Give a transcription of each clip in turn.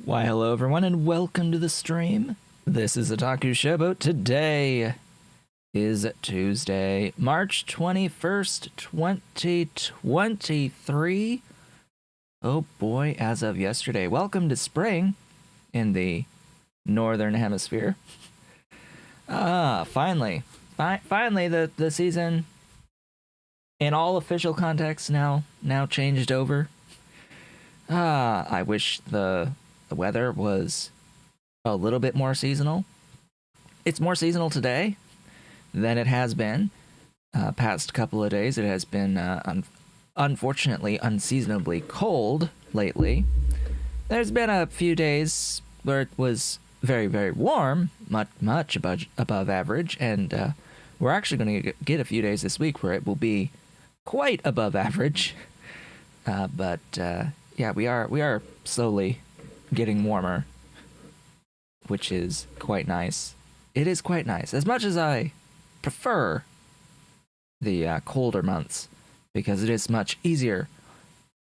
Why, hello everyone, and welcome to the stream. This is Otaku Showboat. Today is Tuesday, March 21st, 2023. Oh boy, as of yesterday. Welcome to spring in the Northern Hemisphere. Finally the season, in all official contexts, now changed over. I wish the weather was a little bit more seasonal. It's more seasonal today than it has been past couple of days. It has been unfortunately unseasonably cold lately. There's been a few days where it was very, very warm, much above average, and we're actually going to get a few days this week where it will be quite above average. But yeah, we are slowly getting warmer, which is quite nice. It is quite nice, as much as I prefer the colder months, because it is much easier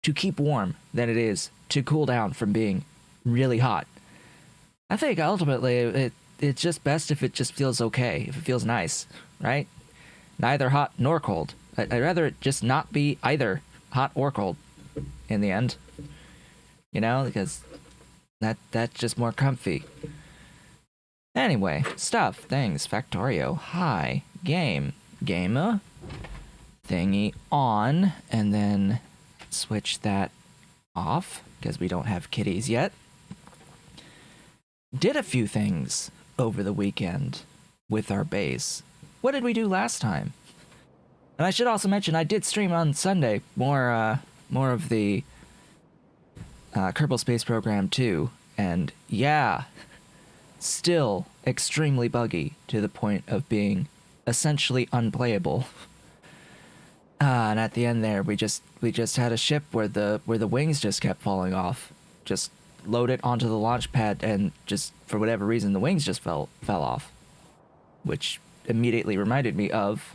to keep warm than it is to cool down from being really hot. I think ultimately it's just best if it just feels okay, if it feels nice, right? Neither hot nor cold. I'd rather it just not be either hot or cold in the end, you know, because that's just more comfy. Anyway, stuff, things, Factorio, hi, gamer, thingy on, and then switch that off, because we don't have kitties yet. Did a few things over the weekend with our base. What did we do last time? And I should also mention, I did stream on Sunday, more of the Kerbal Space Program 2, and yeah, still extremely buggy to the point of being essentially unplayable. And at the end there, we just had a ship where the wings just kept falling off. Just load it onto the launch pad, and just for whatever reason the wings just fell off, which immediately reminded me of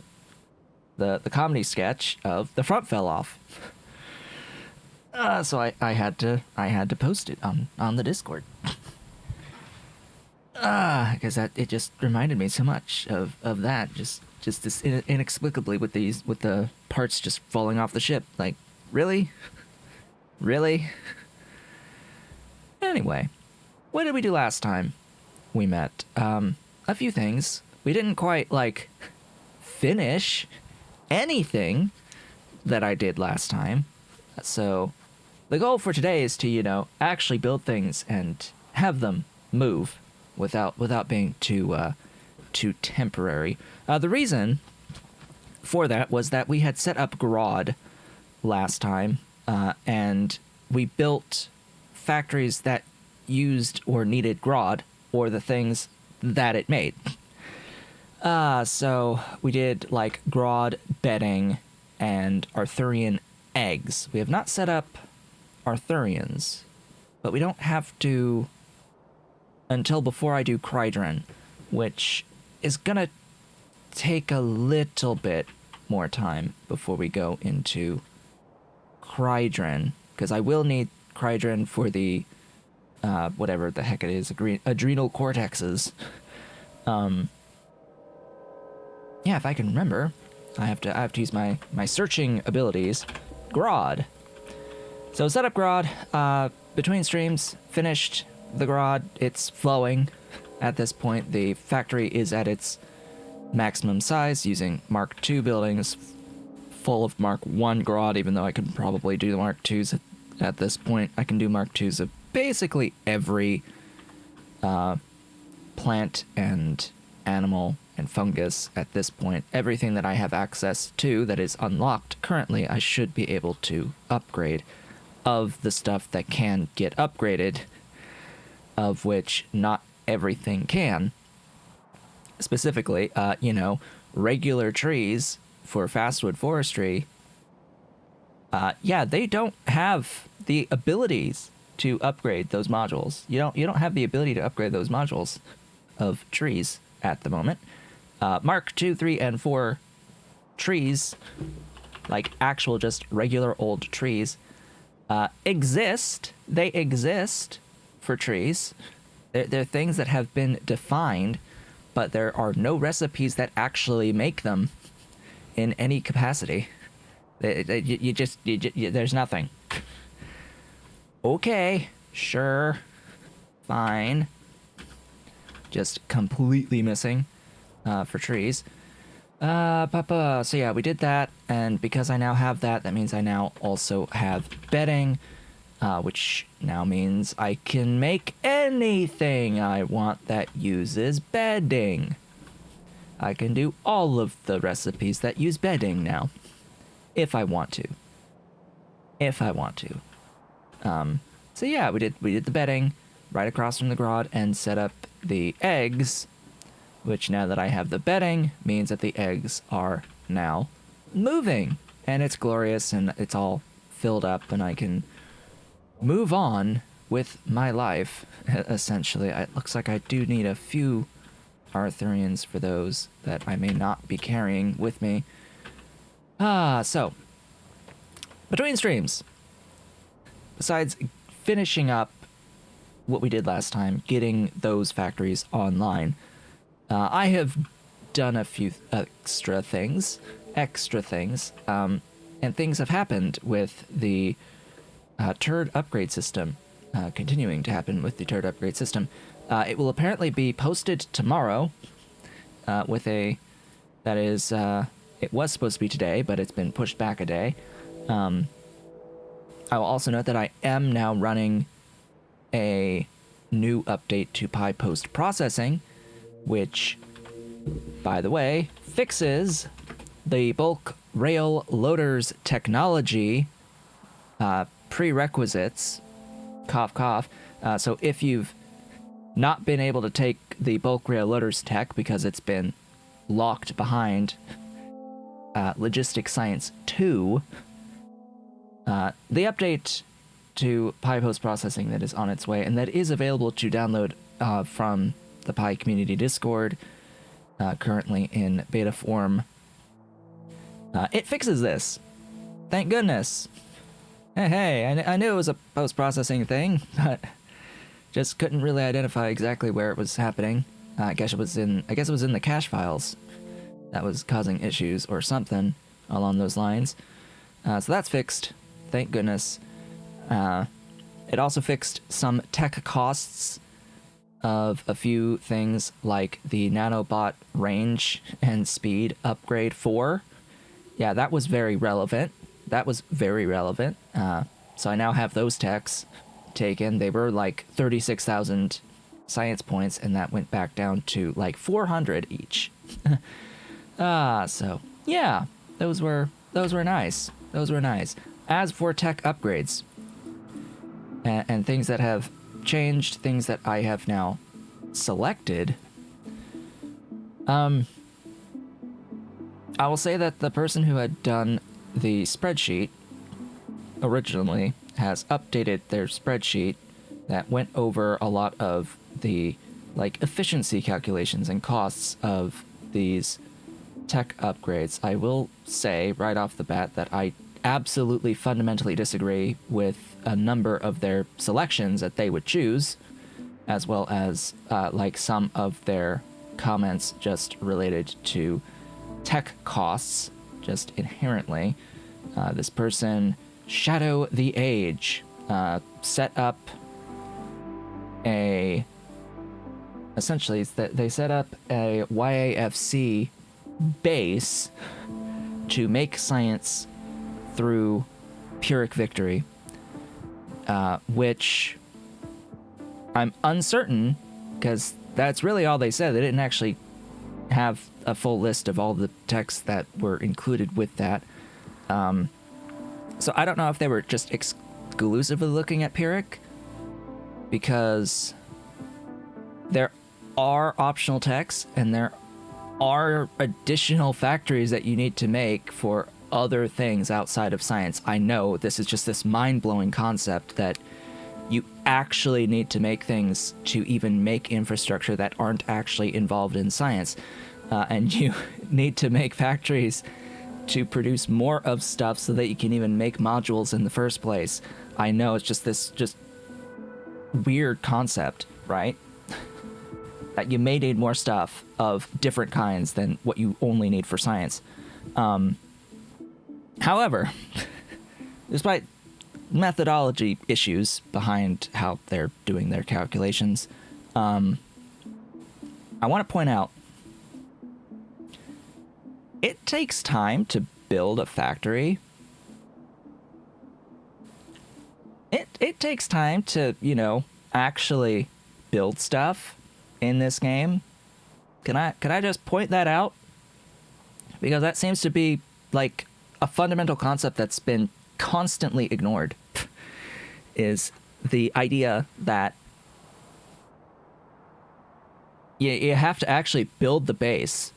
the comedy sketch of the front fell off. So I had to post it on the Discord. Because it just reminded me so much of that. Just just this inexplicably with the parts just falling off the ship. Like, really? Really? Anyway, what did we do last time we met? A few things. We didn't quite, like, finish anything that I did last time. So the goal for today is to, you know, actually build things and have them move without being too temporary. The reason for that was that we had set up Grodd last time, and we built factories that used or needed Grodd, or the things that it made. So we did, like, Grodd bedding and Arthurian eggs. We have not set up Arthurians, but we don't have to until before I do Krydron, which is gonna take a little bit more time before we go into Krydron, because I will need Krydron for the whatever the heck it is, adrenal cortexes. Yeah, if I can remember, I have to use my searching abilities. Grodd. So set up Grodd. Between streams, finished the Grodd. It's flowing. At this point, the factory is at its maximum size, using Mark II buildings full of Mark I Grodd, even though I could probably do the Mark IIs at this point. I can do Mark IIs of basically every plant and animal and fungus at this point. Everything that I have access to that is unlocked currently, I should be able to upgrade. Of the stuff that can get upgraded, of which not everything can. Specifically, you know, regular trees for fastwood forestry, yeah, they don't have the abilities to upgrade those modules. You don't have the ability to upgrade those modules of trees at the moment. Mark 2, 3, and 4 trees, like actual just regular old trees, exist. They exist for trees. They're things that have been defined, but there are no recipes that actually make them in any capacity. There's nothing. Okay, sure, fine. Just completely missing for trees. So yeah, we did that, and because I now have that, that means I now also have bedding, which now means I can make anything I want that uses bedding. I can do all of the recipes that use bedding now, if I want to. So yeah, we did the bedding right across from the Grodd and set up the eggs, which now that I have the bedding means that the eggs are now moving, and it's glorious and it's all filled up and I can move on with my life, essentially. It looks like I do need a few Arthurians for those that I may not be carrying with me. So between streams, besides finishing up what we did last time, getting those factories online, I have done a few extra things, and things have happened with the turd upgrade system, continuing to happen with the turd upgrade system. It will apparently be posted tomorrow, it was supposed to be today, but it's been pushed back a day. I will also note that I am now running a new update to Pi post processing, which, by the way, fixes the bulk rail loaders technology prerequisites. Cough, cough. So if you've not been able to take the bulk rail loaders tech because it's been locked behind Logistics Science 2, the update to Pi post processing that is on its way and that is available to download from the Pi community Discord, currently in beta form. It fixes this. Thank goodness. Hey, I knew it was a post-processing thing, but just couldn't really identify exactly where it was happening. I guess it was in the cache files. that was causing issues or something along those lines. So that's fixed, thank goodness. It also fixed some tech costs of a few things like the nanobot range and speed upgrade 4. Yeah, that was very relevant. So I now have those techs taken. They were like 36,000 science points, and that went back down to like 400 each. So yeah, those were nice. As for tech upgrades and things that have changed, things that I have now selected, I will say that the person who had done the spreadsheet originally has updated their spreadsheet that went over a lot of the efficiency calculations and costs of these tech upgrades. I will say right off the bat that I absolutely fundamentally disagree with a number of their selections that they would choose, as well as some of their comments just related to tech costs just inherently. This person, Shadow the Age, set up essentially they set up a YAFC base to make science through Pyrrhic victory, which I'm uncertain, because that's really all they said. They didn't actually have a full list of all the texts that were included with that. So I don't know if they were just exclusively looking at Pyrrhic, because there are optional texts and there are additional factories that you need to make for other things outside of science. I know this is just this mind-blowing concept that you actually need to make things to even make infrastructure that aren't actually involved in science. And you need to make factories to produce more of stuff so that you can even make modules in the first place. I know it's just this weird concept, right? That you may need more stuff of different kinds than what you only need for science. However, despite methodology issues behind how they're doing their calculations, I want to point out it takes time to build a factory. It takes time to, actually build stuff in this game. Can I just point that out? Because that seems to be like a fundamental concept that's been constantly ignored, is the idea that you have to actually build the base,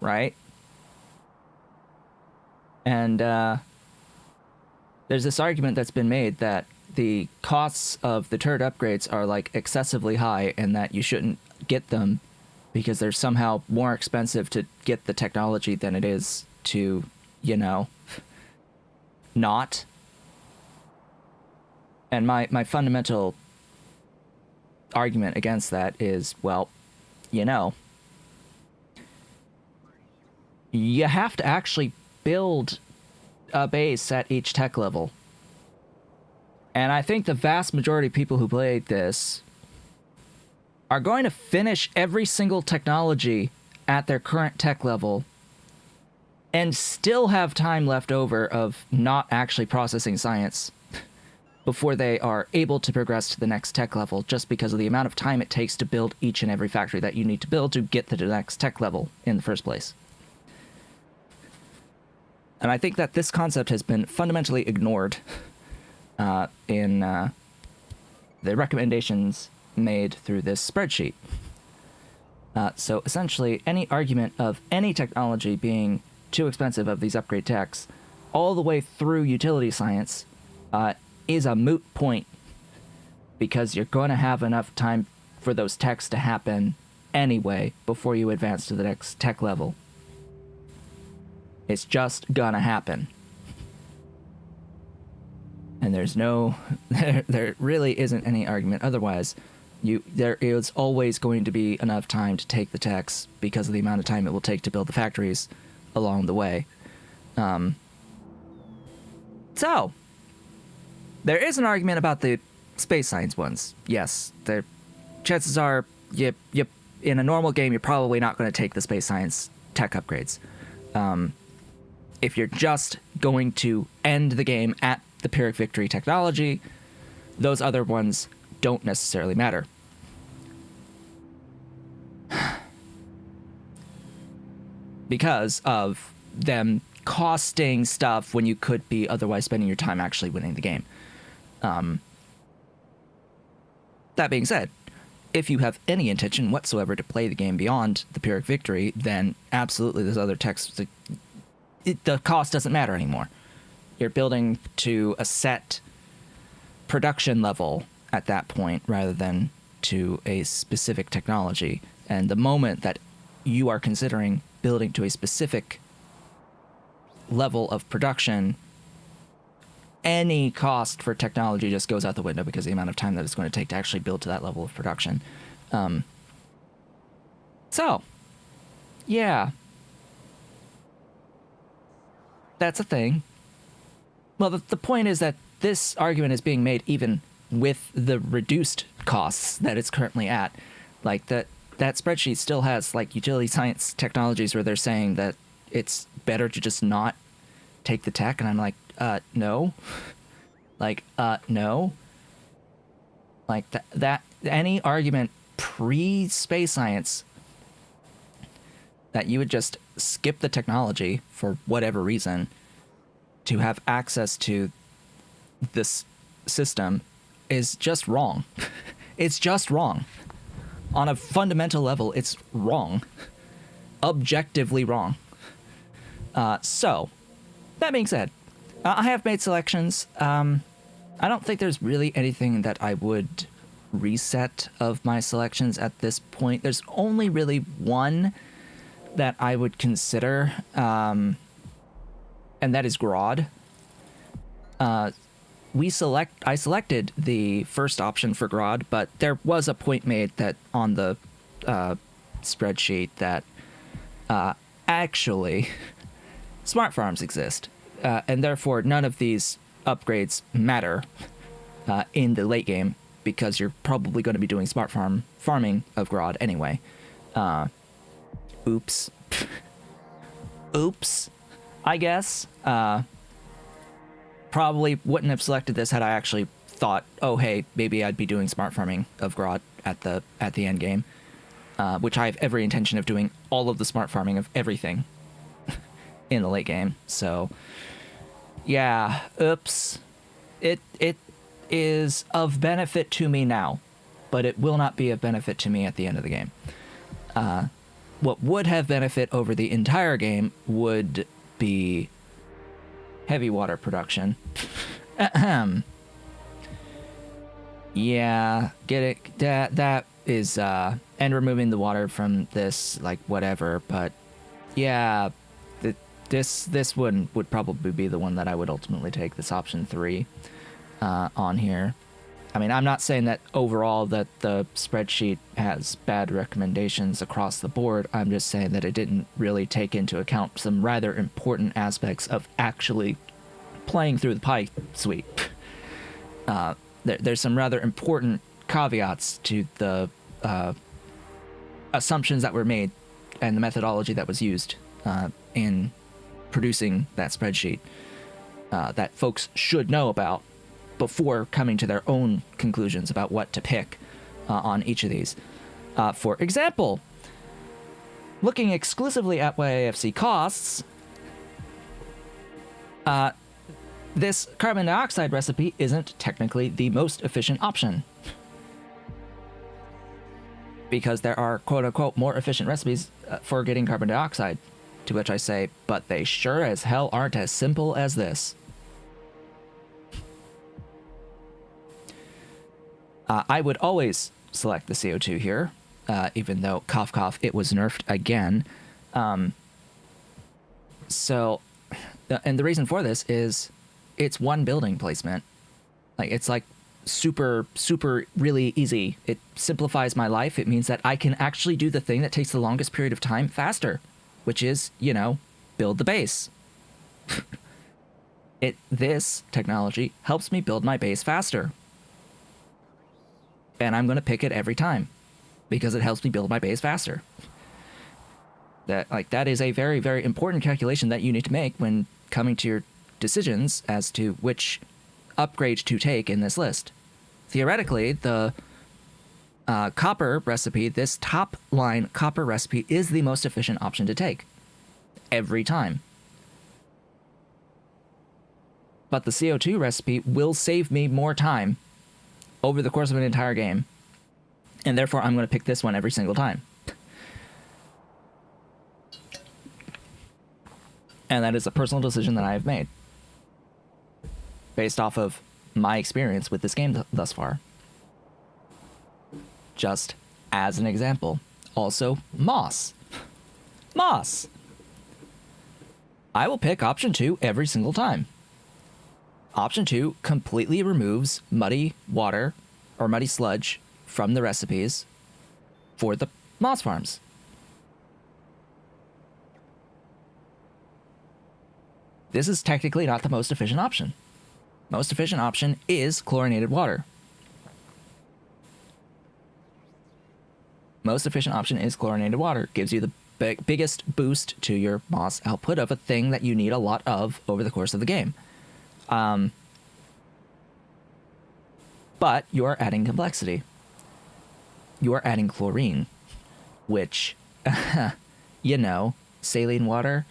right? And there's this argument that's been made that the costs of the turret upgrades are excessively high, and that you shouldn't get them because they're somehow more expensive to get the technology than it is to, not. And my fundamental argument against that is, well, you have to actually build a base at each tech level. And I think the vast majority of people who played this are going to finish every single technology at their current tech level and still have time left over of not actually processing science before they are able to progress to the next tech level, just because of the amount of time it takes to build each and every factory that you need to build to get to the next tech level in the first place. And I think that this concept has been fundamentally ignored in the recommendations made through this spreadsheet. So essentially, any argument of any technology being too expensive of these upgrade techs, all the way through utility science, is a moot point, because you're going to have enough time for those techs to happen anyway before you advance to the next tech level. It's just gonna happen. And there's there really isn't any argument otherwise. There is always going to be enough time to take the techs because of the amount of time it will take to build the factories along the way. So there is an argument about the space science ones. Yes, the chances are you in a normal game you're probably not going to take the space science tech upgrades. If you're just going to end the game at the Pyrrhic Victory technology, those other ones don't necessarily matter. Because of them costing stuff when you could be otherwise spending your time actually winning the game. That being said, if you have any intention whatsoever to play the game beyond the Pyrrhic Victory, then absolutely those other techs, the cost doesn't matter anymore. You're building to a set production level at that point rather than to a specific technology. And the moment that you are considering building to a specific level of production, any cost for technology just goes out the window because of the amount of time that it's going to take to actually build to that level of production. So, yeah. That's a thing. Well, the point is that this argument is being made even with the reduced costs that it's currently at. Like, that spreadsheet still has, like, utility science technologies where they're saying that it's better to just not take the tech, and I'm like, no. Like, no. Like, that any argument pre-space science that you would just skip the technology for whatever reason to have access to this system is just wrong. It's just wrong. On a fundamental level, it's wrong. Objectively wrong. So, that being said, I have made selections. I don't think there's really anything that I would reset of my selections at this point. There's only really one that I would consider, and that is Grodd. I selected the first option for Grodd, but there was a point made that on the spreadsheet that actually smart farms exist, and therefore none of these upgrades matter in the late game because you're probably going to be doing smart farming of Grodd anyway. Oops. Oops, I guess. Probably wouldn't have selected this had I actually thought, oh, hey, maybe I'd be doing smart farming of Grodd at the end game, which I have every intention of doing all of the smart farming of everything in the late game. So, yeah, oops. It is of benefit to me now, but it will not be of benefit to me at the end of the game. What would have benefit over the entire game would be heavy water production. Yeah, get it. That is, and removing the water from this, like, whatever. But yeah, this one would probably be the one that I would ultimately take. This option 3 on here. I mean, I'm not saying that overall that the spreadsheet has bad recommendations across the board. I'm just saying that it didn't really take into account some rather important aspects of actually playing through the Pi suite. There's some rather important caveats to the assumptions that were made and the methodology that was used in producing that spreadsheet that folks should know about before coming to their own conclusions about what to pick on each of these. For example, looking exclusively at YAFC costs, this carbon dioxide recipe isn't technically the most efficient option. Because there are quote-unquote more efficient recipes for getting carbon dioxide. To which I say, but they sure as hell aren't as simple as this. I would always select the CO2 here, even though, cough cough, it was nerfed again. And the reason for this is it's one building placement. Like, it's like super, super really easy. It simplifies my life. It means that I can actually do the thing that takes the longest period of time faster, which is, you know, build the base. This technology helps me build my base faster. And I'm going to pick it every time because it helps me build my base faster. That is a very, very important calculation that you need to make when coming to your decisions as to which upgrade to take in this list. Theoretically, the copper recipe, this top line copper recipe, is the most efficient option to take every time. But the CO2 recipe will save me more time over the course of an entire game, and therefore I'm going to pick this one every single time. And that is a personal decision that I have made based off of my experience with this game thus far. Just as an example. Also, moss. Moss! I will pick option 2 every single time. Option 2 completely removes muddy water or muddy sludge from the recipes for the moss farms. This is technically not the most efficient option. Most efficient option is chlorinated water. Most efficient option is chlorinated water. Gives you the biggest boost to your moss output of a thing that you need a lot of over the course of the game. But you are adding complexity. You are adding chlorine, which, you know, saline water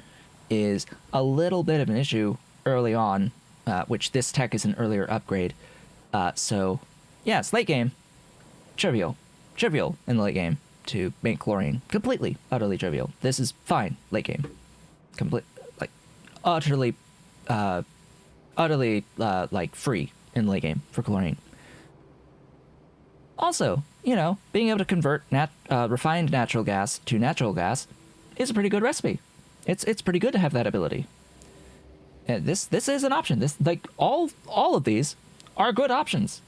is a little bit of an issue early on, which this tech is an earlier upgrade. So, yes, late game, trivial in the late game to make chlorine. Completely, utterly trivial. This is fine, late game. Utterly, like, free in the late game for chlorine. Also, you know, being able to convert refined natural gas to natural gas is a pretty good recipe. It's pretty good to have that ability. And this is an option. This, like, all of these are good options.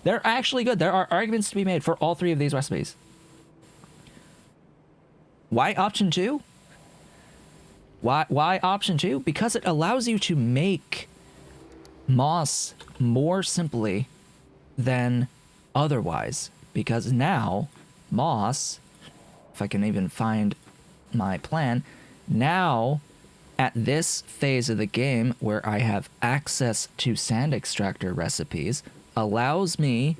They're actually good. There are arguments to be made for all 3 of these recipes. Why option 2? Why option 2? Because it allows you to make moss more simply than otherwise. Because now, moss, if I can even find my plan, now at this phase of the game where I have access to sand extractor recipes, allows me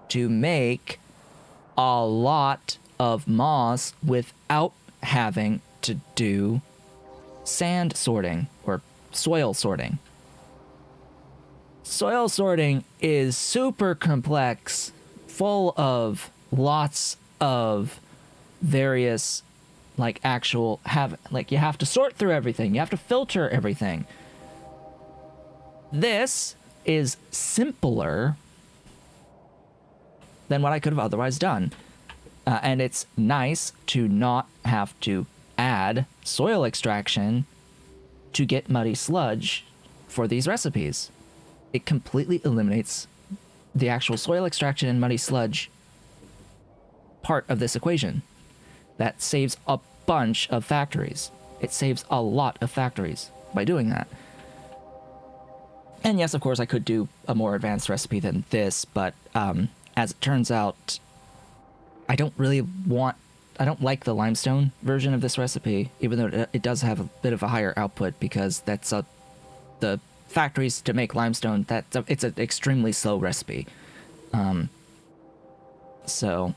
to make a lot of moss without having to do sand sorting or soil sorting. Soil sorting is super complex, full of lots of various, like, you have to sort through everything, you have to filter everything. This is simpler than what I could have otherwise done. And it's nice to not have to add soil extraction to get muddy sludge for these recipes. It completely eliminates the actual soil extraction and muddy sludge part of this equation. That saves a bunch of factories. It saves a lot of factories by doing that. And yes, of course, I could do a more advanced recipe than this, but as it turns out, I don't like the limestone version of this recipe, even though it does have a bit of a higher output, because that's the factories to make limestone, it's an extremely slow recipe. So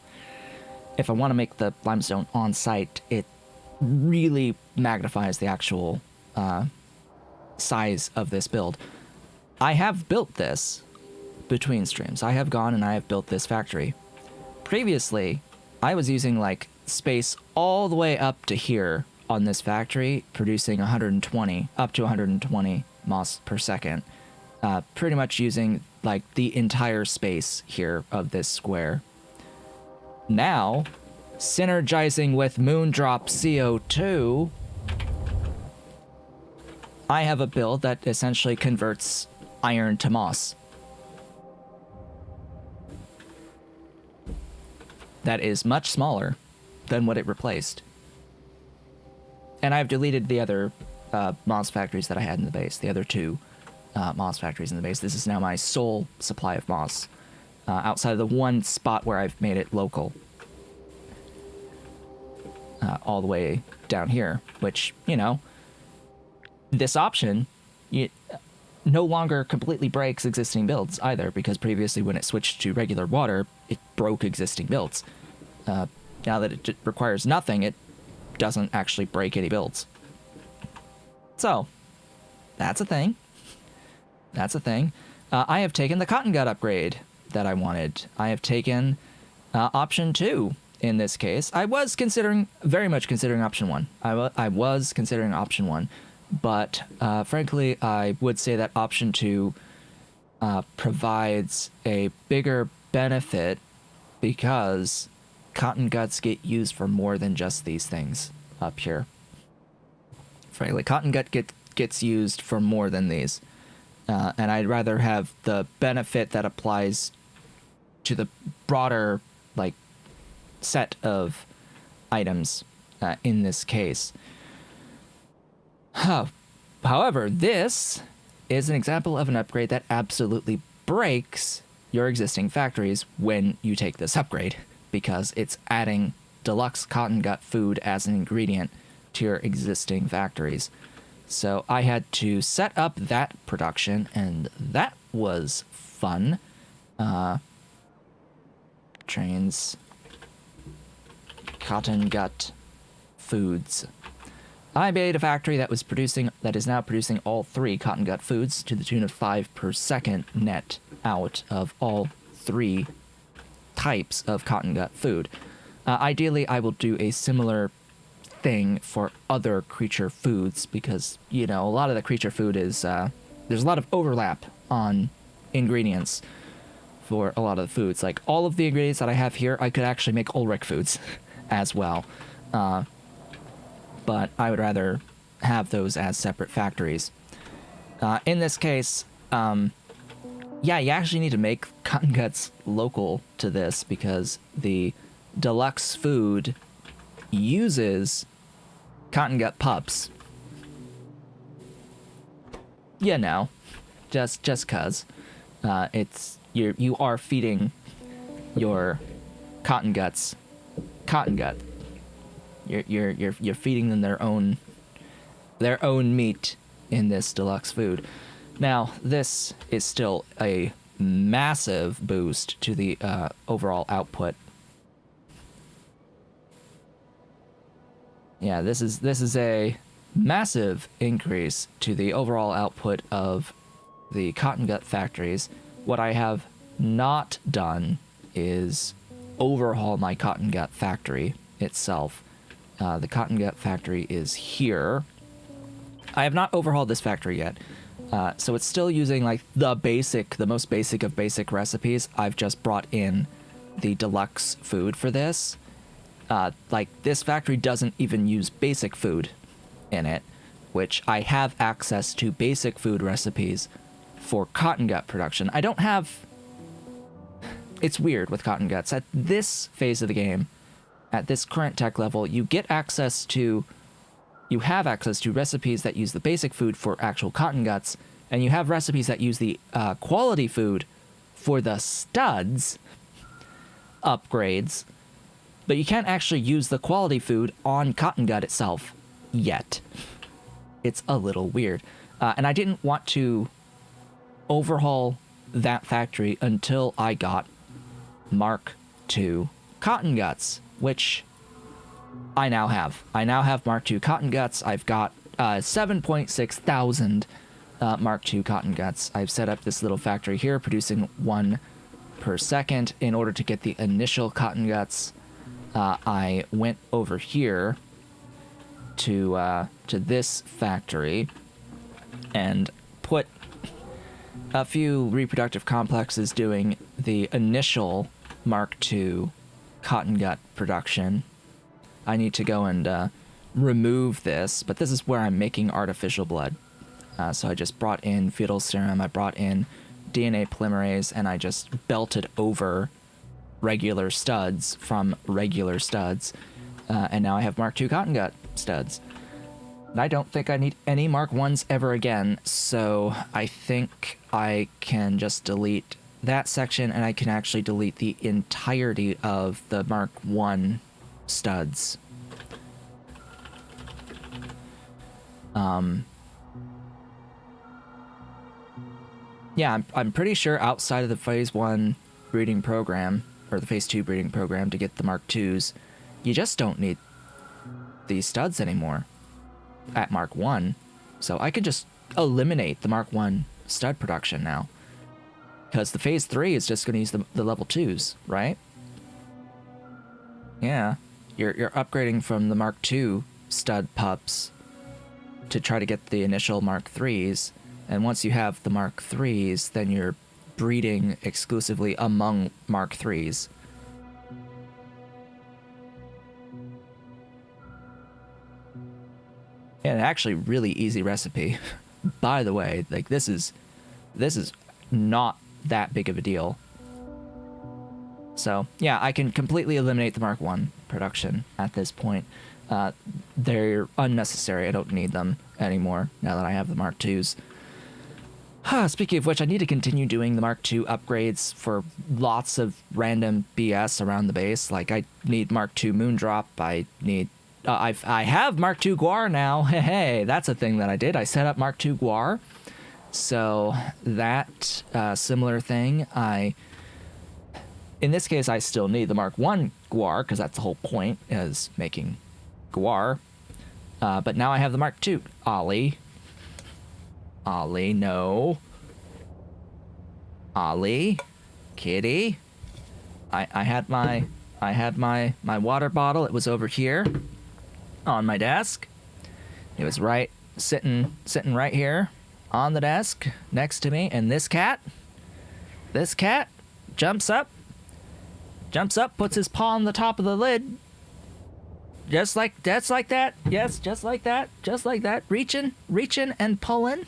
if I want to make the limestone on site, it really magnifies the actual size of this build. I have built this between streams. I have gone and I have built this factory. Previously, I was using, like, space all the way up to here on this factory, producing up to 120 moss per second. Pretty much using, like, the entire space here of this square. Now, synergizing with Moondrop CO2, I have a build that essentially converts iron to moss. that is much smaller than what it replaced. And I've deleted the other moss factories that I had in the base, the other two moss factories in the base. This is now my sole supply of moss, outside of the one spot where I've made it local. All the way down here, which, you know, this option no longer completely breaks existing builds either, because previously when it switched to regular water, it broke existing builds. Now that it requires nothing, it doesn't actually break any builds. So, that's a thing. That's a thing. I have taken the cotton gut upgrade that I wanted. I have taken option 2 in this case. I was very much considering option 1. I was considering option 1, but frankly, I would say that option 2 provides a bigger benefit because cotton guts get used for more than just these things up here. Frankly, cotton gut gets used for more than these. And I'd rather have the benefit that applies to the broader, like, set of items in this case. However, this is an example of an upgrade that absolutely breaks your existing factories when you take this upgrade, because it's adding deluxe cotton gut food as an ingredient to your existing factories. So I had to set up that production, and that was fun. Trains, cotton gut foods. I made a factory that is now producing all 3 cotton gut foods to the tune of 5 per second net out of all 3 types of cotton gut food. Ideally, I will do a similar thing for other creature foods because, you know, a lot of the creature food is, there's a lot of overlap on ingredients for a lot of the foods. Like, all of the ingredients that I have here, I could actually make Ulrich foods as well. But I would rather have those as separate factories. In this case, yeah, you actually need to make cotton guts local to this because the deluxe food uses cotton gut pups. You know, just cause you are feeding your cotton guts cotton gut. You're feeding them their own meat in this deluxe food. Now, this is still a massive boost to the overall output. Yeah, this is a massive increase to the overall output of the cotton gut factories. What I have not done is overhaul my cotton gut factory itself. The cotton gut factory is here. I have not overhauled this factory yet. So it's still using like the most basic of basic recipes. I've just brought in the deluxe food for this. Like, this factory doesn't even use basic food in it, which I have access to basic food recipes for cotton gut production. I don't have... It's weird with cotton guts. At this phase of the game, at this current tech level, you have access to recipes that use the basic food for actual cotton guts, and you have recipes that use the quality food for the studs upgrades, but you can't actually use the quality food on cotton gut itself yet. It's a little weird. And I didn't want to overhaul that factory until I got Mark II cotton guts, which I now have. I now have Mark II cotton guts. I've got 7.6 thousand Mark II cotton guts. I've set up this little factory here producing 1 per second. In order to get the initial cotton guts, I went over here to this factory and put a few reproductive complexes doing the initial Mark II cotton gut production. I need to go and remove this, but this is where I'm making artificial blood. So I just brought in fetal serum, I brought in DNA polymerase, and I just belted over regular studs from regular studs, and now I have Mark II cotton gut studs. And I don't think I need any Mark 1s ever again, so I think I can just delete that section, and I can actually delete the entirety of the Mark 1 studs. Yeah, I'm pretty sure outside of the Phase 1 breeding program, or the Phase 2 breeding program to get the Mark 2s, you just don't need these studs anymore at Mark 1. So I could just eliminate the Mark 1 stud production now. Because the Phase 3 is just going to use the level 2s, right? Yeah. You're upgrading from the Mark 2 stud pups to try to get the initial Mark 3s. And once you have the Mark 3s, then you're breeding exclusively among Mark 3s. And actually really easy recipe. By the way, like this is not that big of a deal. So yeah, I can completely eliminate the Mark 1 production at this point. They're unnecessary. I don't need them anymore now that I have the Mark 2s. Speaking of which, I need to continue doing the Mark II upgrades for lots of random BS around the base. Like, I need Mark II Moondrop. I need... I have Mark II Guar now. Hey, that's a thing that I did. I set up Mark II Guar. So, that similar thing. In this case, I still need the Mark I Guar, because that's the whole point, is making Guar. But now I have the Mark II Ollie. Ollie, no. Ollie, kitty. I had my water bottle. It was over here on my desk. It was sitting right here on the desk next to me. And this cat jumps up, puts his paw on the top of the lid. Just like that. Yes, just like that. Reaching and pulling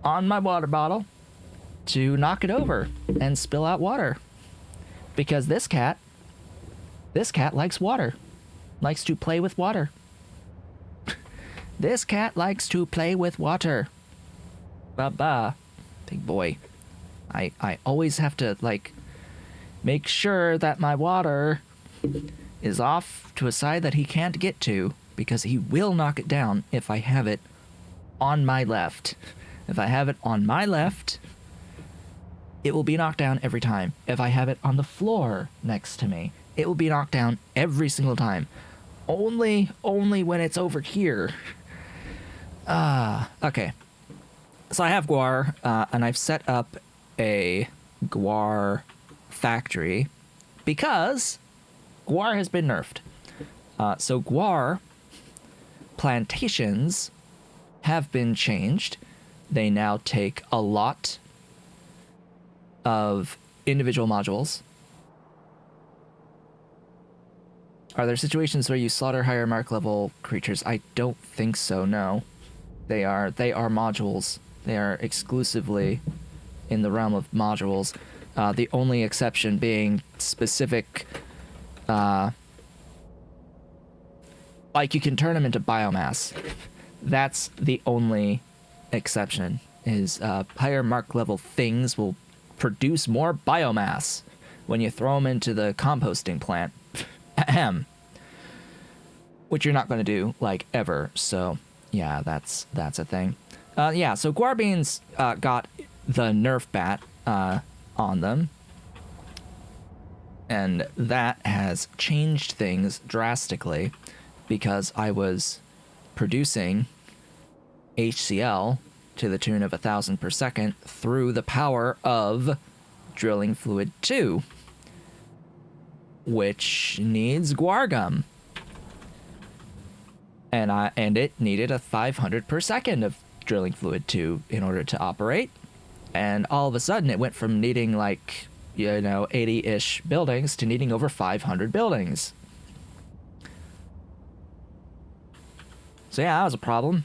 on my water bottle to knock it over and spill out water. Because this cat likes water. Likes to play with water. This cat likes to play with water. Ba-ba. Big boy. I always have to, like, make sure that my water is off to a side that he can't get to, because he will knock it down if I have it on my left. If I have it on my left, it will be knocked down every time. If I have it on the floor next to me, it will be knocked down every single time. Only when it's over here. Okay. So I have Guar, and I've set up a Guar factory because Guar has been nerfed. So Guar plantations have been changed. They now take a lot of individual modules. Are there situations where you slaughter higher mark level creatures? I don't think so, no. They are modules. They are exclusively in the realm of modules. The only exception being specific, like you can turn them into biomass. That's the only exception, is higher mark level things will produce more biomass when you throw them into the composting plant. Ahem. Which you're not going to do, like, ever. So, yeah, that's a thing. Yeah, so Guar Beans got the Nerf bat on them. And that has changed things drastically, because I was producing HCl to the tune of 1,000 per second through the power of Drilling Fluid 2, which needs Guar Gum. And it needed a 500 per second of Drilling Fluid 2 in order to operate. And all of a sudden it went from needing, like, 80-ish buildings to needing over 500 buildings. So yeah, that was a problem.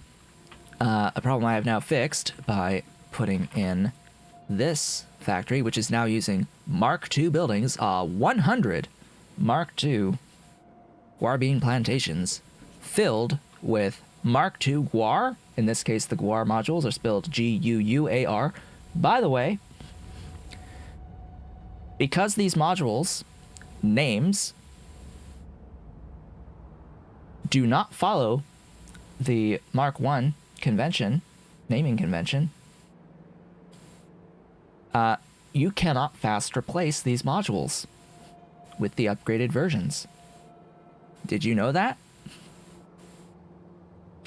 A problem I have now fixed by putting in this factory, which is now using Mark II buildings, 100 Mark II guar bean plantations filled with Mark II guar. In this case, the guar modules are spelled Guuar. By the way, because these modules names do not follow the Mark I convention, naming convention, you cannot fast replace these modules with the upgraded versions. Did you know that?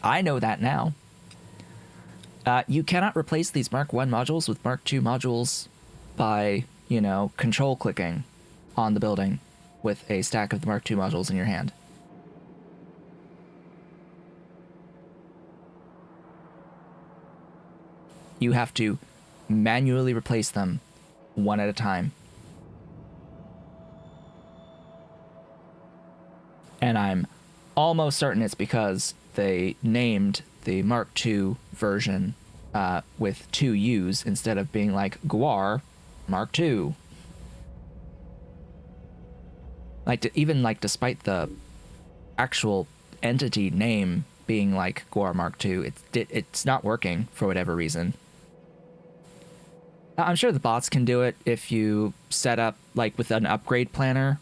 I know that now. You cannot replace these Mark I modules with Mark II modules by, control clicking on the building with a stack of the Mark II modules in your hand. You have to manually replace them one at a time. And I'm almost certain it's because they named the Mark II version with two U's instead of being like Guar Mark II. Despite the actual entity name being like Guar Mark II, it's not working for whatever reason. I'm sure the bots can do it if you set up with an upgrade planner.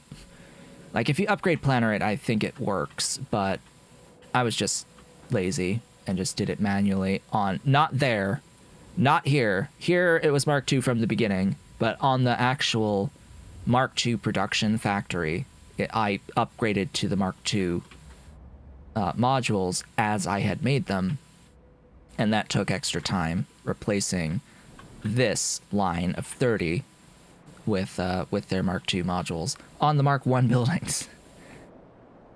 If you upgrade planner it, I think it works, but I was just lazy and just did it manually on, not here. Here it was Mark II from the beginning, but on the actual Mark II production factory, I upgraded to the Mark II modules as I had made them, and that took extra time, replacing this line of 30 with their Mark II modules on the Mark I buildings.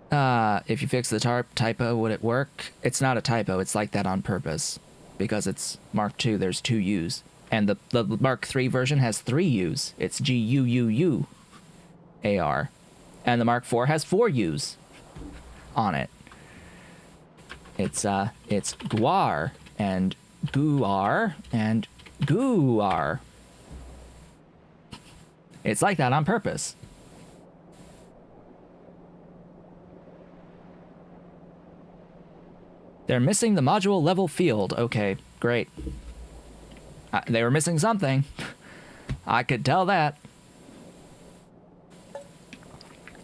If you fix the typo, would it work? It's not a typo. It's like that on purpose because it's Mark II. There's two U's, and the Mark III version has three U's. It's Guuar, and the Mark IV has four U's on it. It's Guar and Guar and Guar. It's like that on purpose. They're missing the module level field. Okay, great. They were missing something. I could tell that.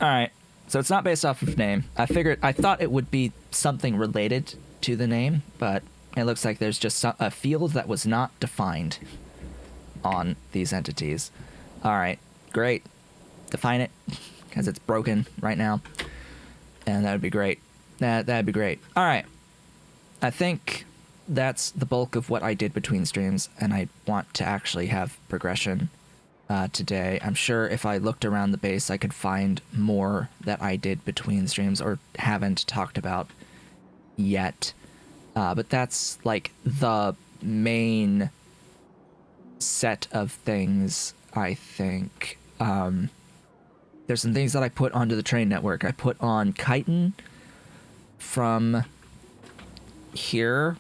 Alright, so it's not based off of name. I thought it would be something related to the name, but it looks like there's just a field that was not defined on these entities. Alright, great. Define it, because it's broken right now. And that would be great. That'd be great. Alright. I think that's the bulk of what I did between streams, and I want to actually have progression today. I'm sure if I looked around the base, I could find more that I did between streams or haven't talked about yet. But that's the main set of things, I think. There's some things that I put onto the train network. I put on chitin from here.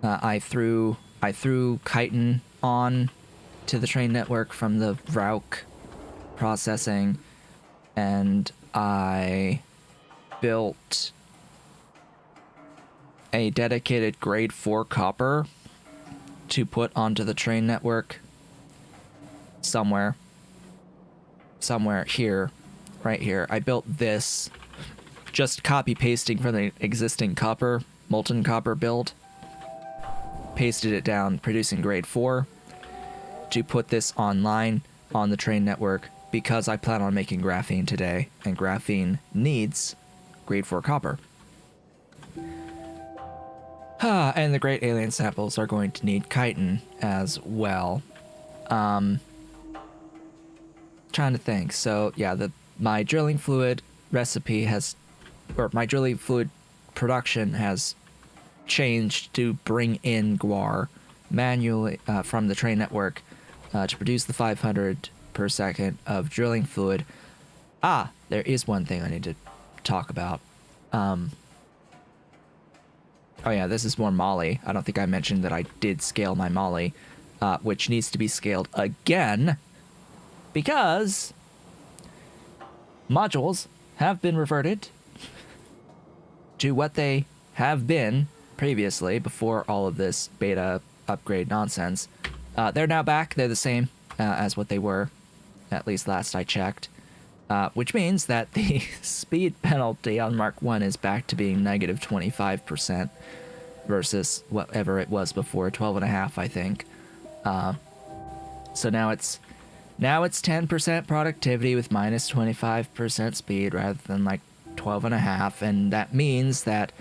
I threw chitin on to the train network from the Rauk processing, and I built a dedicated grade 4 copper to put onto the train network somewhere here, right here. I built this just copy pasting from the existing copper, molten copper build, pasted it down, producing grade 4 to put this online on the train network because I plan on making graphene today, and graphene needs grade 4 copper. And the great alien samples are going to need chitin as well. Trying to think. So yeah, my drilling fluid recipe my drilling fluid production has changed to bring in guar manually from the train network to produce the 500 per second of drilling fluid. There is one thing I need to talk about. Oh yeah, this is more moly. I don't think I mentioned that I did scale my moly. which needs to be scaled again because modules have been reverted to what they have been previously before all of this beta upgrade nonsense. They're now back. They're the same as what they were, at least last I checked, which means that the speed penalty on Mark 1 is back to being negative 25% versus whatever it was before, 12.5, I think. So now it's 10% productivity with minus 25% speed rather than like 12.5, and that means that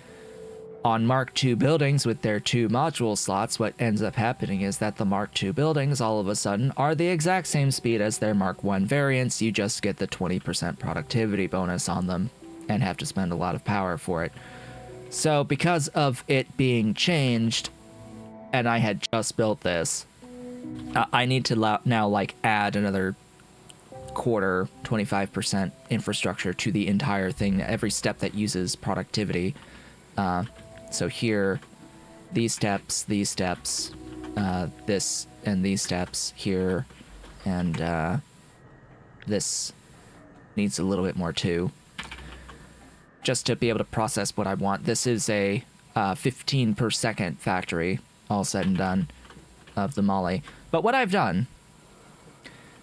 on Mark II buildings with their 2 module slots, what ends up happening is that the Mark II buildings all of a sudden are the exact same speed as their Mark I variants. You just get the 20% productivity bonus on them and have to spend a lot of power for it. So because of it being changed, and I had just built this, I need to now like add another quarter, 25% infrastructure to the entire thing, every step that uses productivity. So here, these steps, this and these steps here, and this needs a little bit more too, just to be able to process what I want. This is a 15 per second factory, all said and done, of the moly. But what I've done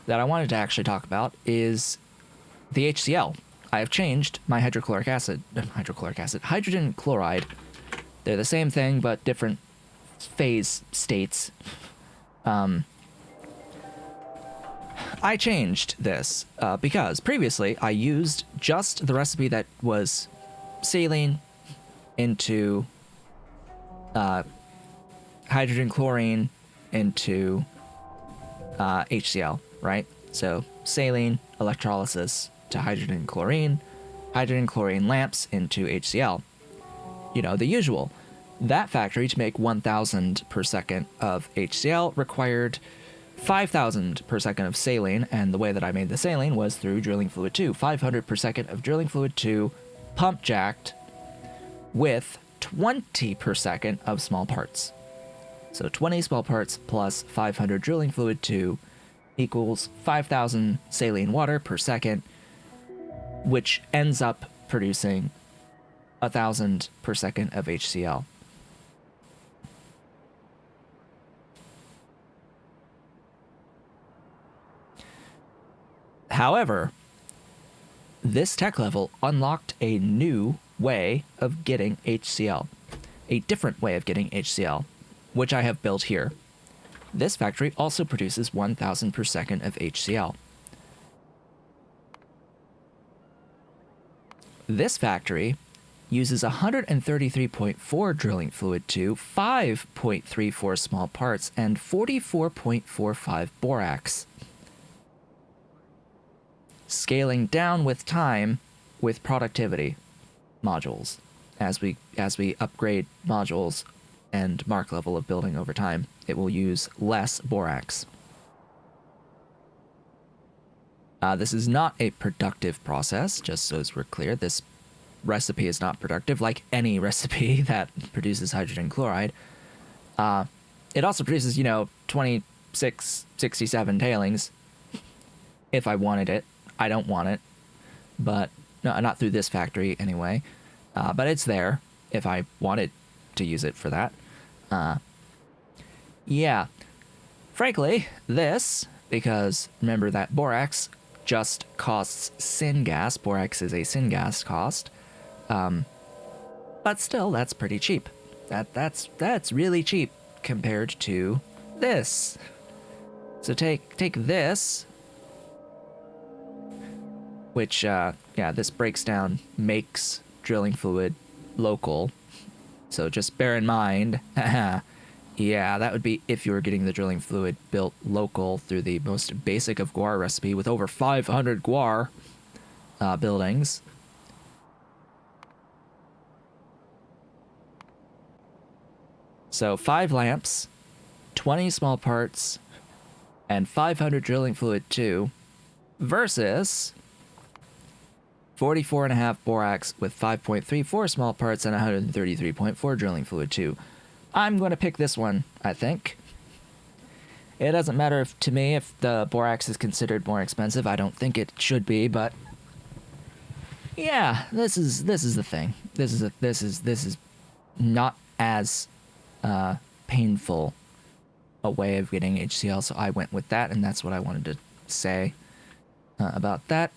that I wanted to actually talk about is the HCl. I have changed my hydrogen chloride. They're the same thing, but different phase states. I changed this because previously I used just the recipe that was saline into hydrogen chlorine into HCl, right? So saline electrolysis to hydrogen chlorine lamps into HCl. You know, the usual. That factory, to make 1,000 per second of HCl, required 5,000 per second of saline, and the way that I made the saline was through drilling fluid 2. 500 per second of drilling fluid 2, pump jacked with 20 per second of small parts. So 20 small parts plus 500 drilling fluid 2 equals 5,000 saline water per second, which ends up producing 1,000 per second of HCl. However, this tech level unlocked a new way of getting HCl, a different way of getting HCl, which I have built here. This factory also produces 1,000 per second of HCl. This factory uses 133.4 drilling fluid 2, 5.34 small parts, and 44.45 borax. Scaling down with time with productivity modules as we upgrade modules and mark level of building over time. It will use less borax. This is not a productive process, just so as we're clear. This recipe is not productive, like any recipe that produces hydrogen chloride. It also produces, 2667 tailings, if I wanted it. I don't want it, but no, not through this factory anyway. But it's there if I wanted to use it for that. Yeah. Frankly, this, because remember that borax just costs syngas. Borax is a syngas cost. But still, that's pretty cheap. That's really cheap compared to this. So take this, which, this breaks down, makes drilling fluid local. So just bear in mind, yeah, that would be if you were getting the drilling fluid built local through the most basic of guar recipe with over 500 guar buildings. So 5 lamps, 20 small parts, and 500 drilling fluid 2 versus 44.5 borax with 5.34 small parts and 133.4 drilling fluid 2. I'm going to pick this one, I think. It doesn't matter to me if the borax is considered more expensive. I don't think it should be, but yeah, this is the thing. This is not as painful a way of getting HCl, so I went with that, and that's what I wanted to say about that.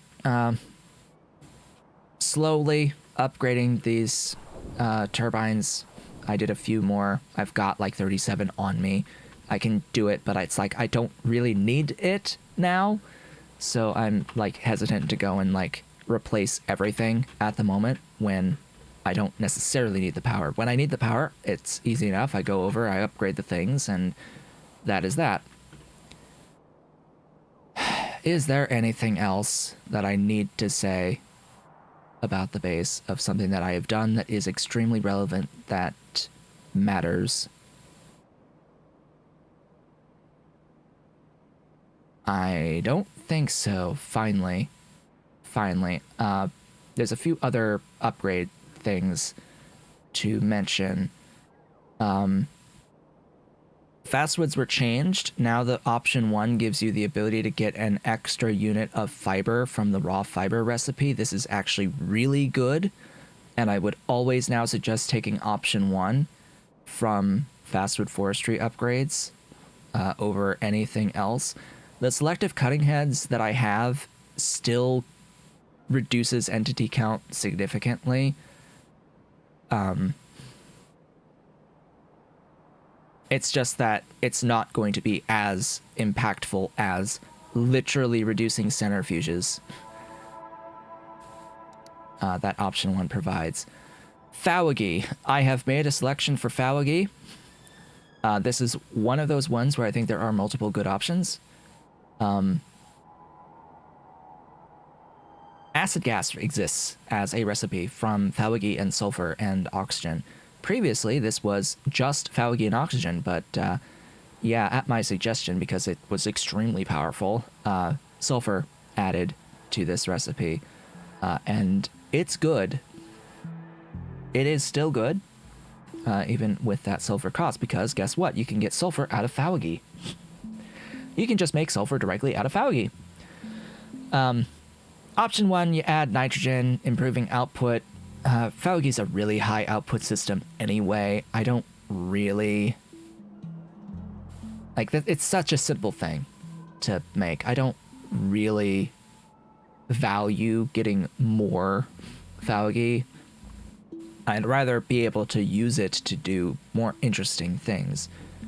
Slowly upgrading these turbines. I did a few more. I've got like 37 on me. I can do it, but it's like I don't really need it now, so I'm like hesitant to go and like replace everything at the moment when I don't necessarily need the power. When I need the power, it's easy enough. I go over, I upgrade the things, and that is that. Is there anything else that I need to say about the base of something that I have done that is extremely relevant, that matters? I don't think so. Finally. There's a few other upgrade things to mention. Fastwoods were changed. Now the option 1 gives you the ability to get an extra unit of fiber from the raw fiber recipe. This is actually really good, and I would always now suggest taking option 1 from Fastwood Forestry upgrades over anything else. The selective cutting heads that I have still reduces entity count significantly. It's just that it's not going to be as impactful as literally reducing centrifuges that option 1 provides. Fowagi. I have made a selection for Fowagi. This is one of those ones where I think there are multiple good options. Acid gas exists as a recipe from Fowagi and sulfur and oxygen. Previously, this was just Fowagi and oxygen, but yeah, at my suggestion, because it was extremely powerful, sulfur added to this recipe, and it's good. It is still good, even with that sulfur cost, because guess what? You can get sulfur out of Fowagi. You can just make sulfur directly out of Fowagi. Option 1, you add nitrogen, improving output. Fawagi's a really high output system anyway. I don't really... like, it's such a simple thing to make. I don't really value getting more Fowagi. I'd rather be able to use it to do more interesting things.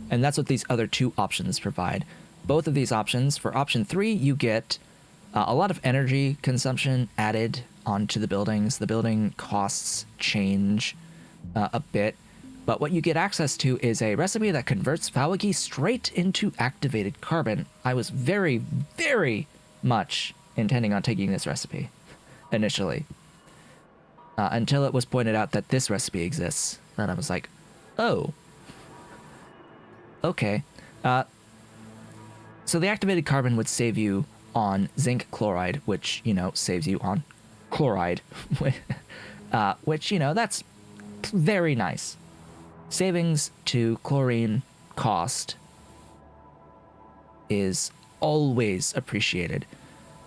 And that's what these other two options provide. Both of these options, for option 3, you get a lot of energy consumption added onto the buildings. The building costs change a bit, but what you get access to is a recipe that converts Fowagi straight into activated carbon. I was very, very much intending on taking this recipe initially, until it was pointed out that this recipe exists. And I was like, oh, okay. So the activated carbon would save you on zinc chloride, which, you know, saves you on chloride, which, you know, that's very nice. Savings to chlorine cost is always appreciated.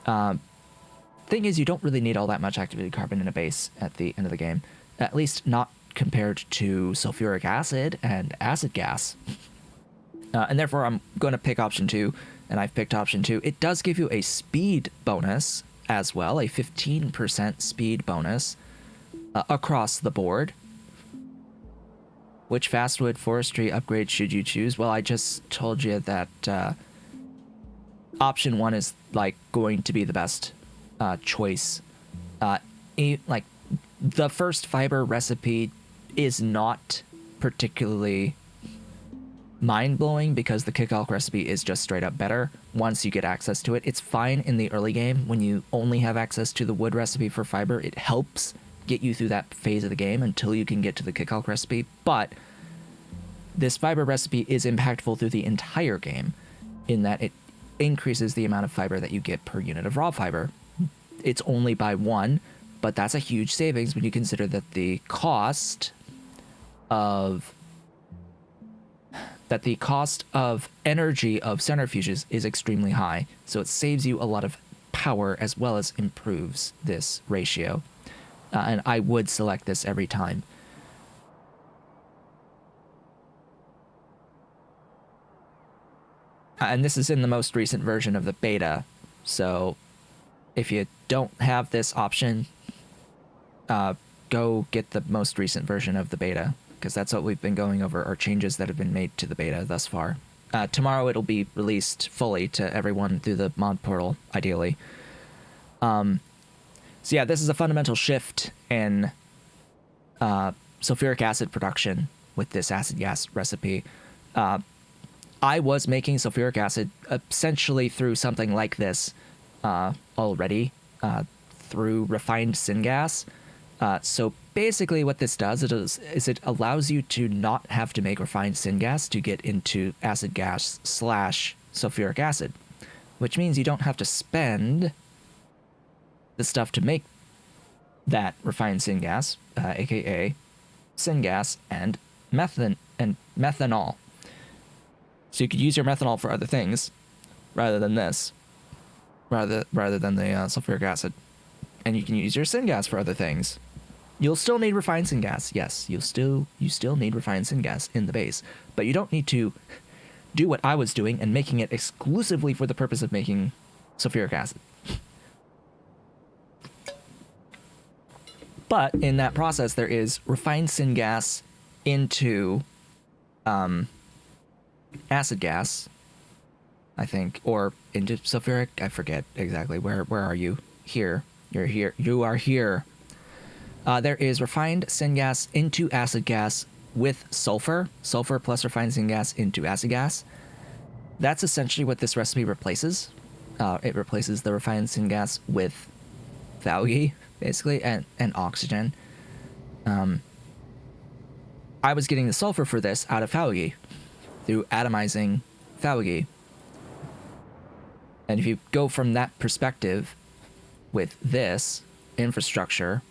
Thing is, you don't really need all that much activated carbon in a base at the end of the game, at least not compared to sulfuric acid and acid gas. And therefore, I'm going to pick option 2, and I've picked option 2. It does give you a speed bonus as well, a 15% speed bonus across the board. Which Fastwood Forestry upgrade should you choose? Well, I just told you that option 1 is like going to be the best choice. Like, the first fiber recipe is not particularly mind-blowing because the kickoff recipe is just straight up better once you get access to it. It's fine in the early game when you only have access to the wood recipe for fiber. It helps get you through that phase of the game until you can get to the kickoff recipe, but this fiber recipe is impactful through the entire game in that it increases the amount of fiber that you get per unit of raw fiber. It's only by 1, but that's a huge savings when you consider that the cost of that the cost of energy of centrifuges is extremely high. So it saves you a lot of power as well as improves this ratio. And I would select this every time. And this is in the most recent version of the beta. So if you don't have this option, go get the most recent version of the beta, because that's what we've been going over, are changes that have been made to the beta thus far. Tomorrow it'll be released fully to everyone through the mod portal, ideally. So yeah, this is a fundamental shift in sulfuric acid production with this acid gas recipe. I was making sulfuric acid essentially through something like this already, through refined syngas. So basically what this does is it allows you to not have to make refined syngas to get into acid gas / sulfuric acid, which means you don't have to spend the stuff to make that refined syngas, aka syngas and methanol. So you could use your methanol for other things rather than this, rather than the sulfuric acid. And you can use your syngas for other things. You'll still need refined syngas. Yes, you still need refined syngas in the base, but you don't need to do what I was doing and making it exclusively for the purpose of making sulfuric acid. But in that process, there is refined syngas into acid gas, I think, or into sulfuric. I forget exactly. Where are you? Here. You're here. You are here. There is refined syngas into acid gas with sulfur. Sulfur plus refined syngas into acid gas. That's essentially what this recipe replaces. It replaces the refined syngas with thalgy, basically, and oxygen. I was getting the sulfur for this out of thalgy through atomizing thalgy. And if you go from that perspective with this infrastructure,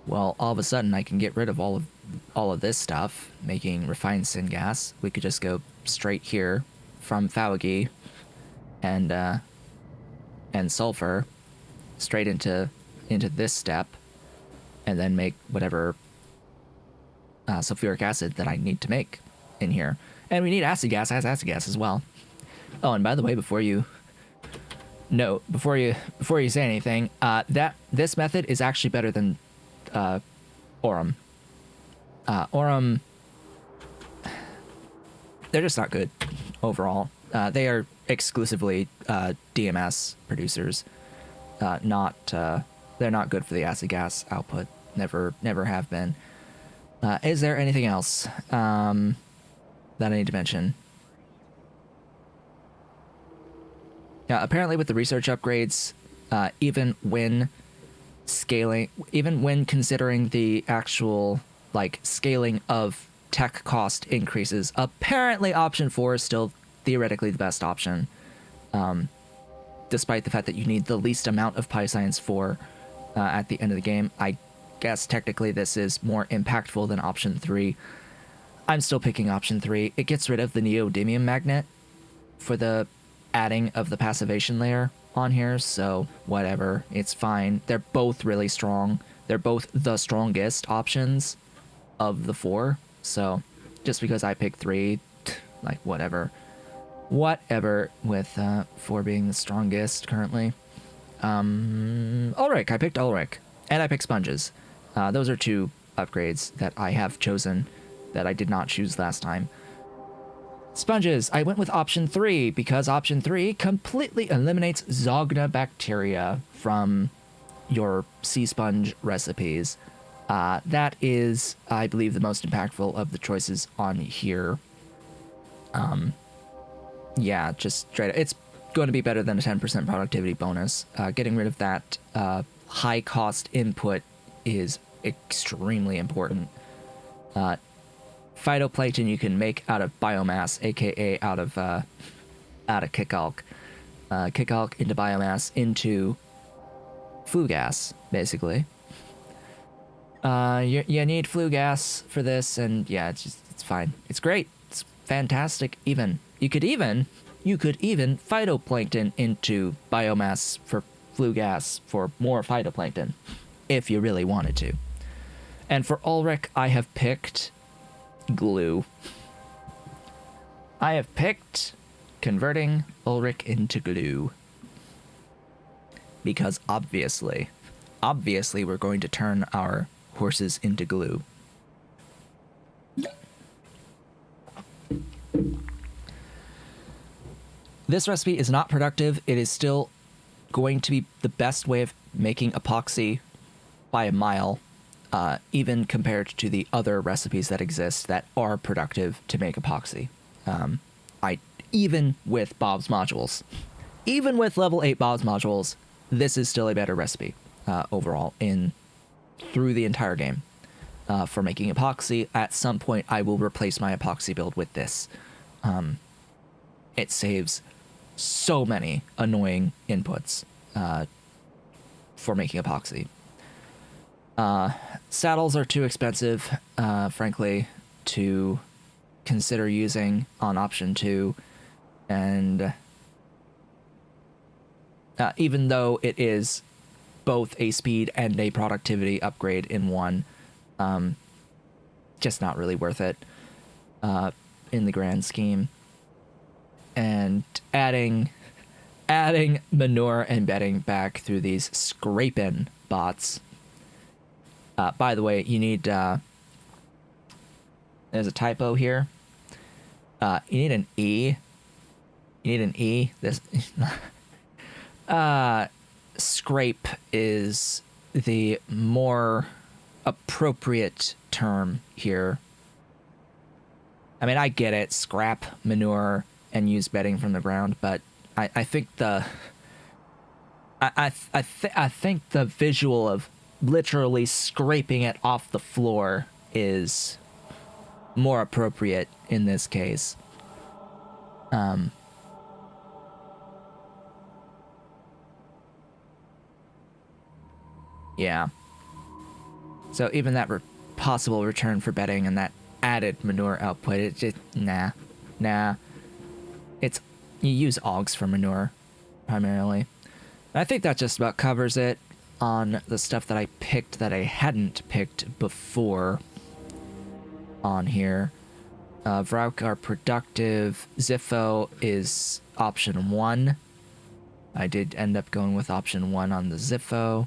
well, all of a sudden I can get rid of all of this stuff, making refined syngas. We could just go straight here from thalgy and sulfur straight into this step, and then make whatever sulfuric acid that I need to make in here. And we need acid gas as well. Oh, and by the way, before you say anything, that this method is actually better than Aurum. Aurum, they're just not good overall. They are exclusively DMS producers. They're not good for the acid gas output. Never have been. Is there anything else that I need to mention? Yeah, apparently with the research upgrades, even when considering the actual scaling of tech cost increases, apparently option 4 is still theoretically the best option, despite the fact that you need the least amount of PyScience 4 at the end of the game. I guess technically this is more impactful than option 3. I'm still picking option 3. It gets rid of the neodymium magnet for the adding of the passivation layer on here, so whatever, it's fine. They're both really strong. They're both the strongest options of the 4, so just because I picked 3, whatever with 4 being the strongest currently. Ulrich, I picked Ulrich, and I picked sponges. Those are 2 upgrades that I have chosen that I did not choose last time. Sponges, I went with option 3 because option 3 completely eliminates Zogna bacteria from your sea sponge recipes. That is, I believe, the most impactful of the choices on here. Yeah, just straight up. It's going to be better than a 10% productivity bonus. Getting rid of that high cost input is extremely important. Phytoplankton you can make out of biomass, aka out of kickalc. Kickalc into biomass into flue gas, basically. You need flue gas for this, and yeah, it's fine. It's great. It's fantastic even. You could even phytoplankton into biomass for flue gas for more phytoplankton, if you really wanted to. And for Ulrich, I have picked glue. I have picked converting Ulrich into glue. Because obviously we're going to turn our horses into glue. This recipe is not productive. It is still going to be the best way of making epoxy by a mile, even compared to the other recipes that exist that are productive to make epoxy. Even with Bob's modules, even with level 8 Bob's modules, this is still a better recipe overall through the entire game. For making epoxy, at some point I will replace my epoxy build with this. It saves so many annoying inputs for making epoxy. Saddles are too expensive, frankly, to consider using on option 2, and even though it is both a speed and a productivity upgrade in one, just not really worth it in the grand scheme. And adding manure and bedding back through these scraping bots. By the way, you need there's a typo here. You need an E. This scrape is the more appropriate term here. I mean, I get it, scrap manure and use bedding from the ground, but I think I think the visual of literally scraping it off the floor is more appropriate in this case. Yeah. So even that possible return for bedding and that added manure output, it just nah. It's you use Augs for manure primarily. And I think that just about covers it on the stuff that I picked that I hadn't picked before on here. Vrauk are productive. Ziffo is option 1. I did end up going with option 1 on the Ziffo.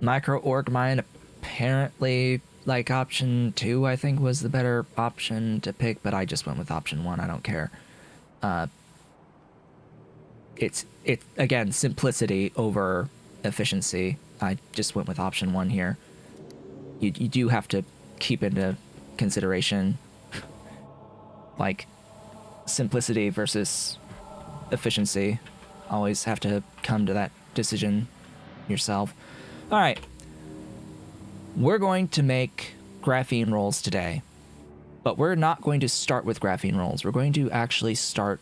Micro org mine apparently, like, option 2 I think was the better option to pick, but I just went with option 1. I don't care. It's again, simplicity over efficiency. I just went with option 1 here. You do have to keep into consideration like simplicity versus efficiency. Always have to come to that decision yourself. All right. We're going to make graphene rolls today, but we're not going to start with graphene rolls. We're going to actually start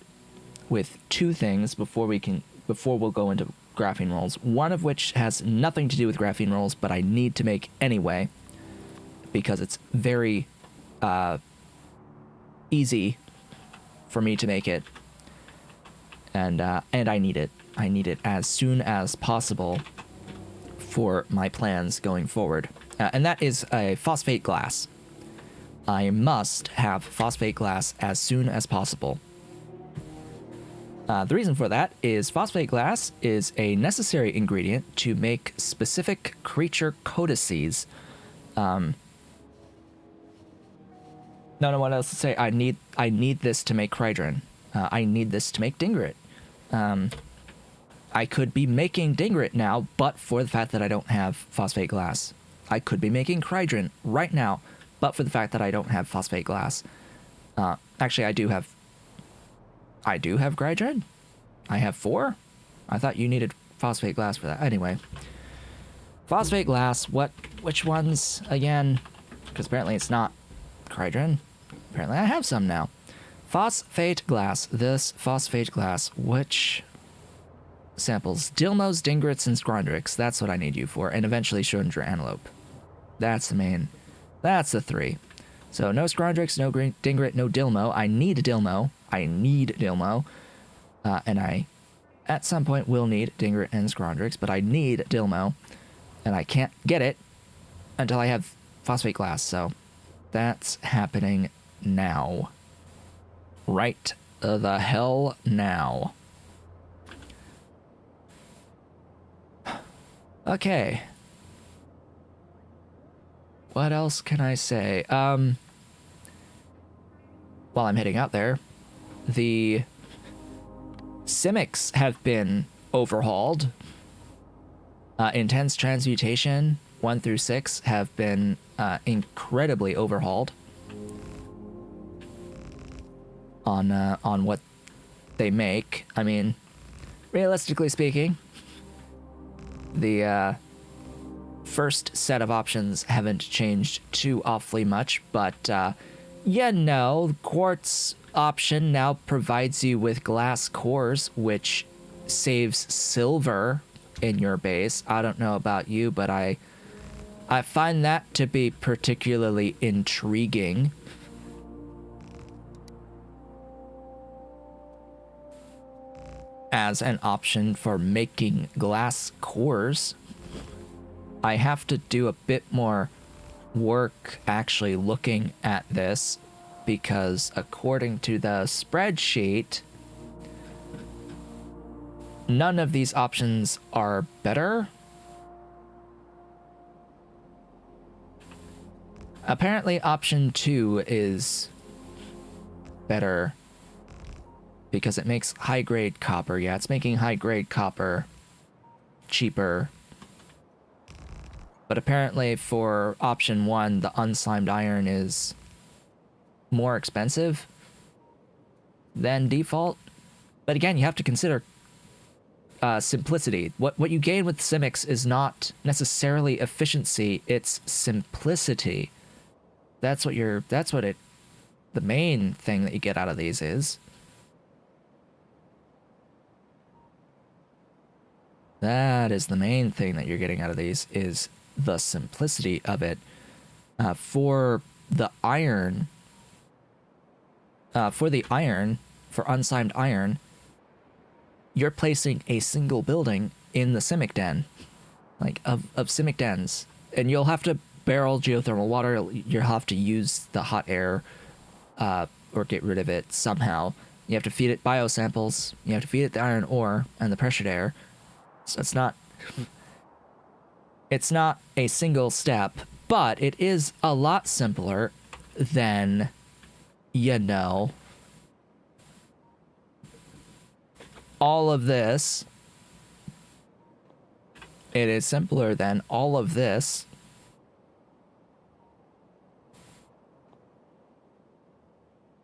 with 2 things before we'll go into graphene rolls. One of which has nothing to do with graphene rolls, but I need to make anyway because it's very easy for me to make it, and I need it. I need it as soon as possible for my plans going forward. And that is a phosphate glass. I must have phosphate glass as soon as possible. The reason for that is phosphate glass is a necessary ingredient to make specific creature codices. No, what else to say? I need this to make Krydron. I need this to make Dingrit. I could be making Dingrit now, but for the fact that I don't have phosphate glass. I could be making Krydron right now, but for the fact that I don't have phosphate glass. Actually, I do have Krydron. I have 4. I thought you needed phosphate glass for that. Anyway, phosphate glass. Which ones again? Because apparently it's not Krydron. Apparently I have some now. Phosphate glass. This phosphate glass. Which samples? Dilmos, Dingrits, and Skrondrix. That's what I need you for. And eventually Schrodinger Antelope. That's the main. That's the 3. So no Scrondrix, no Dingrit, no Dilmo. I need Dilmo. And I, at some point, will need Dingrit and Scrondrix, but I need Dilmo. And I can't get it until I have phosphate glass, so that's happening now. Right the hell now. Okay. What else can I say? While I'm heading out there, the Simics have been overhauled. Intense Transmutation 1 through 6 have been incredibly overhauled on what they make. I mean, realistically speaking, the first set of options haven't changed too awfully much, but Quartz option now provides you with glass cores, which saves silver in your base. I don't know about you, but I find that to be particularly intriguing. As an option for making glass cores. I have to do a bit more work actually looking at this, because according to the spreadsheet, none of these options are better. Apparently option 2 is better because it makes high-grade copper. Yeah, it's making high-grade copper cheaper. But apparently for option 1, the unslimed iron is more expensive than default. But again, you have to consider simplicity. What you gain with Simics is not necessarily efficiency, it's simplicity. The main thing that you get out of these is. That is the main thing that you're getting out of these, is the simplicity of it. For the iron, for unslimed iron, you're placing a single building in the Simic Den, like of Simic Dens, and you'll have to barrel geothermal water. You'll have to use the hot air, or get rid of it somehow. You have to feed it biosamples. You have to feed it the iron ore and the pressured air. So it's not a single step, but it is a lot simpler than, all of this. It is simpler than all of this.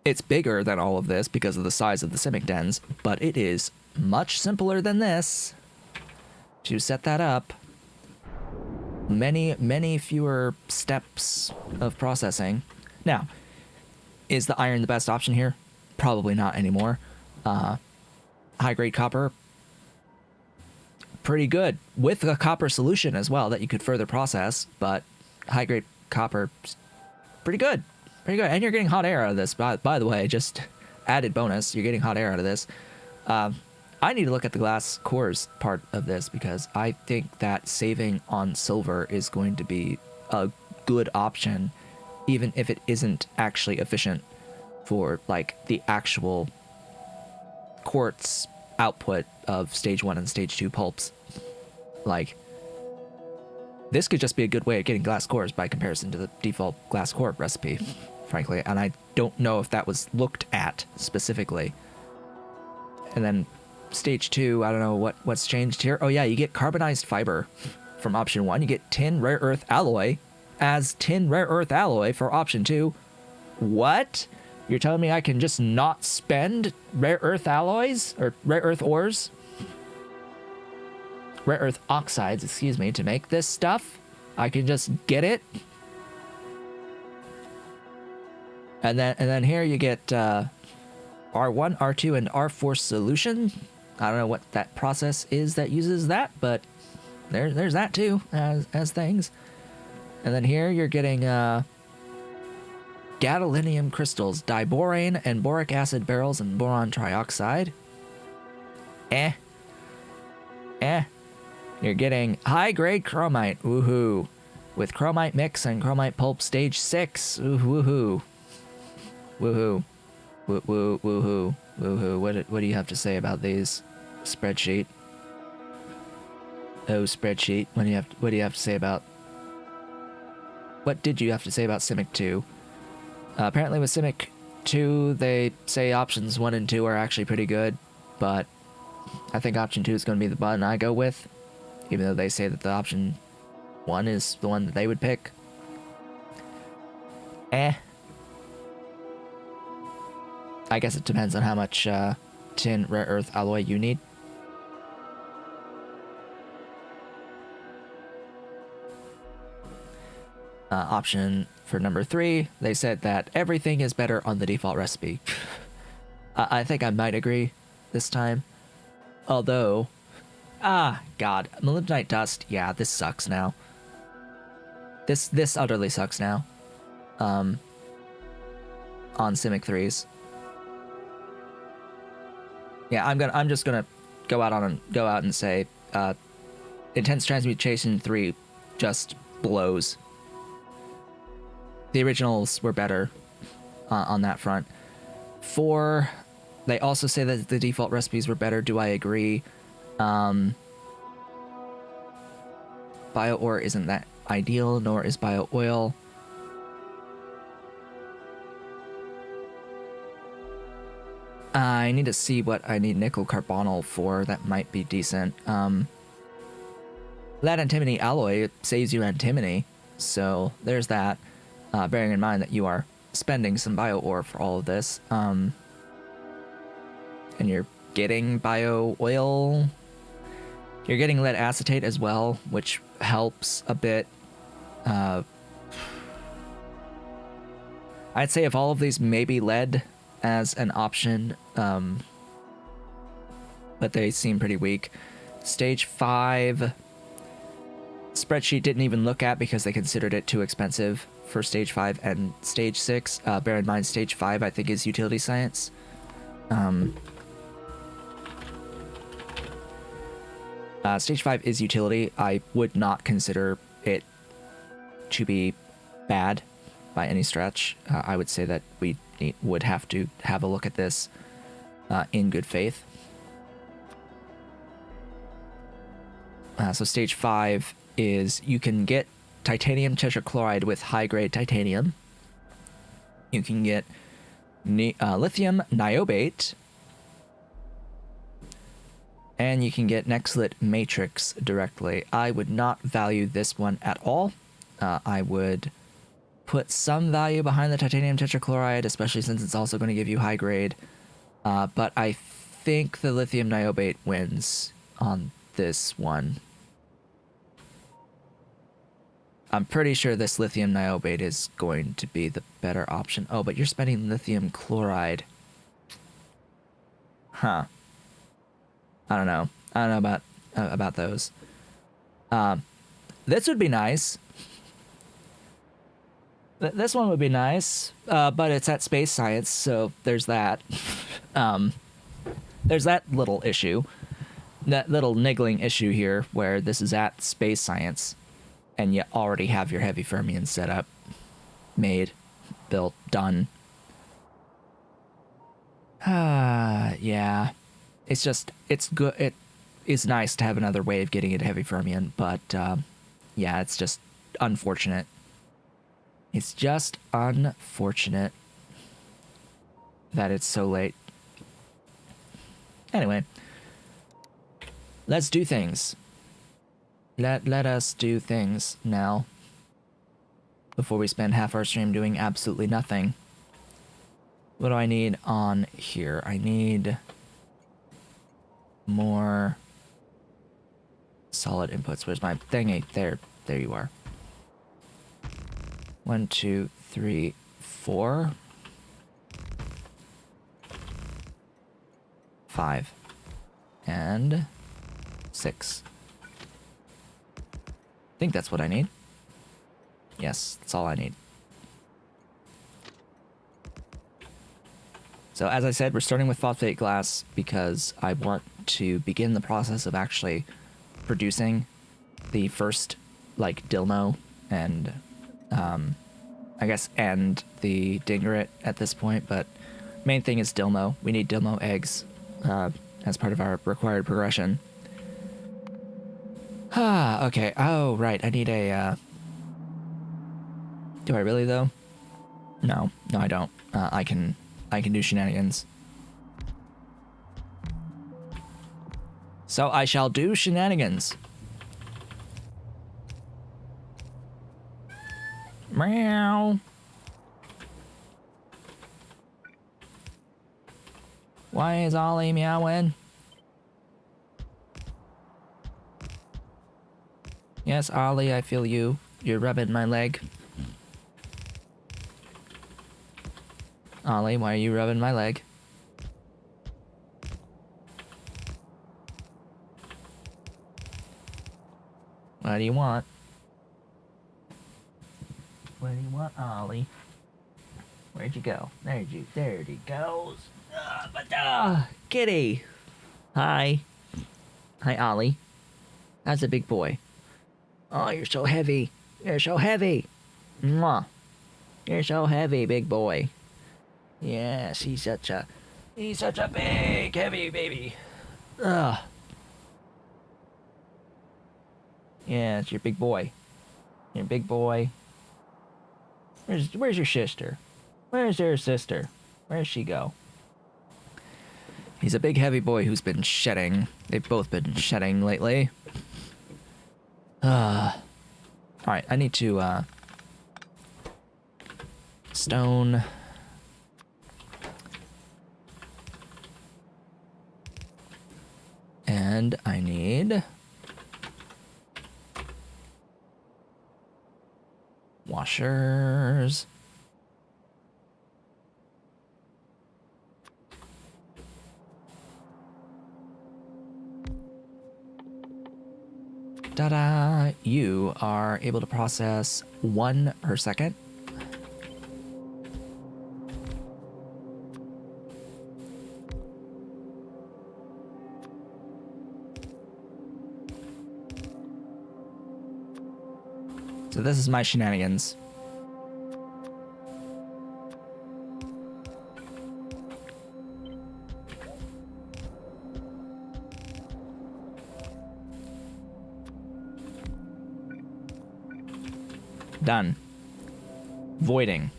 It's bigger than all of this because of the size of the Simic Dens, but it is much simpler than this to set that up. Many fewer steps of processing. Now, is the iron the best option here? Probably not anymore. High-grade copper, pretty good, with a copper solution as well that you could further process, but high-grade copper, pretty good. And you're getting hot air out of this, by the way, just added bonus, you're getting hot air out of this. I need to look at the glass cores part of this, because I think that saving on silver is going to be a good option, even if it isn't actually efficient for like the actual quartz output of stage 1 and stage 2 pulps. Like, this could just be a good way of getting glass cores by comparison to the default glass core recipe, frankly, and I don't know if that was looked at specifically. And then stage 2, I don't know what's changed here. Oh yeah, you get carbonized fiber from option 1. You get tin rare earth alloy as tin rare earth alloy for option 2. What? You're telling me I can just not spend rare earth alloys, or rare earth ores? Rare earth oxides, excuse me, to make this stuff? I can just get it? And then here you get R1, R2, and R4 solution. I don't know what that process is that uses that, but there's that too as things. And then here you're getting gadolinium crystals, diborane and boric acid barrels, and boron trioxide. Eh. You're getting high-grade chromite, woohoo. With chromite mix and chromite pulp stage 6, woohoo. Woohoo. Woohoo. What do you have to say about these? Spreadsheet. Oh, spreadsheet. What do you have to say about... What did you have to say about Simic 2? Apparently with Simic 2, they say options 1 and 2 are actually pretty good, but I think option 2 is going to be the button I go with, even though they say that the option 1 is the one that they would pick. I guess it depends on how much tin rare earth alloy you need. Option for number 3, they said that everything is better on the default recipe. I think I might agree this time. Although, God, molybdenite dust, yeah, this sucks now. This utterly sucks now. On Simic 3s. Yeah, I'm just gonna go out and say, Intense Transmutation 3 just blows. The originals were better on that front. 4, they also say that the default recipes were better. Do I agree? Bio ore isn't that ideal, nor is bio oil. I need to see what I need nickel carbonyl for. That might be decent. Lead antimony alloy saves you antimony, so there's that. Bearing in mind that you are spending some bio ore for all of this, and you're getting bio oil. You're getting lead acetate as well, which helps a bit. I'd say if all of these maybe lead as an option, but they seem pretty weak. Stage 5, spreadsheet didn't even look at because they considered it too expensive for stage 5 and stage 6. Bear in mind, stage 5 I think is utility science. Stage 5 is utility. I would not consider it to be bad by any stretch. I would say that we would have to have a look at this in good faith. So stage 5 is you can get titanium tetrachloride with high-grade titanium. You can get lithium niobate. And you can get Nexlit Matrix directly. I would not value this one at all. I would put some value behind the titanium tetrachloride, especially since it's also going to give you high grade. But I think the lithium niobate wins on this one. I'm pretty sure this lithium niobate is going to be the better option. Oh, but you're spending lithium chloride. Huh. I don't know. I don't know about those. This would be nice. This one would be nice, but it's at space science, so there's that. There's that little issue. That little niggling issue here where this is at space science and you already have your heavy fermion set up, made, built, done. Yeah. It's just, it's good. It is nice to have another way of getting into heavy fermion, but yeah, it's just unfortunate. It's just unfortunate that it's so late. Anyway, let's do things. Let us do things now before we spend half our stream doing absolutely nothing. What do I need on here? I need more solid inputs. Where's my thingy? There you are. 1, 2, 3, 4, 5, and 6. I think that's what I need. Yes, that's all I need. So as I said, we're starting with phosphate glass because I want to begin the process of actually producing the first, like, Dilmo and, I guess, and the Dingerit at this point, but main thing is Dilmo. We need Dilmo eggs as part of our required progression. Okay. Oh, right. I need a, do I really, though? No, I don't. I can do shenanigans. So I shall do shenanigans. Meow. Why is Ollie meowing? Yes, Ollie, I feel you. You're rubbing my leg. Ollie, why are you rubbing my leg? What do you want? What do you want, Ollie? Where'd you go? There he goes. Kitty. Hi. Hi, Ollie. That's a big boy. Oh, you're so heavy. You're so heavy. Mwah. You're so heavy, big boy. Yes, he's such a big, heavy baby. Ugh. Yeah, it's your big boy. Your big boy. Where's your sister? Where's your sister? Where'd she go? He's a big, heavy boy who's been shedding. They've both been shedding lately. Alright, I need to, stone. And I need washers. Ta-da! You are able to process 1 per second. So this is my shenanigans. Done. Voiding.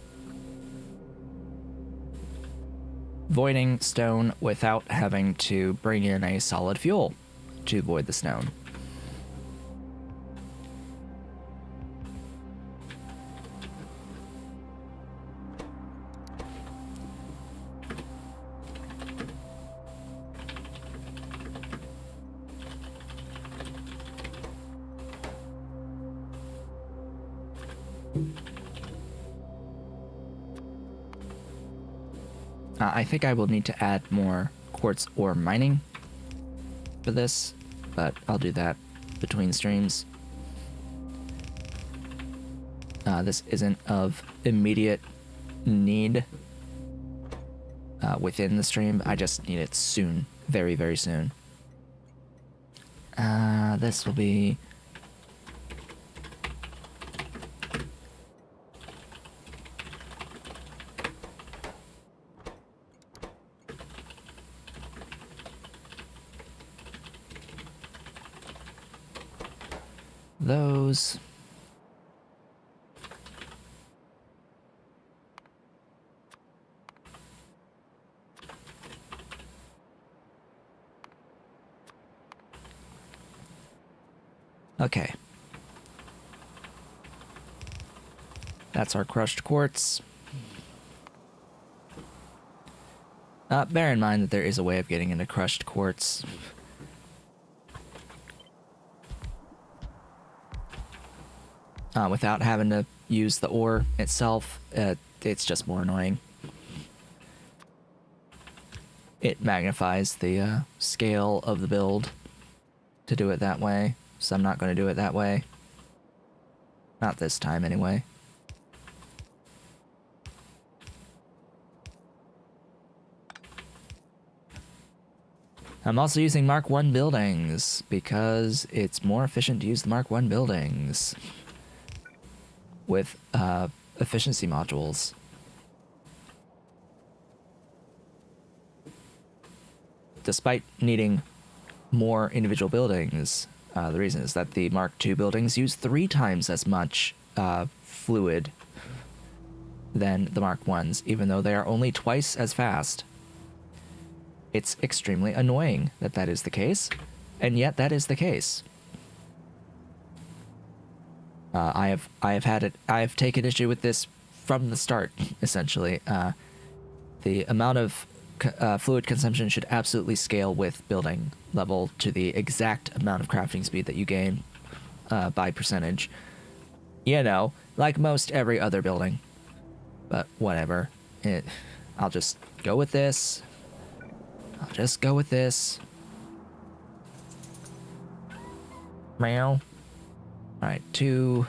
Voiding stone without having to bring in a solid fuel to void the stone. I think I will need to add more quartz ore mining for this, but I'll do that between streams. This isn't of immediate need within the stream. I just need it soon. Very, very soon. This will be... those. Okay. That's our crushed quartz. Bear in mind that there is a way of getting into crushed quartz. Without having to use the ore itself, it's just more annoying. It magnifies the scale of the build to do it that way, so I'm not going to do it that way. Not this time, anyway. I'm also using Mark 1 buildings because it's more efficient to use the Mark 1 buildings with efficiency modules. Despite needing more individual buildings, the reason is that the Mark II buildings use 3 times as much fluid than the Mark 1s, even though they are only twice as fast. It's extremely annoying that that is the case, and yet that is the case. I have taken issue with this from the start, essentially. The amount of fluid consumption should absolutely scale with building level to the exact amount of crafting speed that you gain by percentage. You know, like most every other building. But whatever. I'll just go with this. I'll just go with this. Meow. Alright, 2.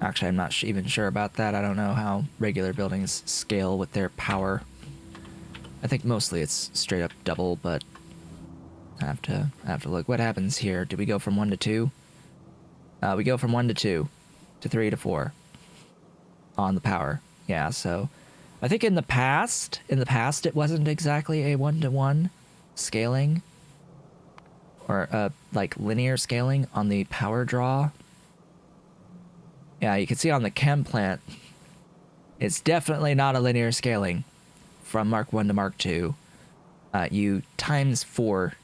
Actually, I'm not even sure about that. I don't know how regular buildings scale with their power. I think mostly it's straight up double, but I have to look. What happens here? Do we go from 1 to 2? We go from 1 to 2 to 3 to 4 on the power. Yeah, so I think in the past it wasn't exactly a 1-to-1 scaling or like linear scaling on the power draw. Yeah, you can see on the chem plant, it's definitely not a linear scaling from Mark 1 to Mark 2. You times 4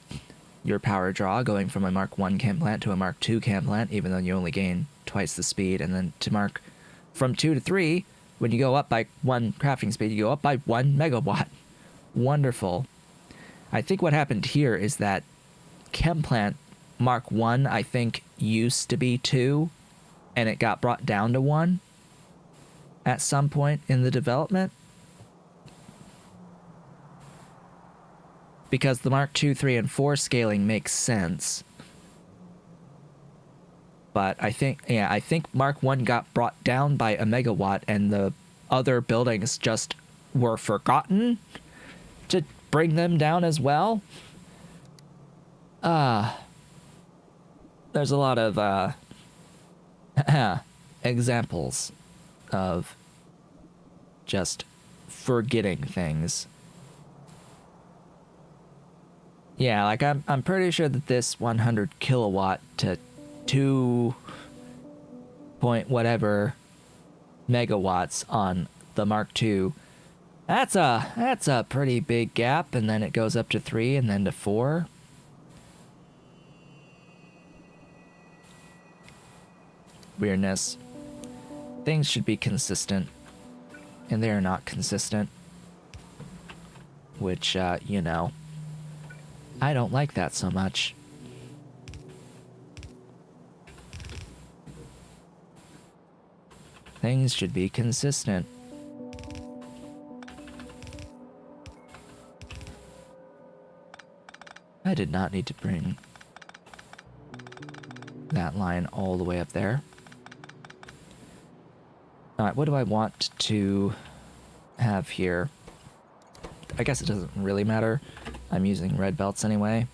your power draw going from a Mark 1 chem plant to a Mark 2 chem plant, even though you only gain twice the speed, and then to from 2 to 3, when you go up by 1 crafting speed, you go up by 1 megawatt. Wonderful. I think what happened here is that chem plant Mark 1, I think, used to be 2, and it got brought down to 1 at some point in the development. Because the Mark 2, 3, and 4 scaling makes sense. But I think Mark 1 got brought down by a megawatt, and the other buildings just were forgotten to bring them down as well. There's a lot of examples of just forgetting things. Yeah, like I'm pretty sure that this 100 kilowatt to 2 point whatever megawatts on the Mark II, that's a pretty big gap, and then it goes up to 3 and then to 4. Weirdness. Things should be consistent, and they are not consistent. Which, you know, I don't like that so much. Things should be consistent. I did not need to bring that line all the way up there. Alright, what do I want to have here? I guess it doesn't really matter. I'm using red belts anyway.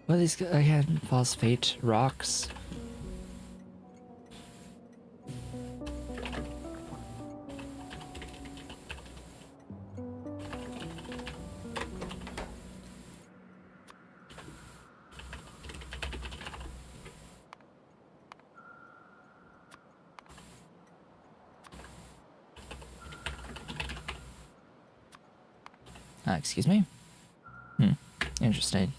What are these again? Phosphate rocks. Excuse me? Interesting.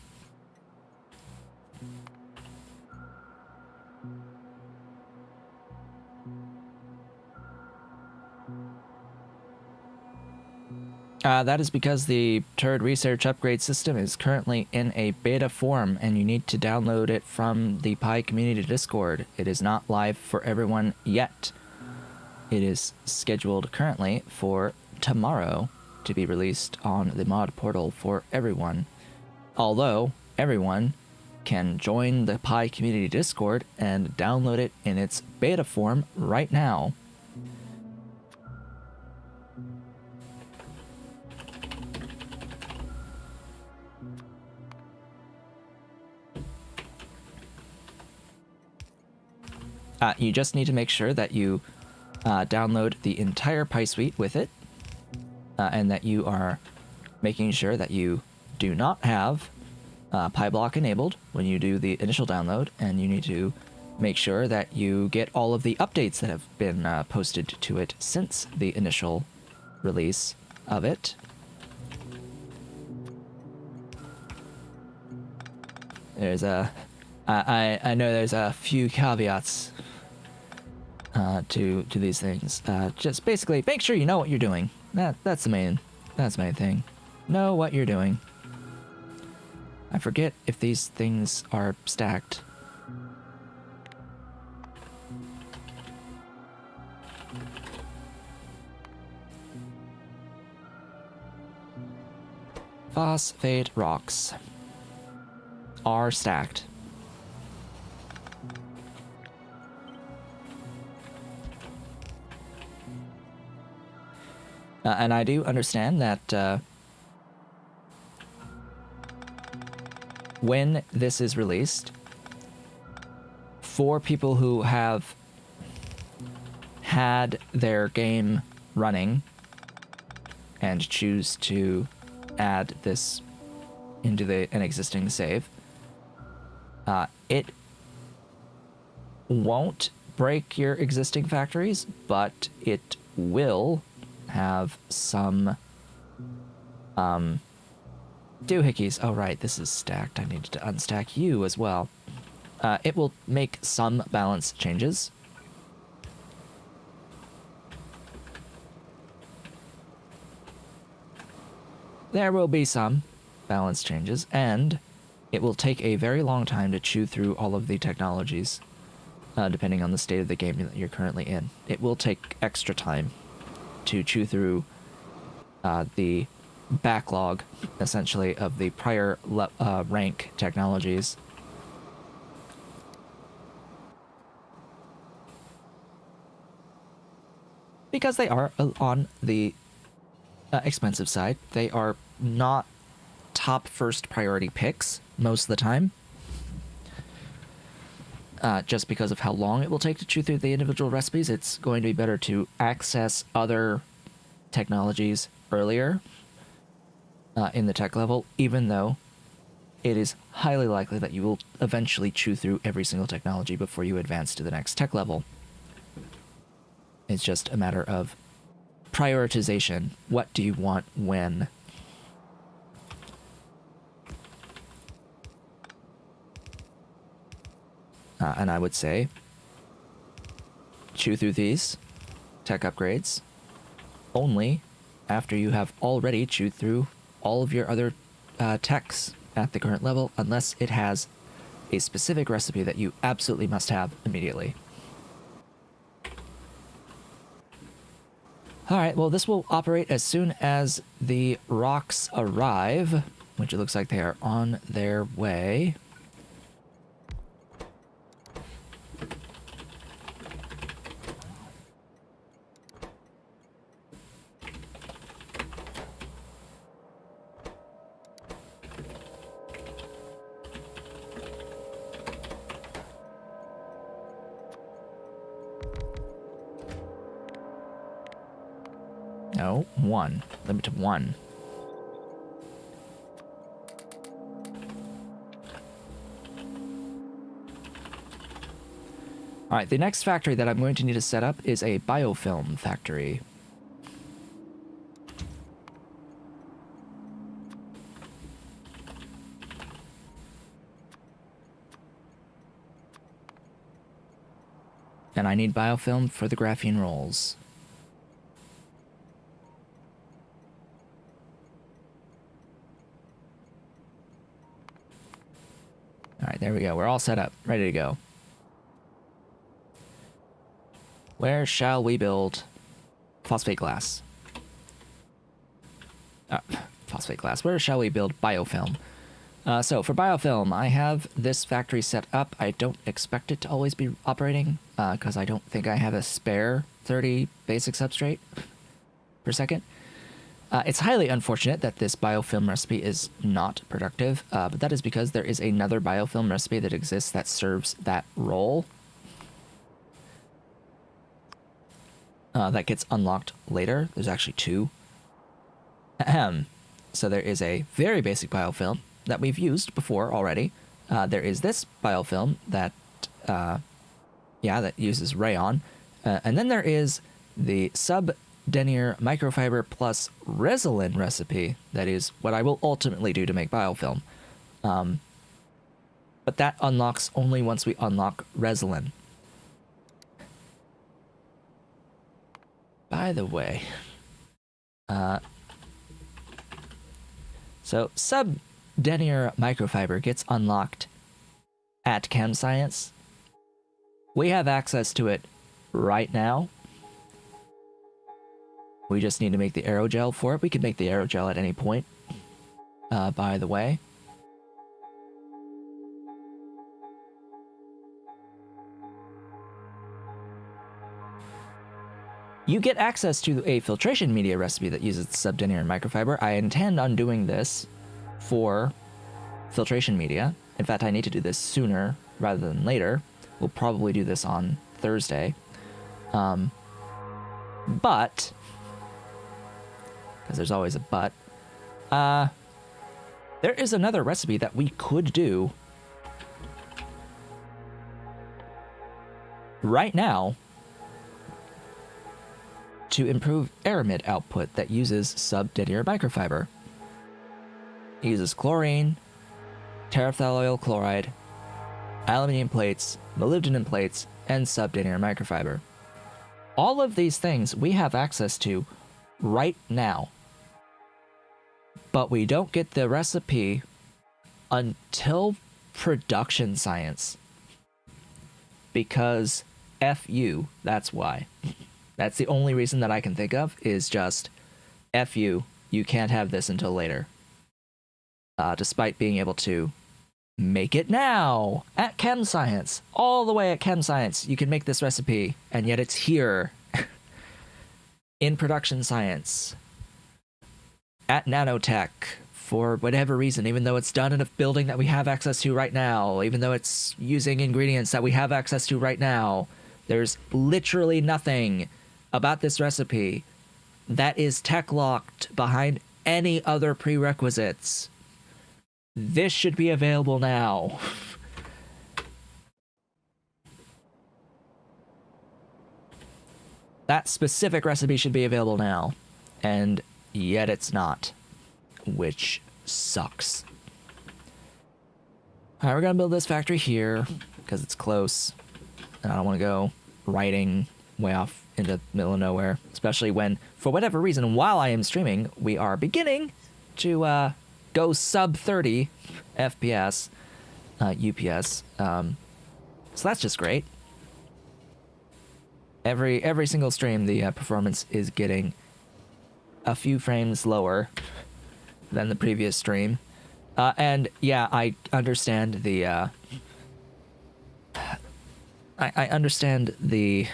That is because the Turd Research Upgrade System is currently in a beta form, and you need to download it from the Pi Community Discord. It is not live for everyone yet. It is scheduled currently for tomorrow to be released on the mod portal for everyone. Although everyone can join the Pi Community Discord and download it in its beta form right now. You just need to make sure that you download the entire Pi suite with it, and that you are making sure that you do not have PyBlock enabled when you do the initial download, and you need to make sure that you get all of the updates that have been posted to it since the initial release of it. There's I know there's a few caveats to these things. Just basically make sure you know what you're doing. That's the main thing. Know what you're doing. I forget if these things are stacked. Phosphate rocks are stacked. And I do understand that when this is released, for people who have had their game running and choose to add this into an existing save, it won't break your existing factories, but it will have some doohickeys. Oh right, this is stacked. I needed to unstack you as well. It will make some balance changes. There will be some balance changes, and it will take a very long time to chew through all of the technologies, depending on the state of the game that you're currently in. It will take extra time to chew through the backlog, essentially, of the prior rank technologies. Because they are on the expensive side. They are not top first priority picks most of the time. Just because of how long it will take to chew through the individual recipes, it's going to be better to access other technologies earlier in the tech level, even though it is highly likely that you will eventually chew through every single technology before you advance to the next tech level. It's just a matter of prioritization. What do you want when? And I would say chew through these tech upgrades only after you have already chewed through all of your other techs at the current level, unless it has a specific recipe that you absolutely must have immediately. Alright, well this will operate as soon as the rocks arrive, which it looks like they are on their way. No, one. Limit to one. Alright, the next factory that I'm going to need to set up is a biofilm factory. And I need biofilm for the graphene rolls. there we go. We're all set up, ready to go. Where shall we build phosphate glass? Phosphate glass. Where shall we build biofilm? So for biofilm, I have this factory set up. I don't expect it to always be operating because I don't think I have a spare 30 basic substrate per second. It's highly unfortunate that this biofilm recipe is not productive, but that is because there is another biofilm recipe that exists that serves that role. That gets unlocked later. There's actually two. Ahem. So there is a very basic biofilm that we've used before already. There is this biofilm that, that uses rayon. And then there is the sub-denier microfiber plus resilin recipe. That is what I will ultimately do to make biofilm. But that unlocks only once we unlock resilin. By the way, so sub-denier microfiber gets unlocked at Chem Science. We have access to it right now. We just need to make the aerogel for it. We could make the aerogel at any point, by the way. You get access to a filtration media recipe that uses sub-denier microfiber. I intend on doing this for filtration media. In fact, I need to do this sooner rather than later. We'll probably do this on Thursday. But, because there's always a but, there is another recipe that we could do right now to improve aramid output that uses sub-denier microfiber. It uses chlorine, terephthalate chloride, aluminium plates, molybdenum plates, and sub-denier microfiber. All of these things we have access to right now, but we don't get the recipe until production science. Because F you, that's why. That's the only reason that I can think of, is just F you can't have this until later. Despite being able to make it now at Chem Science, all the way at Chem Science, you can make this recipe, and yet it's here in production science at Nanotech for whatever reason, even though it's done in a building that we have access to right now, even though it's using ingredients that we have access to right now. There's literally nothing about this recipe that is tech locked behind any other prerequisites. This should be available now. That specific recipe should be available now, and yet it's not, which sucks. Alright, we're gonna build this factory here because it's close, and I don't want to go riding way off into the middle of nowhere, especially when, for whatever reason, while I am streaming, we are beginning to go sub 30 FPS, UPS. So that's just great. Every single stream, the performance is getting a few frames lower than the previous stream. And yeah, I understand the I understand the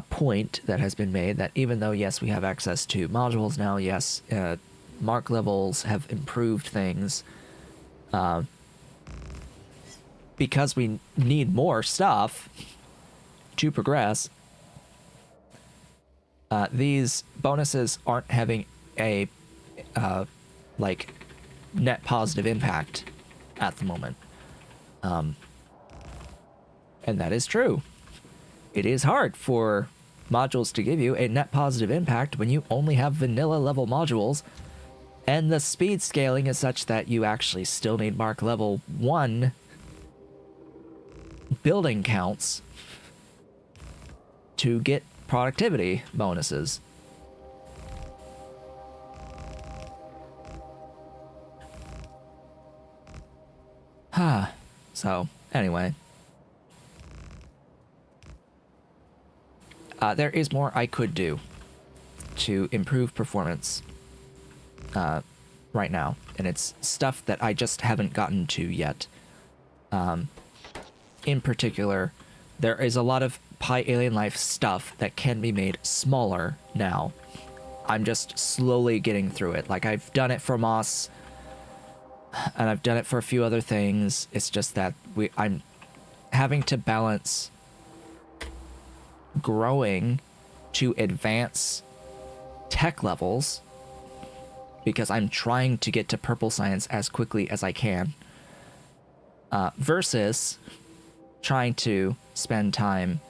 point that has been made that even though, yes, we have access to modules now, yes, mark levels have improved things, because we need more stuff to progress, these bonuses aren't having a like net positive impact at the moment. And that is true. It is hard for modules to give you a net positive impact when you only have vanilla level modules, and the speed scaling is such that you actually still need mark level 1 building counts to get productivity bonuses. So, anyway. There is more I could do to improve performance right now, and it's stuff that I just haven't gotten to yet. In particular, there is a lot of PyAlien Life stuff that can be made smaller now. I'm just slowly getting through it. Like, I've done it for Moss, and I've done it for a few other things. It's just that I'm having to balance growing to advance tech levels because I'm trying to get to purple science as quickly as I can, versus trying to spend time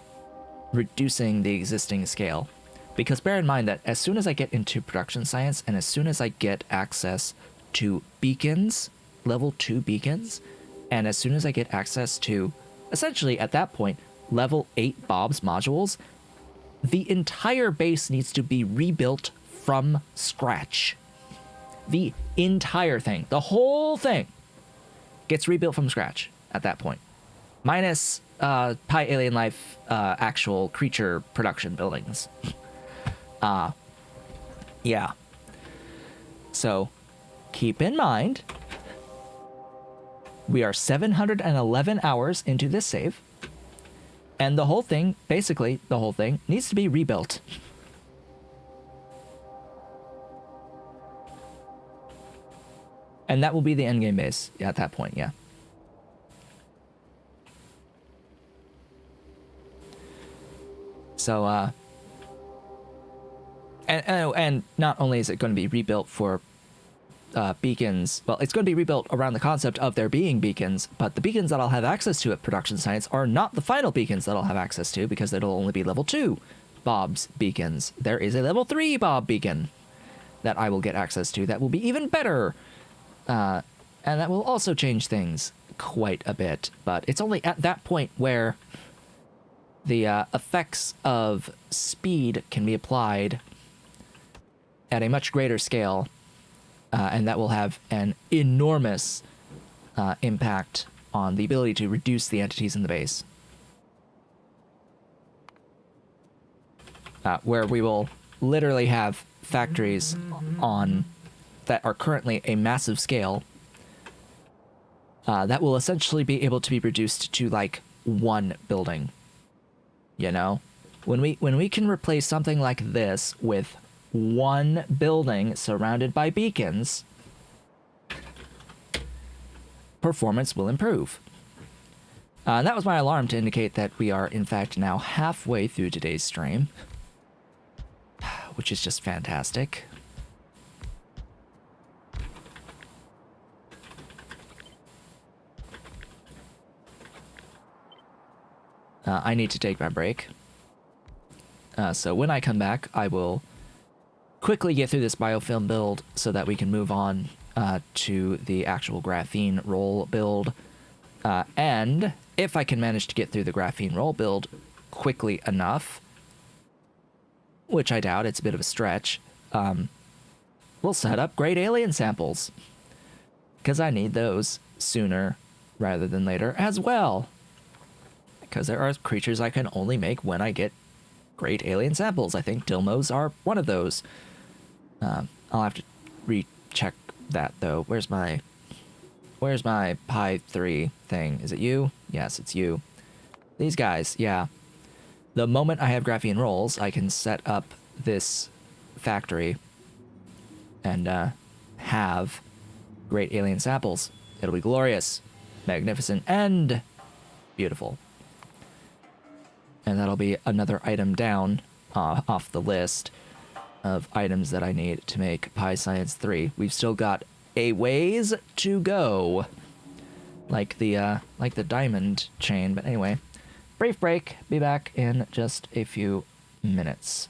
reducing the existing scale. Because bear in mind that as soon as I get into production science and as soon as I get access to beacons, level 2 beacons, and as soon as I get access to, essentially at that point, level 8 Bob's modules, the entire base needs to be rebuilt from scratch. The entire thing, the whole thing, gets rebuilt from scratch at that point. Minus PyAlien Life actual creature production buildings. Yeah. So, keep in mind, we are 711 hours into this save, and the whole thing, basically the whole thing, needs to be rebuilt. And that will be the endgame base at that point, yeah. So, and not only is it going to be rebuilt for beacons, well, it's going to be rebuilt around the concept of there being beacons, but the beacons that I'll have access to at production science are not the final beacons that I'll have access to, because it'll only be level 2 Bob's beacons. There is a level 3 Bob beacon that I will get access to that will be even better, and that will also change things quite a bit, but it's only at that point where the effects of speed can be applied at a much greater scale, and that will have an enormous impact on the ability to reduce the entities in the base. Where we will literally have factories on that are currently a massive scale that will essentially be able to be reduced to like one building. You know, when we can replace something like this with one building surrounded by beacons, performance will improve. That was my alarm to indicate that we are in fact now halfway through today's stream, which is just fantastic. I need to take my break. So when I come back, I will quickly get through this biofilm build so that we can move on to the actual graphene roll build. And if I can manage to get through the graphene roll build quickly enough, which I doubt, it's a bit of a stretch, we'll set up great alien samples, because I need those sooner rather than later as well. Because there are creatures I can only make when I get great alien samples. I think Dilmos are one of those. I'll have to recheck that though. Where's my Py3 thing? Is it you? Yes, it's you. These guys, yeah. The moment I have graphene rolls, I can set up this factory and have great alien samples. It'll be glorious, magnificent, and beautiful. And that'll be another item down off the list of items that I need to make Pi Science 3. We've still got a ways to go, like the diamond chain. But anyway, brief break. Be back in just a few minutes.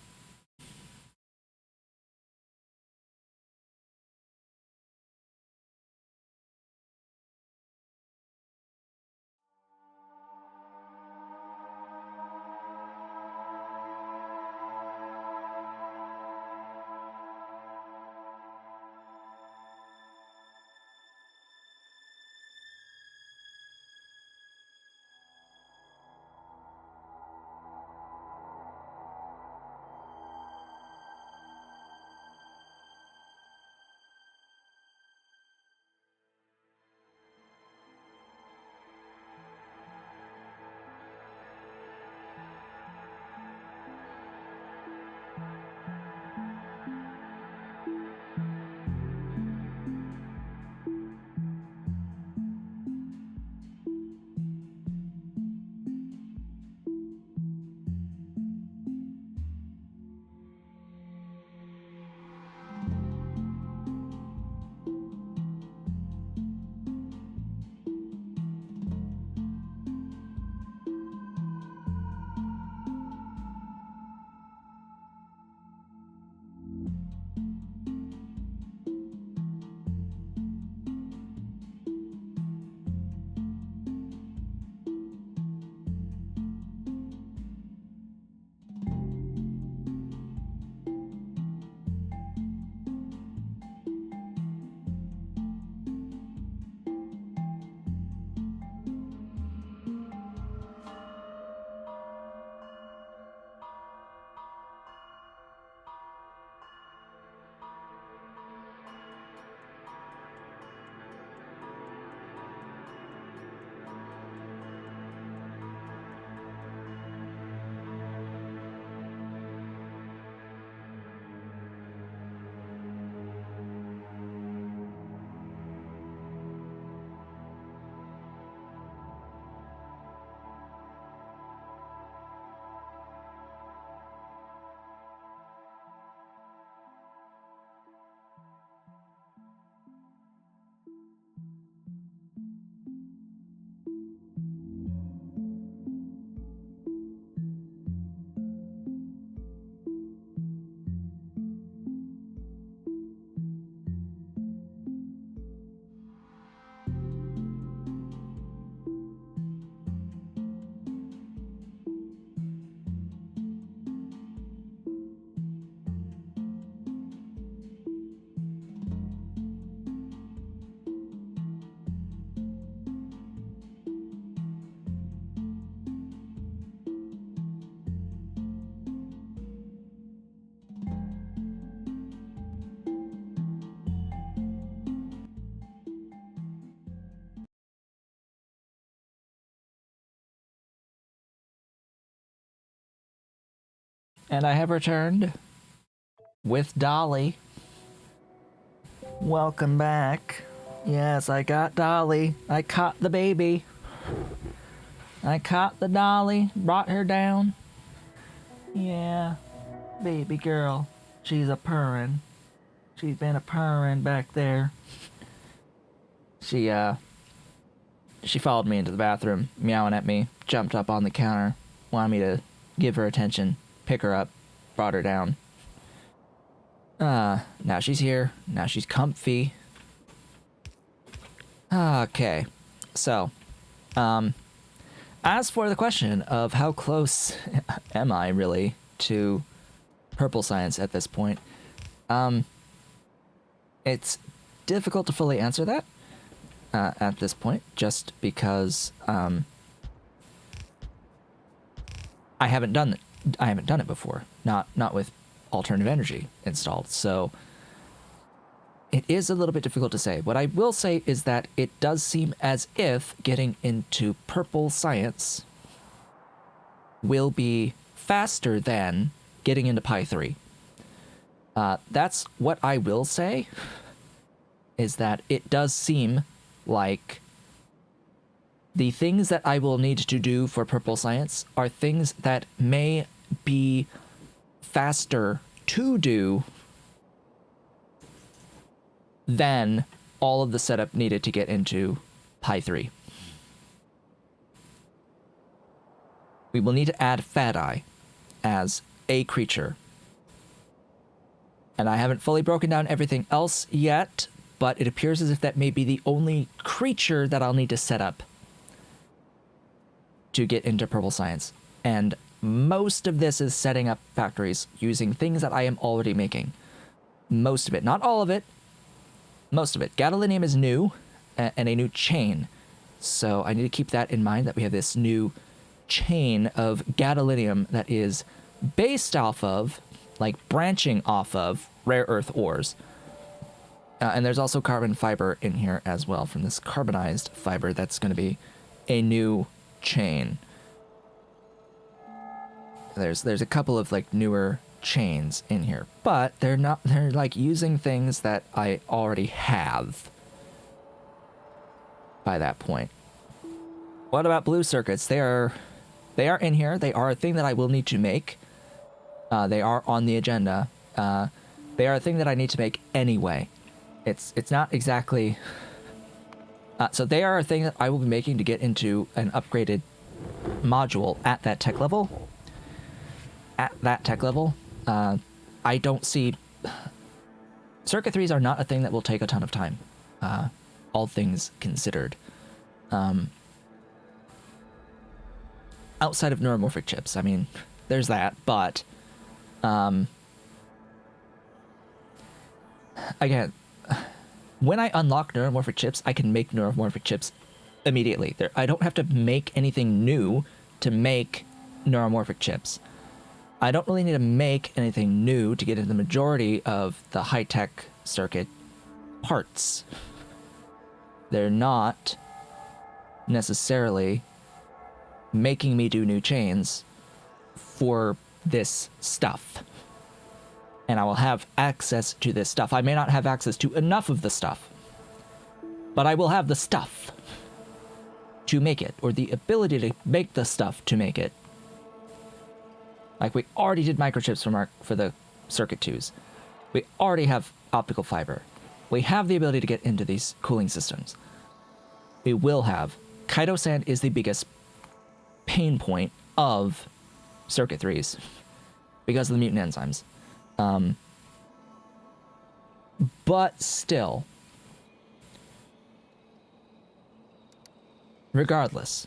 And I have returned with Dolly. Welcome back. Yes, I got Dolly. I caught the baby. I caught the Dolly, brought her down. Yeah, baby girl. She's a purrin'. She's been a purrin' back there. She followed me into the bathroom, meowing at me, jumped up on the counter, wanted me to give her attention, pick her up, brought her down. Now she's here. Now she's comfy. Okay. So, as for the question of how close am I really to purple science at this point, it's difficult to fully answer that at this point, just because I haven't done it before, not with alternative energy installed. So it is a little bit difficult to say. What I will say is that it does seem as if getting into purple science will be faster than getting into Py3. That's what I will say, is that it does seem like the things that I will need to do for purple science are things that may be faster to do than all of the setup needed to get into Py3. We will need to add Fat-Eye as a creature. And I haven't fully broken down everything else yet, but it appears as if that may be the only creature that I'll need to set up to get into purple science. And most of this is setting up factories using things that I am already making. Most of it, not all of it, most of it. Gadolinium is new, and a new chain. So I need to keep that in mind, that we have this new chain of gadolinium that is based off of, like branching off of, rare earth ores. And there's also carbon fiber in here as well, from this carbonized fiber that's going to be a new chain. There's a couple of like newer chains in here, but they're like using things that I already have by that point. What about blue circuits? They are in here. They are a thing that I will need to make. They are on the agenda. They are a thing that I need to make anyway. It's not exactly... so they are a thing that I will be making to get into an upgraded module at that tech level. I don't see... Circuit 3s are not a thing that will take a ton of time. All things considered. Outside of neuromorphic chips. I mean, there's that, but... again, when I unlock neuromorphic chips, I can make neuromorphic chips immediately. I don't have to make anything new to make neuromorphic chips. I don't really need to make anything new to get into the majority of the high-tech circuit parts. They're not necessarily making me do new chains for this stuff. And I will have access to this stuff. I may not have access to enough of the stuff, but I will have the stuff to make it, or the ability to make the stuff to make it. Like, we already did microchips for the circuit 2s. We already have optical fiber. We have the ability to get into these cooling systems. We will have. Kaido sand is the biggest pain point of circuit 3s because of the mutant enzymes. But still, regardless,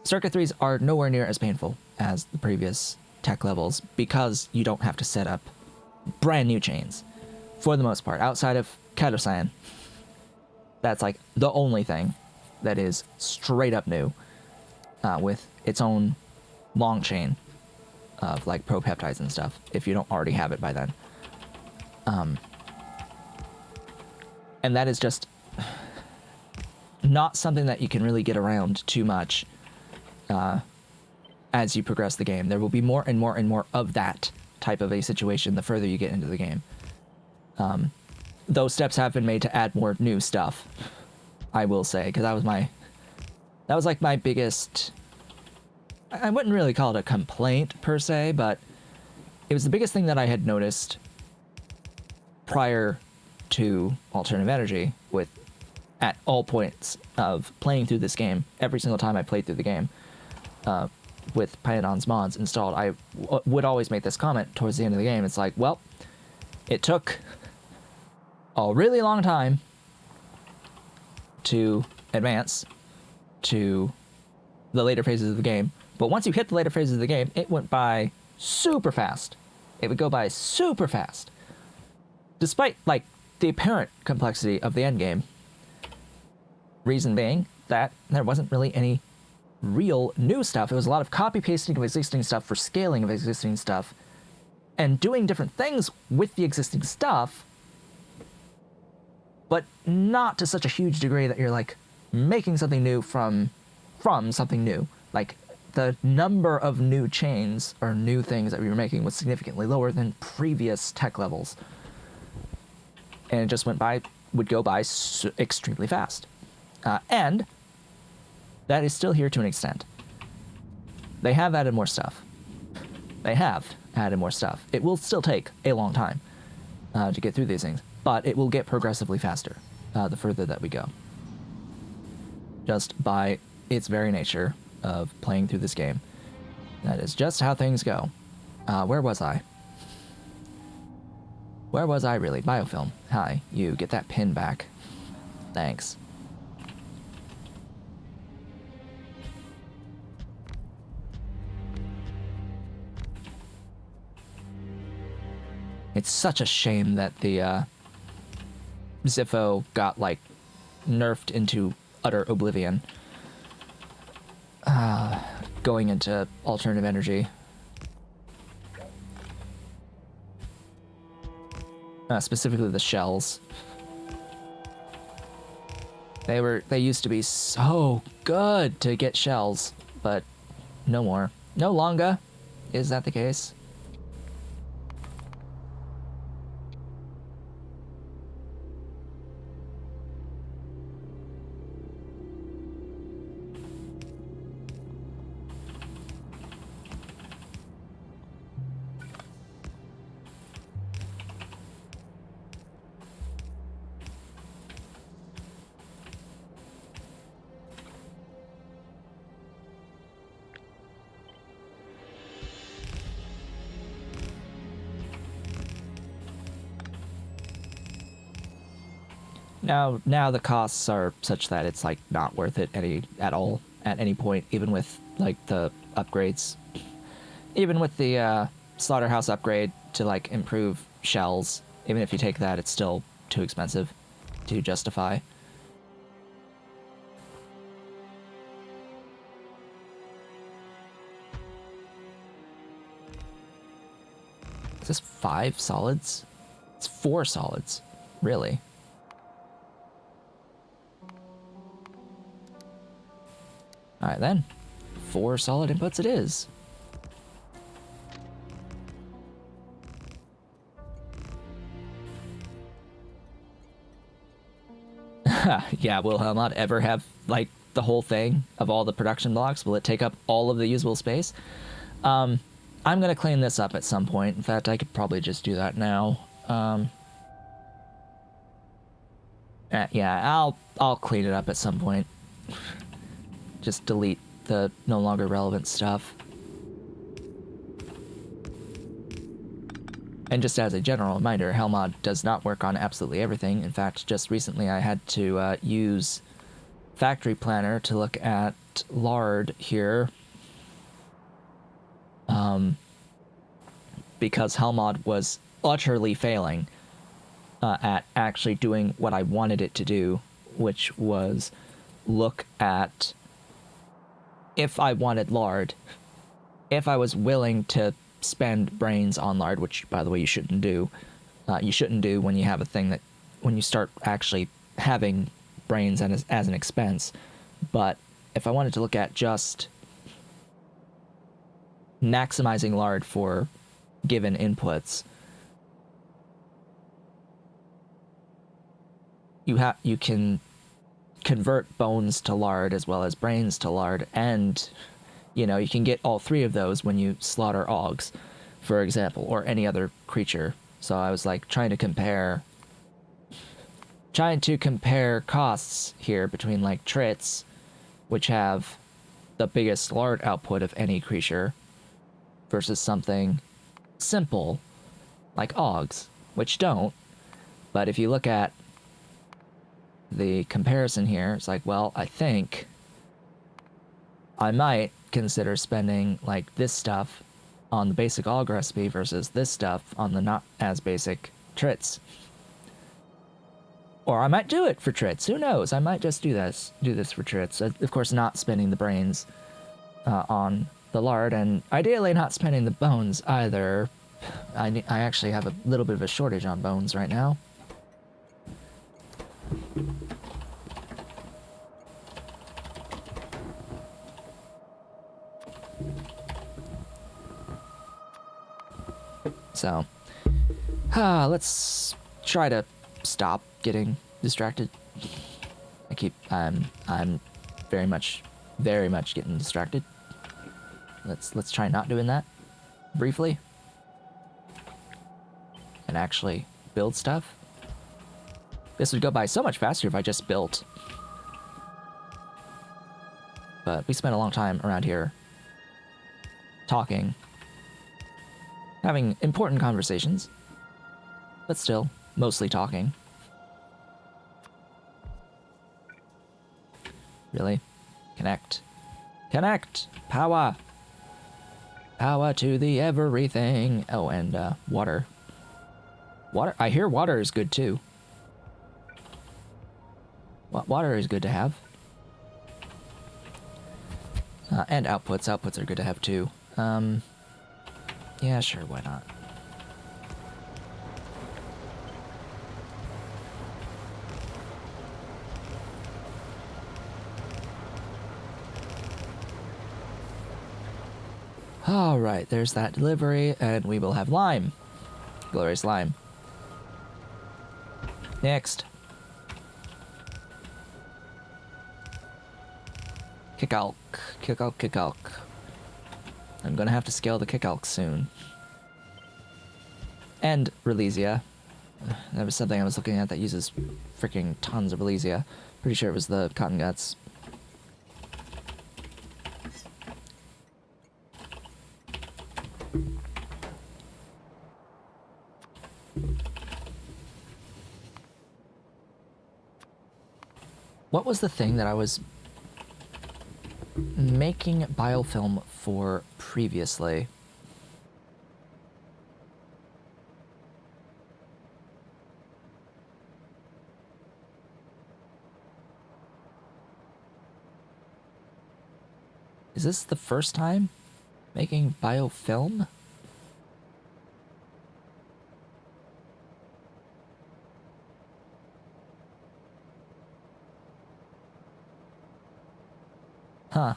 circuit 3s are nowhere near as painful as the previous tech levels because you don't have to set up brand new chains for the most part, outside of Kato-san. That's like the only thing that is straight up new, with its own long chain of like propeptides and stuff, if you don't already have it by then. And that is just not something that you can really get around too much as you progress the game. There will be more and more and more of that type of a situation the further you get into the game. Those steps have been made to add more new stuff, I will say, because that was like my biggest, I wouldn't really call it a complaint per se, but it was the biggest thing that I had noticed prior to Alternative Energy, with at all points of playing through this game. Every single time I played through the game with Python's mods installed, I would always make this comment towards the end of the game. It's like, well, it took a really long time to advance to the later phases of the game, but once you hit the later phases of the game, it went by super fast. It would go by super fast, despite like the apparent complexity of the end game. Reason being that there wasn't really any real new stuff. It was a lot of copy pasting of existing stuff for scaling of existing stuff and doing different things with the existing stuff, but not to such a huge degree that you're like making something new from something new. Like the number of new chains or new things that we were making was significantly lower than previous tech levels, and it just would go by extremely fast. And that is still here to an extent. They have added more stuff. It will still take a long time to get through these things, but it will get progressively faster the further that we go. Just by its very nature of playing through this game. That is just how things go. Where was I? Where was I really? Biofilm. Hi, you get that pin back. Thanks. It's such a shame that the Ziffo got like nerfed into utter oblivion going into Alternative Energy. Specifically the shells. They used to be so good to get shells, but no more. No longer. Is that the case? Now the costs are such that it's like not worth it at all at any point, even with like the upgrades, even with the slaughterhouse upgrade to like improve shells. Even if you take that, it's still too expensive to justify. Is this 5 solids? It's 4 solids, really. Alright then, 4 solid inputs it is. Yeah, will Helmut ever have, like, the whole thing of all the production blocks? Will it take up all of the usable space? I'm gonna clean this up at some point. In fact, I could probably just do that now. Yeah, I'll clean it up at some point. Just delete the no longer relevant stuff. And just as a general reminder, Helmod does not work on absolutely everything. In fact, just recently I had to use Factory Planner to look at lard here. Because Helmod was utterly failing at actually doing what I wanted it to do, which was look at if I wanted lard, if I was willing to spend brains on lard, which, by the way, you shouldn't do. You shouldn't do when you have a thing that, when you start actually having brains as an expense. But if I wanted to look at just maximizing lard for given inputs, you can convert bones to lard as well as brains to lard, and you know, you can get all three of those when you slaughter augs, for example, or any other creature. So I was like trying to compare costs here between like trits, which have the biggest lard output of any creature, versus something simple like augs, which don't. But if you look at the comparison here, it's like, well, I think I might consider spending like this stuff on the basic aug recipe versus this stuff on the not as basic trits. Or I might do it for trits. Who knows? I might just do this for trits. Of course, not spending the brains on the lard, and ideally not spending the bones either. I actually have a little bit of a shortage on bones right now. So, let's try to stop getting distracted. I'm very much getting distracted. Let's try not doing that briefly and actually build stuff. This would go by so much faster if I just built. But we spent a long time around here talking, having important conversations, but still mostly talking. Really? Connect. Connect! Power! Power to the everything. Oh, and water. Water? I hear water is good too. Water is good to have. And outputs. Outputs are good to have too. Yeah, sure, why not? Alright, there's that delivery, and we will have lime. Glorious lime. Next. Kickalk. Kickalk, kickalk. I'm gonna have to scale the kickalk soon. And Relesia. That was something I was looking at that uses freaking tons of Relesia. Pretty sure it was the cotton guts. What was the thing that I was making biofilm for previously? Is this the first time making biofilm? Huh.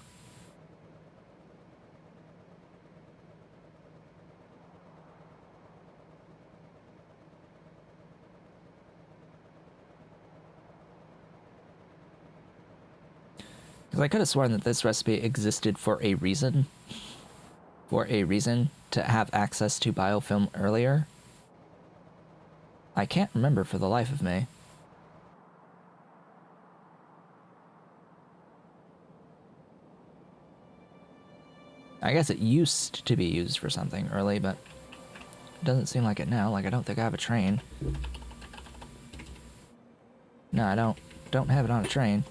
Because I could have sworn that this recipe existed for a reason. For a reason to have access to biofilm earlier. I can't remember for the life of me. I guess it used to be used for something early, but it doesn't seem like it now. Like, I don't think I have a train. No, I don't have it on a train.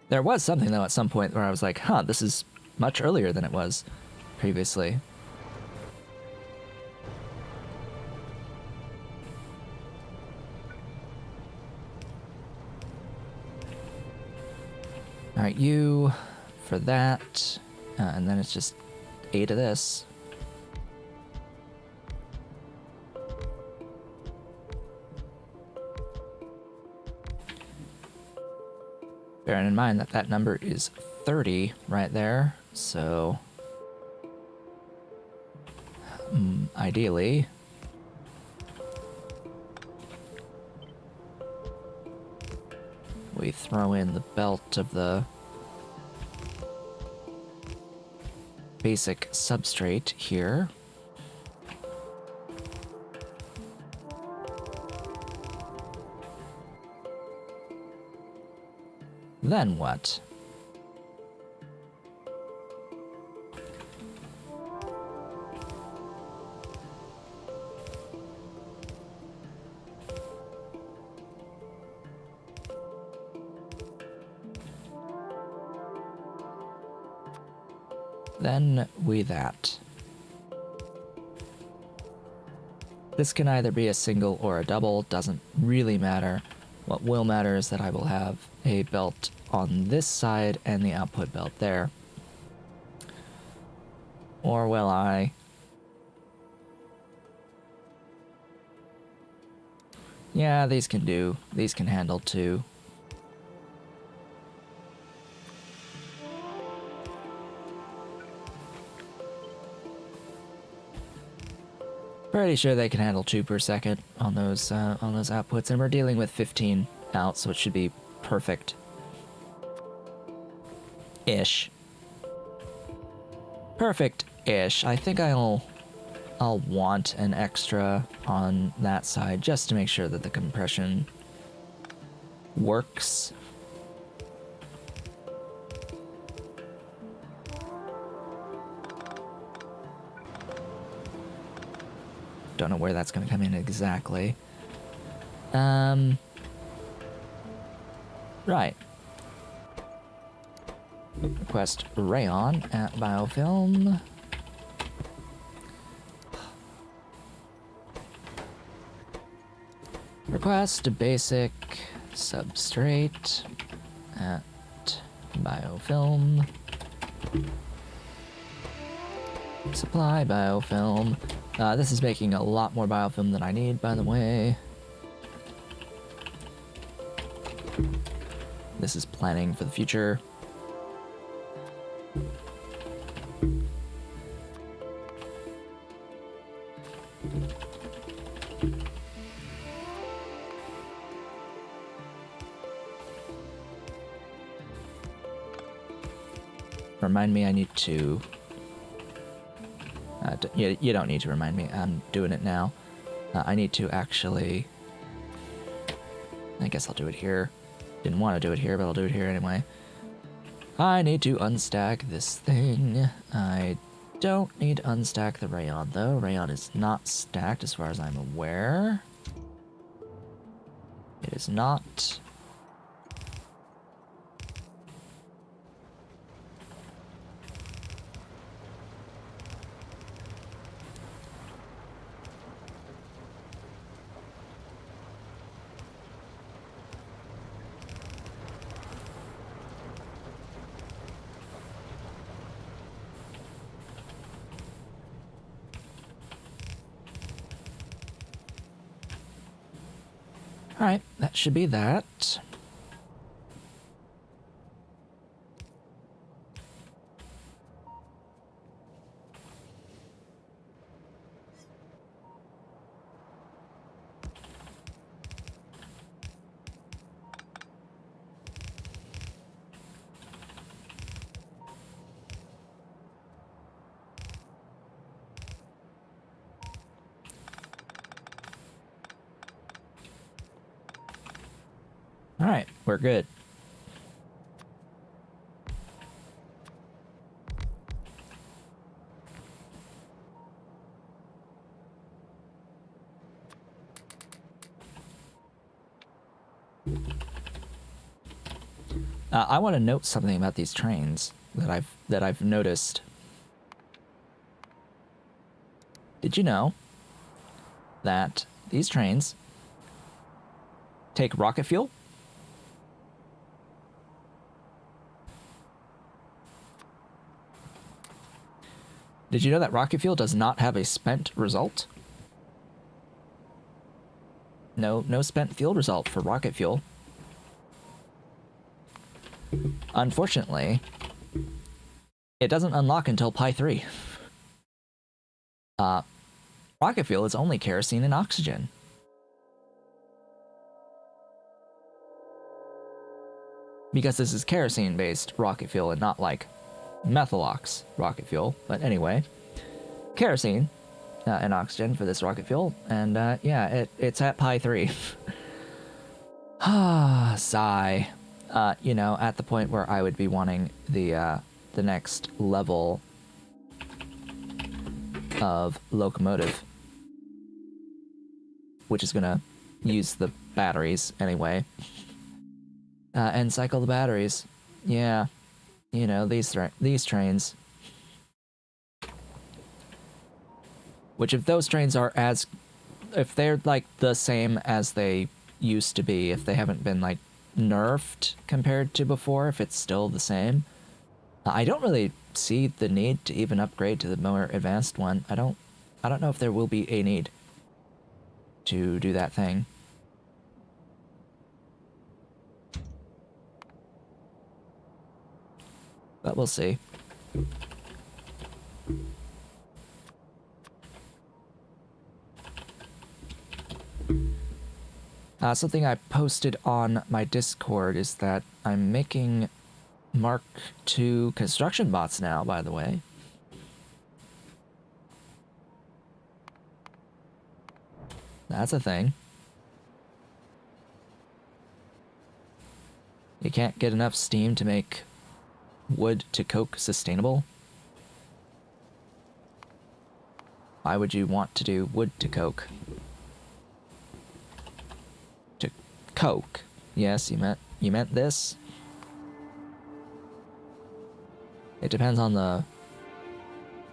There was something, though, at some point where I was like, huh, this is much earlier than it was previously. Alright, you for that, and then it's just 8 of this. Bearing in mind that that number is 30 right there, so ideally we throw in the belt of the basic substrate here. Then what? Then we that. This can either be a single or a double, doesn't really matter. What will matter is that I will have a belt on this side and the output belt there. Or will I? Yeah, these can do. These can handle too. Pretty sure they can handle 2 per second on those outputs, and we're dealing with 15 out, so it should be perfect. Ish. Perfect-ish. I think I'll want an extra on that side just to make sure that the compression works. Don't know where that's going to come in exactly. Right. Request rayon at biofilm. Request basic substrate at biofilm. Supply biofilm. This is making a lot more biofilm than I need, by the way. This is planning for the future. Remind me I need to... you don't need to remind me. I'm doing it now. I need to actually... I guess I'll do it here. Didn't want to do it here, but I'll do it here anyway. I need to unstack this thing. I don't need to unstack the rayon, though. Rayon is not stacked as far as I'm aware. It is not. Alright, that should be that. Alright, we're good. I want to note something about these trains that I've noticed. Did you know that these trains take rocket fuel? Did you know that rocket fuel does not have a spent result? No spent fuel result for rocket fuel. unfortunately, it doesn't unlock until Py3. Rocket fuel is only kerosene and oxygen. Because this is kerosene-based rocket fuel and not like methylox rocket fuel. But anyway, kerosene and oxygen for this rocket fuel, and yeah, it's at Py3. Ah, sigh. You know, at the point where I would be wanting the next level of locomotive, which is gonna use the batteries anyway, and cycle the batteries. Yeah, you know, these trains. Which, if those trains are if they're like the same as they used to be, if they haven't been like nerfed compared to before, if it's still the same, I don't really see the need to even upgrade to the more advanced one. I don't know if there will be a need to do that thing. But we'll see. Something I posted on my Discord is that I'm making Mark II construction bots now, by the way. That's a thing. You can't get enough steam to make wood to coke sustainable? Why would you want to do wood to coke? To coke? Yes, you meant this? It depends on the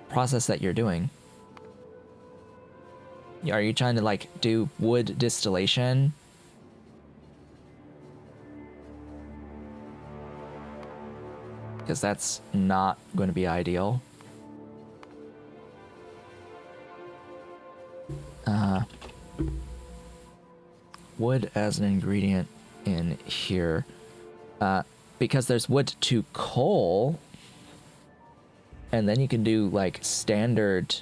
process that you're doing. Are you trying to like do wood distillation? Because that's not going to be ideal. Wood as an ingredient in here. Because there's wood to coal. And then you can do like standard...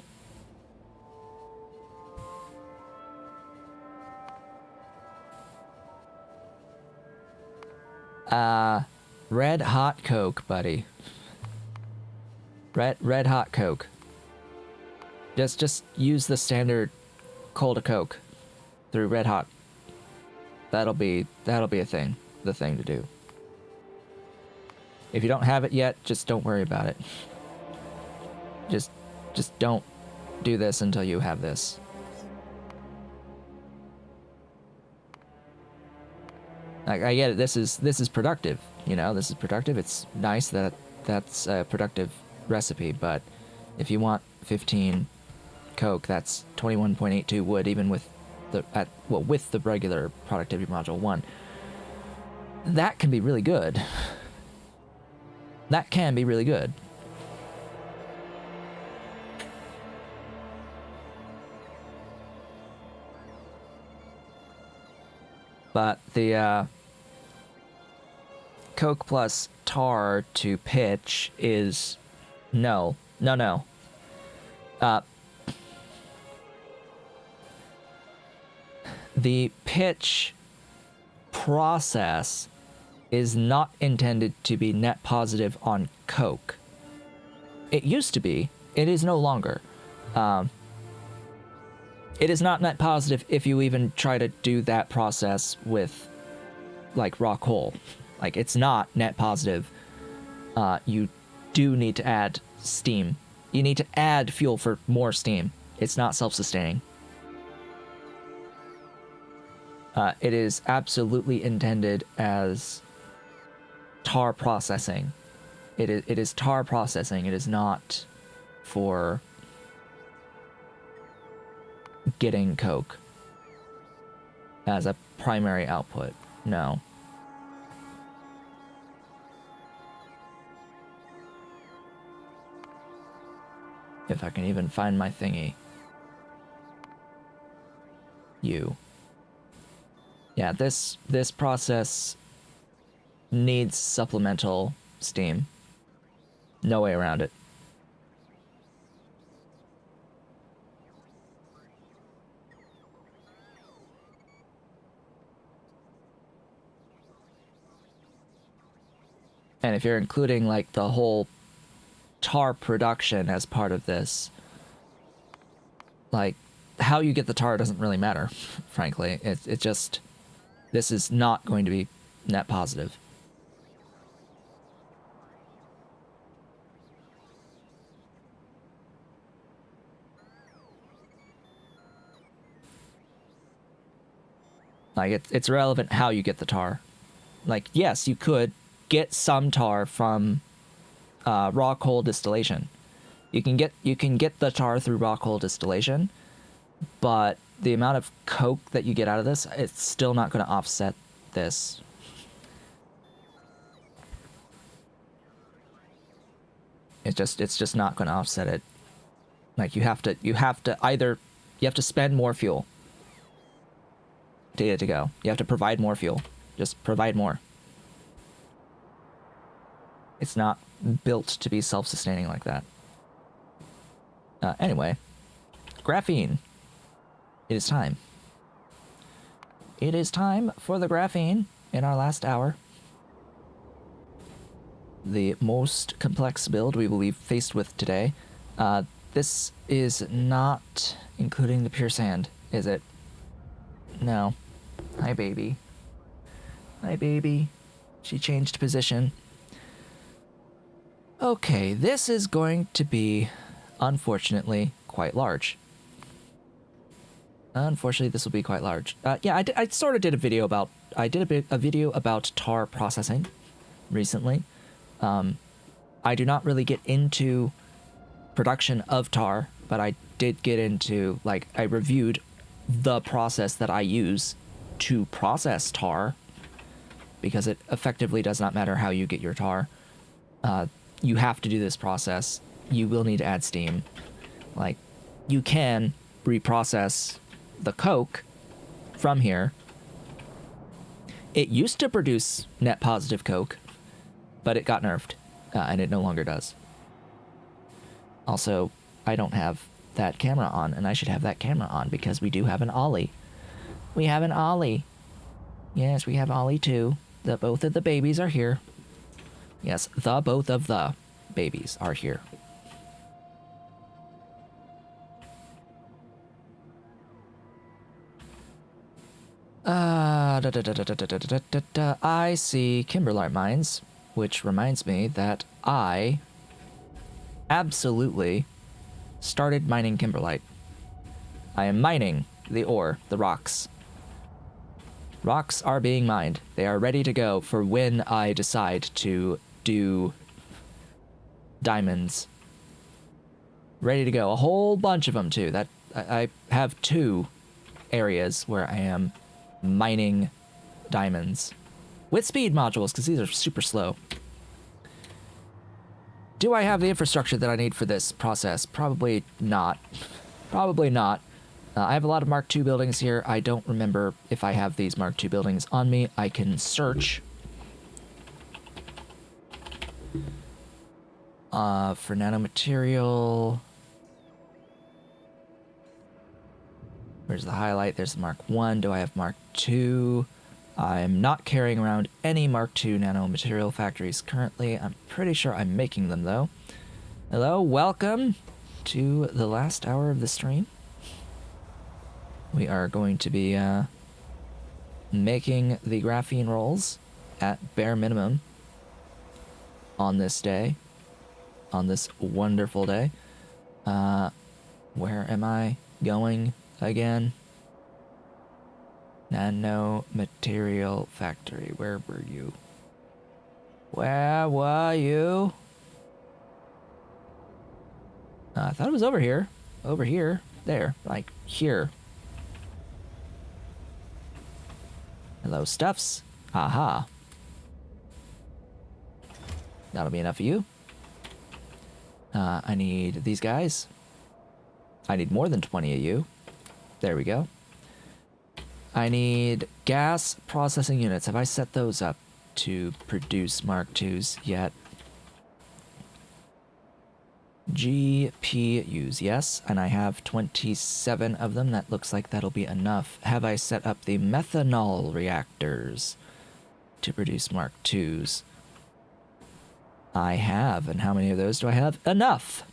red hot coke, buddy. Red hot coke. Just use the standard coal to coke through red hot. That'll be a thing. The thing to do. If you don't have it yet, just don't worry about it. Just don't do this until you have this. Like, I get it. This is productive. You know, this is productive. It's nice that that's a productive recipe. But if you want 15 coke, that's 21.82 wood, even with with the regular productivity module 1. That can be really good. That can be really good. But the coke plus tar to pitch is no. The pitch process is not intended to be net positive on coke. It used to be. It is no longer. It is not net positive if you even try to do that process with, like, raw coal. Like, it's not net positive. You do need to add steam. You need to add fuel for more steam. It's not self-sustaining. It is absolutely intended as tar processing. It is tar processing. It is not for getting coke as a primary output. No. If I can even find my thingy. Yeah, this process needs supplemental steam. No way around it. And if you're including like the whole tar production as part of this, like how you get the tar doesn't really matter, frankly. It just, this is not going to be net positive. Like it's irrelevant how you get the tar. Like yes, you could get some tar from raw coal distillation. You can get the tar through raw coal distillation, but the amount of coke that you get out of this, it's still not going to offset this. It's just not going to offset it. Like you have to spend more fuel to get it to go. You have to provide more fuel. Just provide more. It's not built to be self-sustaining like that. Anyway, graphene. It is time. It is time for the graphene in our last hour. The most complex build we will be faced with today. This is not including the pure sand, is it? No. Hi, baby. Hi, baby. She changed position. Okay, this is going to be, unfortunately, quite large. Unfortunately, this will be quite large. Yeah, I sort of did a video about... I did a video about tar processing recently. I do not really get into production of tar, but I did get into, like, I reviewed the process that I use to process tar, because it effectively does not matter how you get your tar. You have to do this process. You will need to add steam. Like, you can reprocess the coke from here. It used to produce net positive coke, but it got nerfed, and it no longer does. Also, I don't have that camera on, and I should have that camera on because we do have an ollie. We have an ollie. Yes, we have ollie too. Both of the babies are here. Yes, both of the babies are here. I see kimberlite mines, which reminds me that I absolutely started mining kimberlite. I am mining the ore, the rocks. Rocks are being mined. They are ready to go for when I decide to do diamonds. Ready to go. A whole bunch of them, too. That I have 2 areas where I am mining diamonds. With speed modules, because these are super slow. Do I have the infrastructure that I need for this process? Probably not. Probably not. I have a lot of Mark II buildings here. I don't remember if I have these Mark II buildings on me. I can search. For nanomaterial. Where's the highlight? There's the Mark I. Do I have Mark II? I'm not carrying around any Mark II nanomaterial factories currently. I'm pretty sure I'm making them, though. Hello, welcome to the last hour of the stream. We are going to be making the graphene rolls at bare minimum on this day, on this wonderful day. Where am I going again? Nanomaterial factory. Where were you? Where were you? I thought it was over here. Over here. There. Like, here. Hello, Stuffs. Aha. That'll be enough of you. I need these guys. I need more than 20 of you. There we go. I need gas processing units. Have I set those up to produce Mark IIs yet? GPUs, yes, and I have 27 of them. That looks like that'll be enough. Have I set up the methanol reactors to produce Mark IIs? I have, and how many of those do I have? Enough!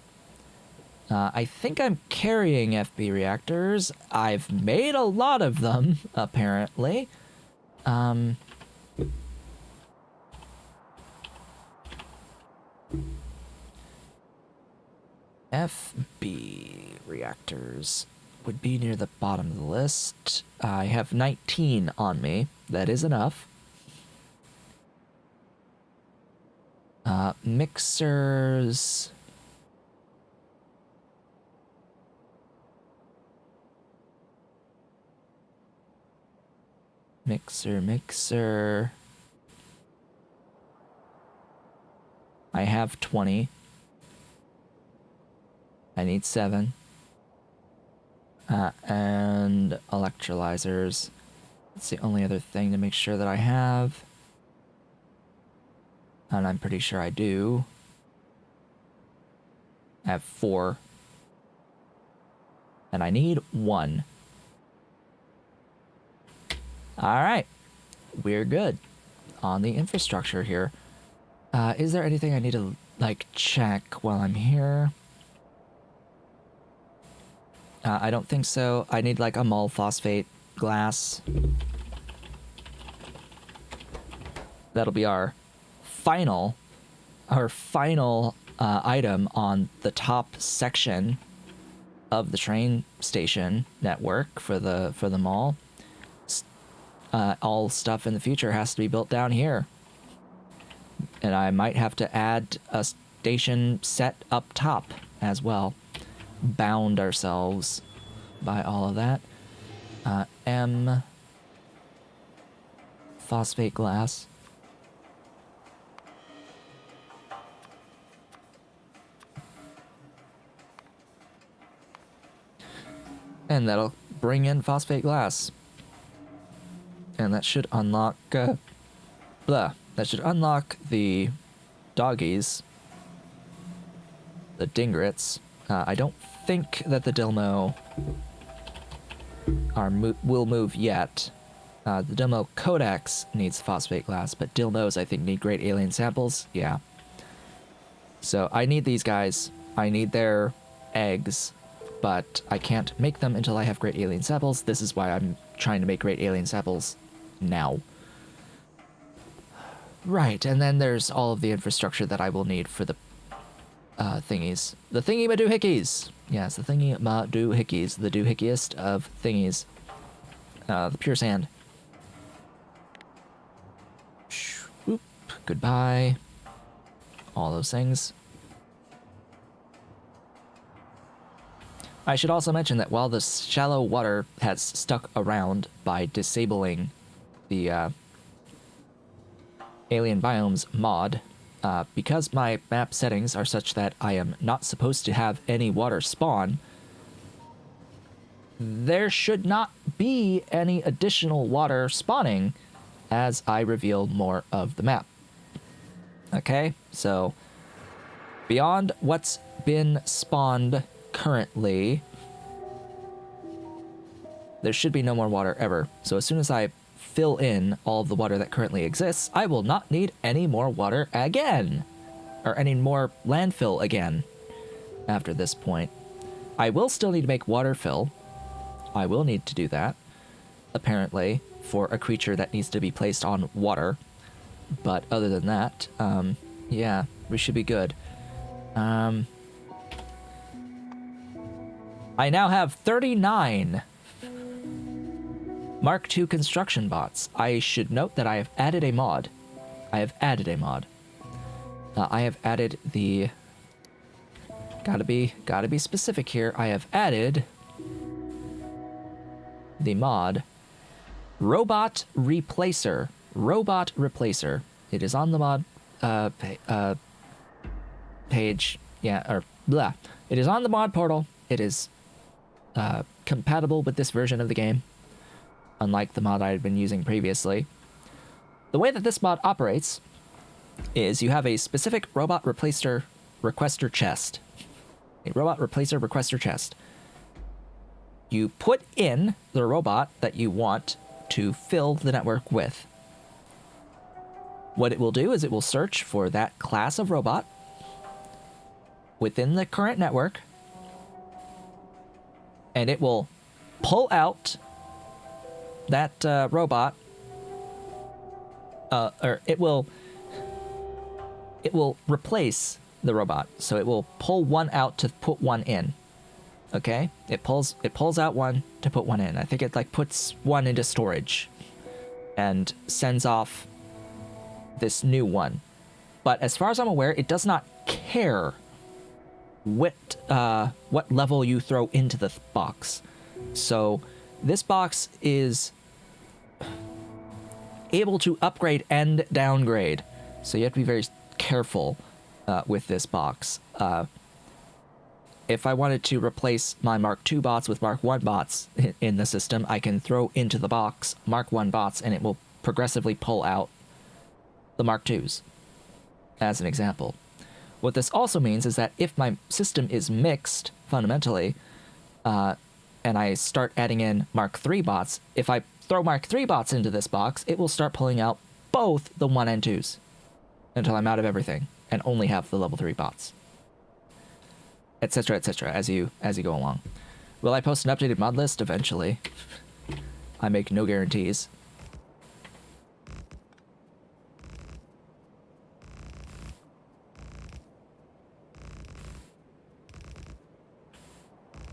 I think I'm carrying FB reactors. I've made a lot of them, apparently. FB reactors would be near the bottom of the list. I have 19 on me. That is enough. Mixers. Mixer. I have 20. I need 7. And electrolyzers. That's the only other thing to make sure that I have. And I'm pretty sure I do. I have 4. And I need 1. Alright. We're good on the infrastructure here. Is there anything I need to, like, check while I'm here? I don't think so. I need, like, a mol phosphate glass. That'll be our final item on the top section of the train station network for the mall. All stuff in the future has to be built down here. And I might have to add a station set up top as well. Bound ourselves by all of that. M phosphate glass. And that'll bring in phosphate glass. And that should unlock that should unlock the doggies, the dingrits. I don't think that the Dilmo will move yet. The Dilmo Codex needs phosphate glass, but Dilmos I think need great alien samples. Yeah. So I need these guys. I need their eggs, but I can't make them until I have great alien samples. This is why I'm trying to make great alien samples now. Right, and then there's all of the infrastructure that I will need for the thingies. The thingy-ma-doohickeys! Yes, the thingy-ma-doohickeys. The doohickiest of thingies. The pure sand. Whoop. Goodbye. All those things. I should also mention that while the shallow water has stuck around by disabling the Alien Biomes mod, because my map settings are such that I am not supposed to have any water spawn, there should not be any additional water spawning as I reveal more of the map. Okay, so beyond what's been spawned currently, there should be no more water ever. So as soon as I fill in all of the water that currently exists, I will not need any more water again. Or any more landfill again after this point. I will still need to make water fill. I will need to do that, apparently, for a creature that needs to be placed on water. But other than that, yeah, we should be good. I now have 39 Mark II construction bots. I should note that I have added a mod. I have added the... Gotta be specific here. I have added the mod Robot Replacer. Robot Replacer. It is on the mod page. Yeah, or blah. It is on the mod portal. It is compatible with this version of the game, unlike the mod I had been using previously. The way that this mod operates is you have a specific robot replacer requester chest. A robot replacer requester chest. You put in the robot that you want to fill the network with. What it will do is it will search for that class of robot within the current network, and it will pull out that robot, or it will replace the robot. So it will pull one out to put one in. Okay, it pulls out one to put one in. I think it like puts one into storage and sends off this new one. But as far as I'm aware, it does not care what level you throw into the box. So this box is able to upgrade and downgrade. So you have to be very careful with this box. If I wanted to replace my Mark II bots with Mark I bots in the system, I can throw into the box Mark I bots, and it will progressively pull out the Mark IIs, as an example. What this also means is that if my system is mixed, fundamentally, and I start adding in Mark III bots, if I throw Mark III bots into this box, it will start pulling out both the 1 and 2s until I'm out of everything and only have the level 3 bots. Etc., as you go along. Will I post an updated mod list eventually? I make no guarantees.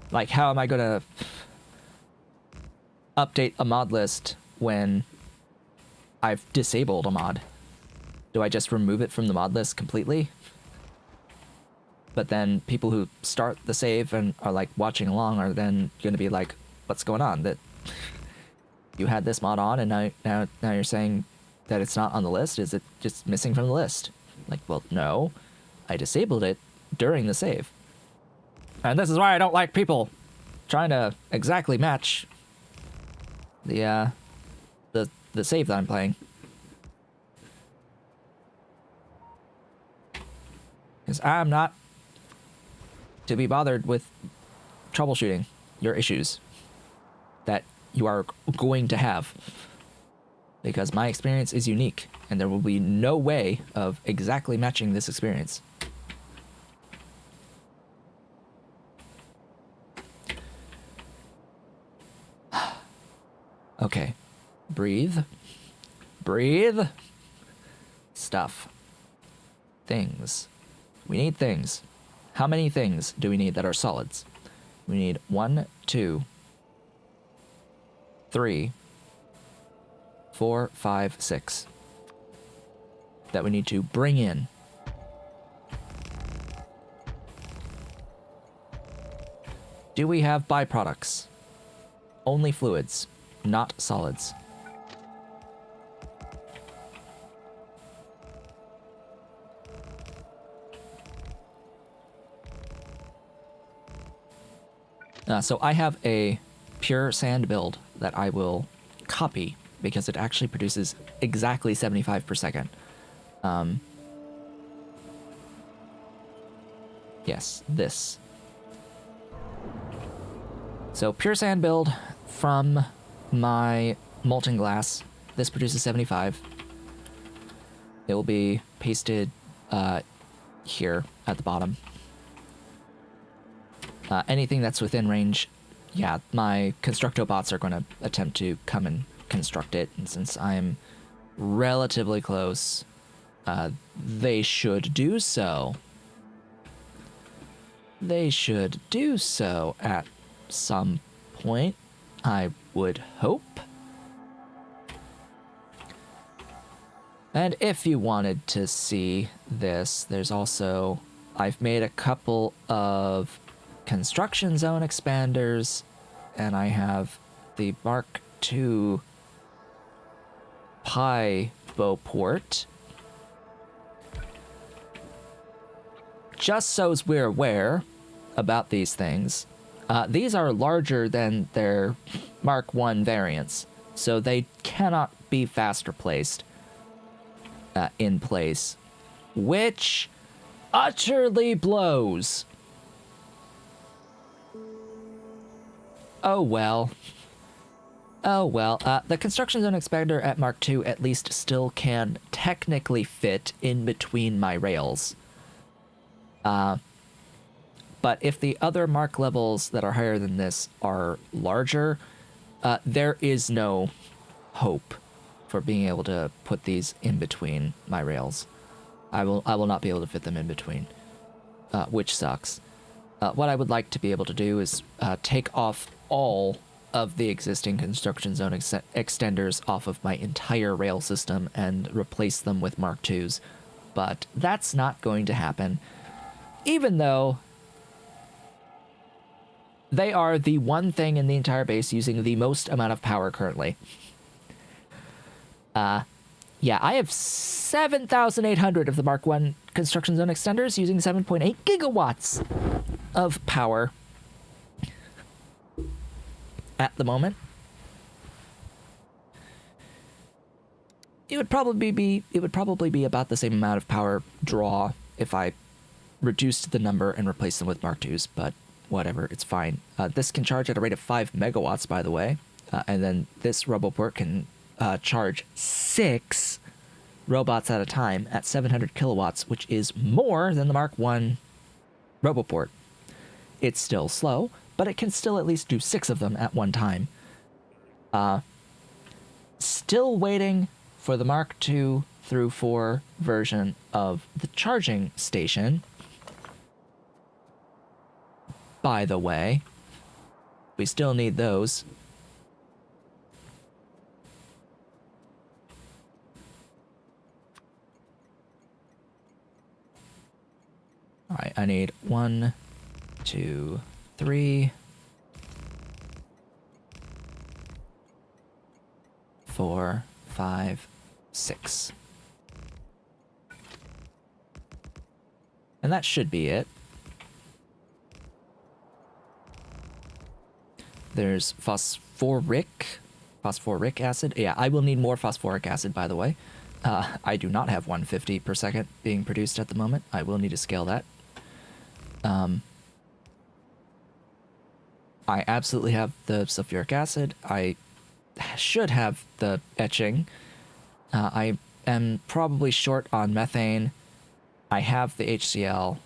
Like, how am I gonna update a mod list when I've disabled a mod? Do I just remove it from the mod list completely? But then people who start the save and are like watching along are then going to be like, what's going on? That you had this mod on and now you're saying that it's not on the list? Is it just missing from the list? Like, well, no, I disabled it during the save. And this is why I don't like people trying to exactly match the save that I'm playing. Because I'm not to be bothered with troubleshooting your issues that you are going to have. Because my experience is unique, and there will be no way of exactly matching this experience. Okay. Breathe. Breathe. Stuff. Things. We need things. How many things do we need that are solids? We need 1, 2, 3, 4, 5, 6 that we need to bring in. Do we have byproducts? Only fluids, not solids. So I have a pure sand build that I will copy because it actually produces exactly 75 per second. Yes, this. So pure sand build from my molten glass. This produces 75. It will be pasted here at the bottom. Anything that's within range, yeah, my Constructo bots are going to attempt to come and construct it. And since I'm relatively close, they should do so. They should do so at some point, I would hope. And if you wanted to see this, there's also... I've made a couple of construction zone expanders, and I have the Mark II Pi port. Just so as we're aware about these things, these are larger than their Mark I variants, so they cannot be faster placed in place, which utterly blows Oh well. Oh well. The construction zone expander at Mark II at least still can technically fit in between my rails. But if the other Mark levels that are higher than this are larger, there is no hope for being able to put these in between my rails. I will not be able to fit them in between, which sucks. What I would like to be able to do is take off all of the existing construction zone extenders off of my entire rail system and replace them with Mark IIs, but that's not going to happen, even though they are the one thing in the entire base using the most amount of power currently. Yeah, I have 7,800 of the Mark I construction zone extenders using 7.8 gigawatts of power at the moment. It would probably be about the same amount of power draw if I reduced the number and replaced them with Mark IIs, but whatever, it's fine. This can charge at a rate of 5 megawatts, by the way, and then this Roboport can charge 6 robots at a time at 700 kilowatts, which is more than the Mark I Roboport. It's still slow, but it can still at least do 6 of them at one time. Still waiting for the Mark II through 4 version of the charging station. By the way, we still need those. All right, I need 1, 2, 3, 4, 5, 6. And that should be it. There's phosphoric acid. Yeah, I will need more phosphoric acid, by the way. I do not have 150 per second being produced at the moment. I will need to scale that. I absolutely have the sulfuric acid. I should have the etching. I am probably short on methane. I have the HCl,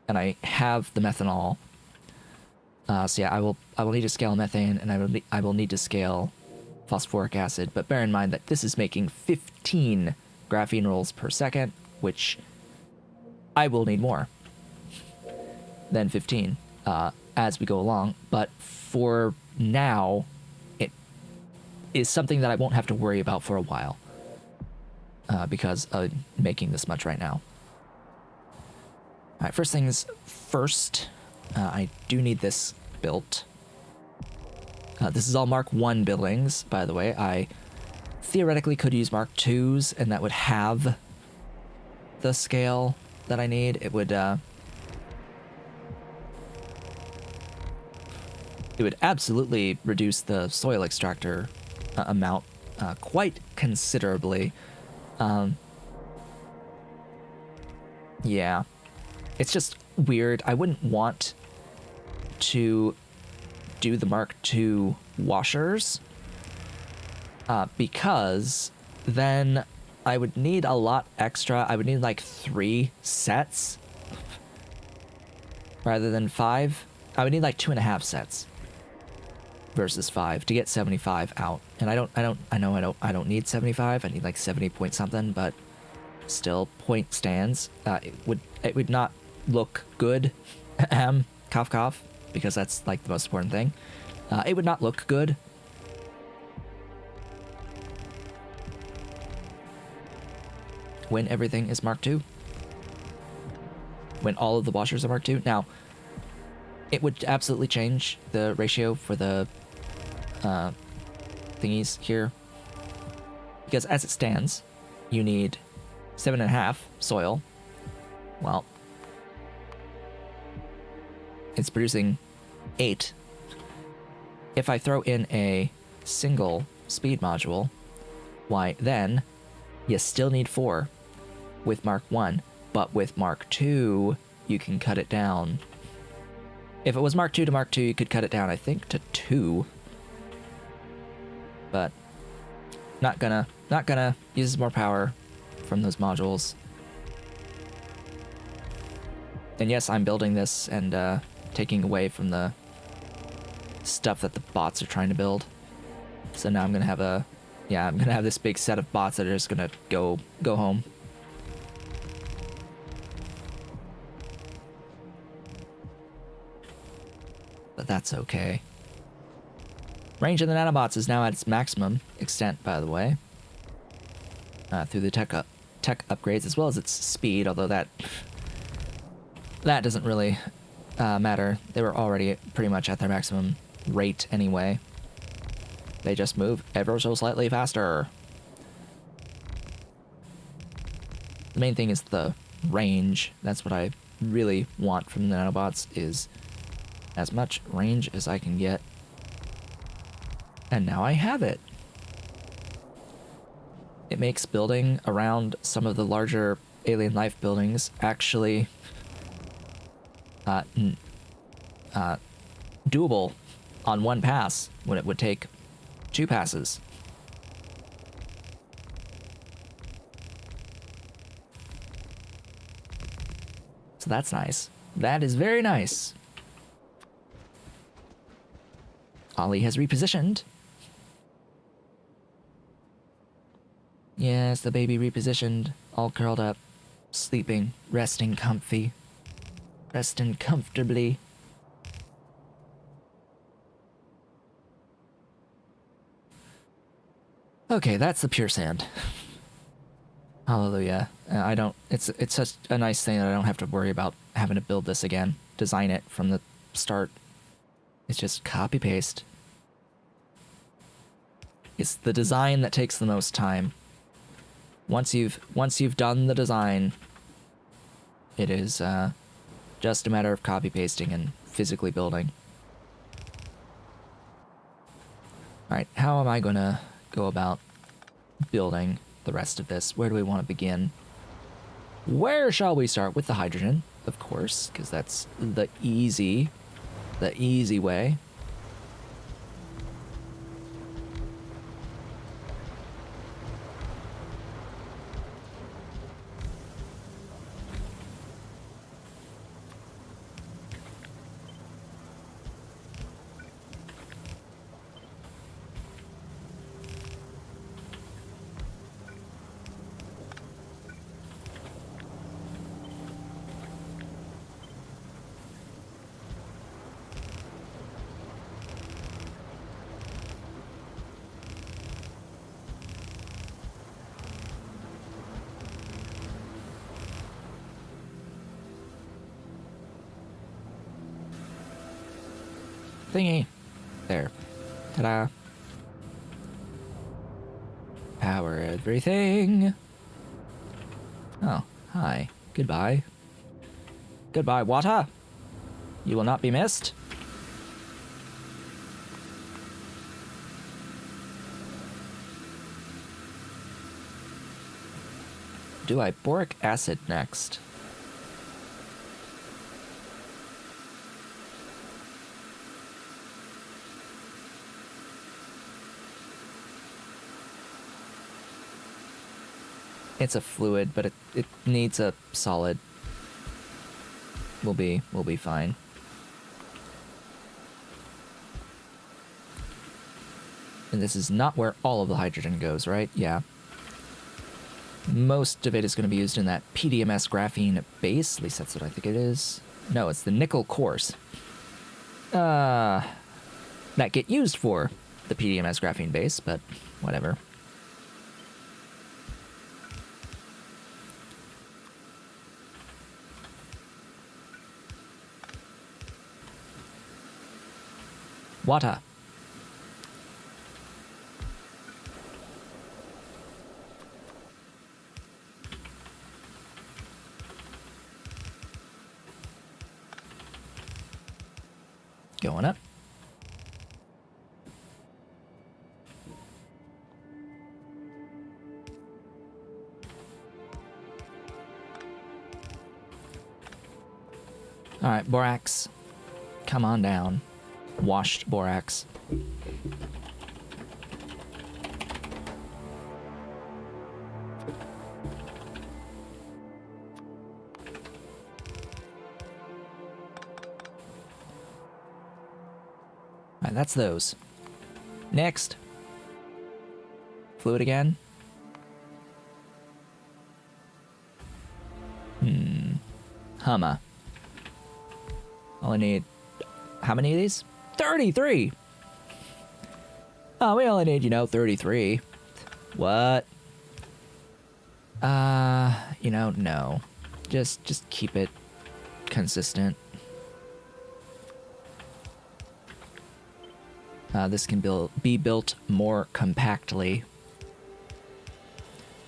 and I have the methanol. So yeah, I will need to scale methane, and I will need to scale phosphoric acid. But bear in mind that this is making 15 graphene rolls per second, which I will need more than 15 as we go along. But for now, it is something that I won't have to worry about for a while because of making this much right now. All right, first things first. I do need this built. This is all Mark I buildings, by the way. I theoretically could use Mark IIs, and that would have the scale that I need. It would absolutely reduce the soil extractor amount quite considerably. Yeah. It's just weird. I wouldn't want to do the Mark II washers because then I would need a lot extra. I would need like 3 sets rather than 5. I would need like 2.5 sets versus 5 to get 75 out. And I don't need 75. I need like 70 point something, but still point stands. It would not look good. Cough cough, because that's like the most important thing. It would not look good when everything is Mark II. When all of the washers are Mark II. Now, it would absolutely change the ratio for the thingies here. Because as it stands, you need 7.5 soil. Well, it's producing 8. If I throw in a single speed module, why then you still need 4 with Mark I, but with Mark II you can cut it down If it was Mark II to Mark II, you could cut it down, I think, to 2. But not gonna. Uses more power from those modules. And yes, I'm building this and taking away from the stuff that the bots are trying to build. So now I'm gonna have I'm gonna have this big set of bots that are just gonna go home. But that's okay. Range of the nanobots is now at its maximum extent, by the way. Through the tech upgrades, as well as its speed, although that doesn't really matter. They were already pretty much at their maximum rate anyway. They just move ever so slightly faster. The main thing is the range. That's what I really want from the nanobots, is as much range as I can get. And now I have it. It makes building around some of the larger alien life buildings actually doable on one pass when it would take 2 passes. So that's nice. That is very nice. Ollie has repositioned. Yes, the baby repositioned, all curled up, sleeping, resting comfy. Resting comfortably. Okay, that's the pure sand. Hallelujah. It's such a nice thing that I don't have to worry about having to build this again. Design it from the start. It's just copy paste. It's the design that takes the most time. Once you've done the design, it is just a matter of copy pasting and physically building. Alright, how am I gonna go about building the rest of this? Where do we want to begin? Where shall we start? With the hydrogen, of course, because that's the easy way. Thingy. There. Ta-da. Power everything. Oh, hi. Goodbye. Goodbye, water. You will not be missed. Do I boric acid next? It's a fluid, but it needs a solid. We'll be fine. And this is not where all of the hydrogen goes, right? Yeah. Most of it is going to be used in that PDMS graphene base. At least that's what I think it is. No, it's the nickel cores. That get used for the PDMS graphene base, but whatever. Water. Going up. All right, borax. come on down. Washed borax. Alright, that's those. Next. Fluid again. Humma. Only need... How many of these? 33! Oh, we only need, 33. What? No. Just keep it consistent. This can be built more compactly.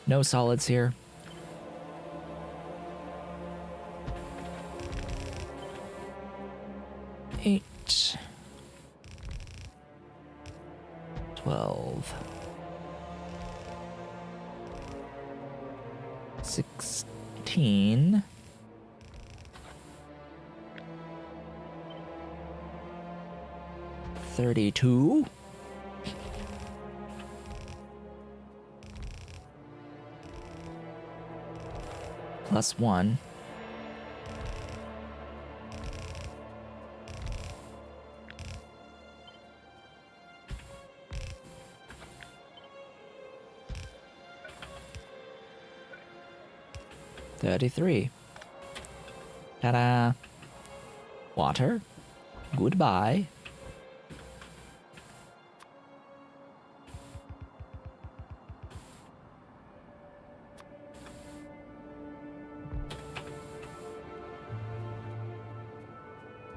No solids here. Eight. 12. 16. 32. Plus 1. $33. Ta-da! Water. Goodbye.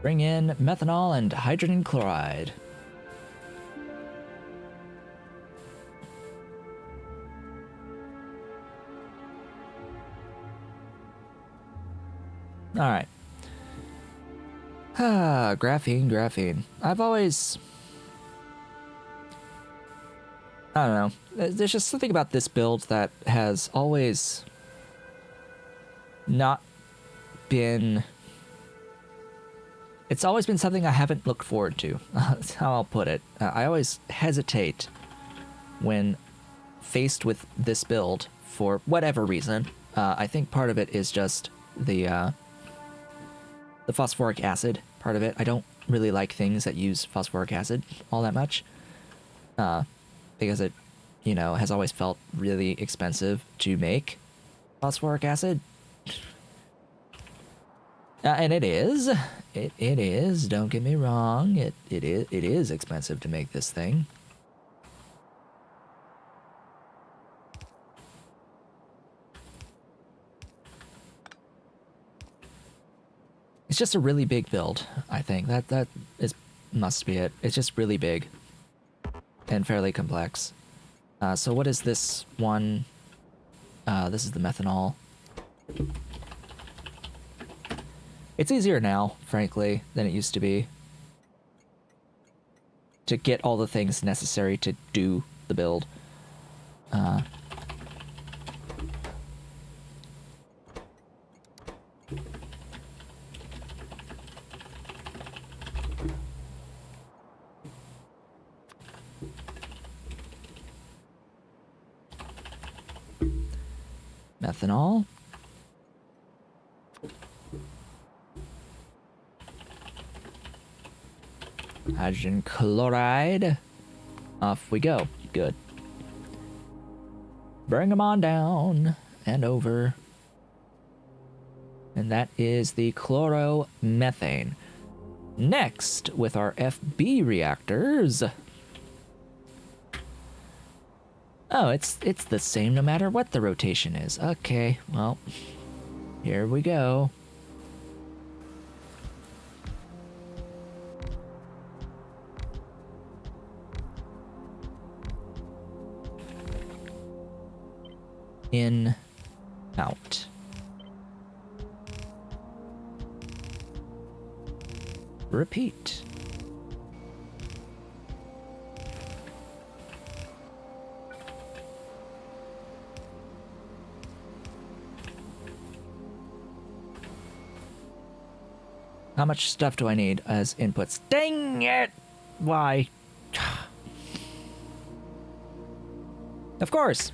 Bring in methanol and hydrogen chloride. All right. Graphene. I don't know. There's just something about this build that has always not been... It's always been something I haven't looked forward to. That's how I'll put it. I always hesitate when faced with this build for whatever reason. I think part of it is just the phosphoric acid part of it. I don't really like things that use phosphoric acid all that much. Because it, has always felt really expensive to make phosphoric acid. And it is. It is. Don't get me wrong. It is expensive to make this thing. It's just a really big build, I think. That must be it. It's just really big and fairly complex. So what is this one? This is the methanol. It's easier now, frankly, than it used to be. To get all the things necessary to do the build. Methanol. Hydrogen chloride. Off we go. Good. Bring them on down and over. And that is the chloromethane. Next, with our FB reactors. Oh, it's the same no matter what the rotation is. Okay, well, here we go. In, out. Repeat. How much stuff do I need as inputs? Dang it! Why? Of course.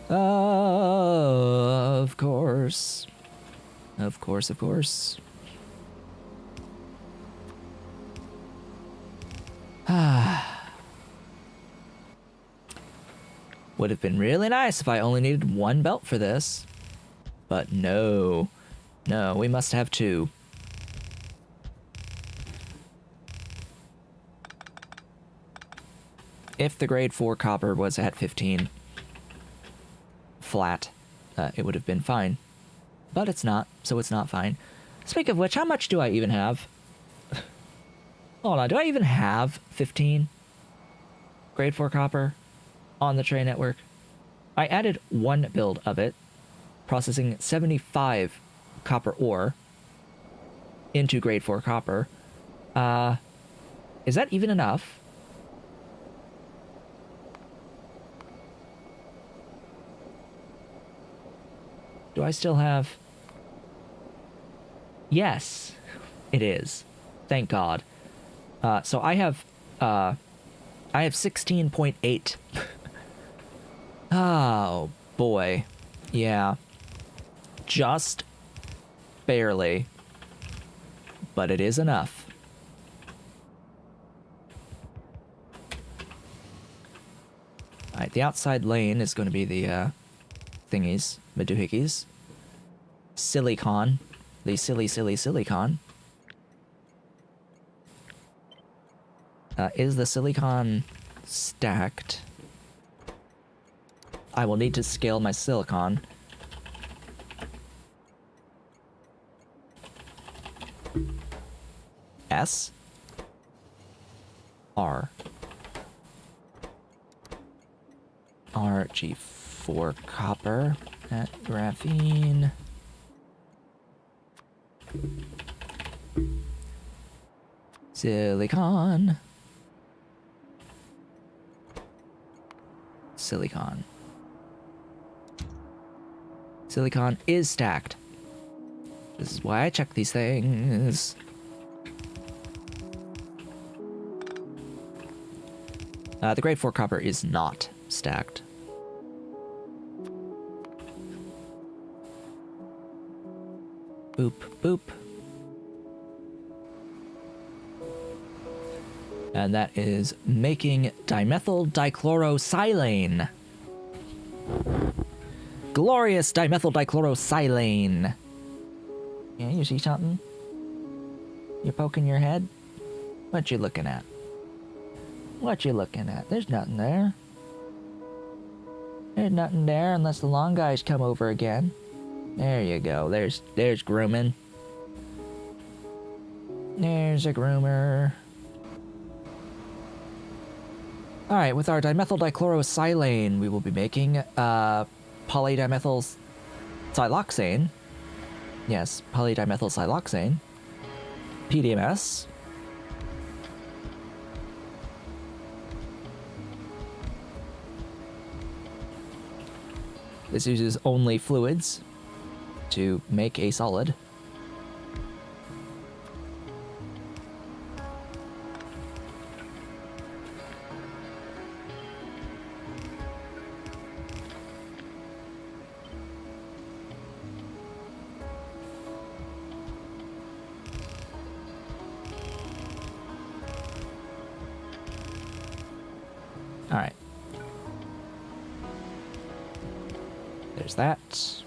Of course. Of course, of course. Would have been really nice if I only needed one belt for this. But no. No, we must have two. If the grade 4 copper was at 15 flat, it would have been fine. But it's not, so it's not fine. Speaking of which, how much do I even have? Hold on, do I even have 15 grade 4 copper on the train network? I added one build of it, processing 75 copper ore into grade 4 copper. Is that even enough? Do I still have... Yes, it is. Thank God. So I have 16.8. Oh, boy. Yeah. Just barely. But it is enough. Alright, the outside lane is going to be the thingies, the doohickeys. Silicon. The silly silicon. Is the silicon stacked? I will need to scale my silicon. S R RG4 copper at graphene. Silicon. Silicon. Silicon is stacked. This is why I check these things. The grade 4 copper is not stacked. Boop, boop. And that is making dimethyl dichlorosilane. Glorious dimethyl dichlorosilane. Yeah, you see something? You're poking your head? What you looking at? What you looking at? There's nothing there. There's nothing there unless the long guys come over again. There you go. There's grooming. There's a groomer. Alright, with our dimethyl dichlorosilane, we will be making polydimethyl siloxane. Yes, polydimethyl siloxane. PDMS. This uses only fluids to make a solid. Alright. There's that.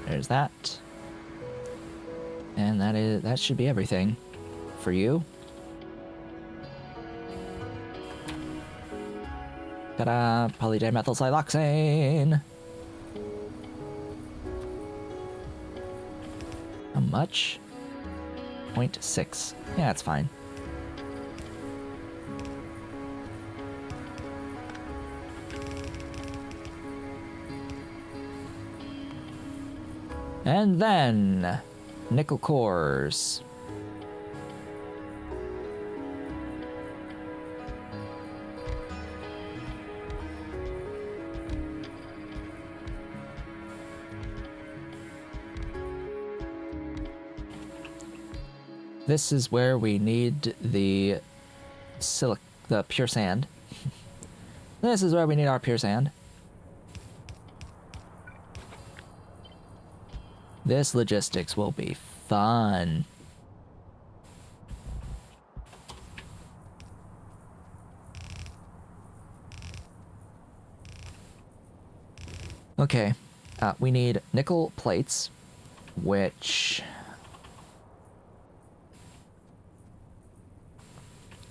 There's that. And that should be everything for you. Ta-da! Polydimethyl siloxane. How much? 0.6. Yeah, that's fine. And then, nickel cores. This is where we need the the pure sand. This is where we need our pure sand. This logistics will be fun. Okay, we need nickel plates, which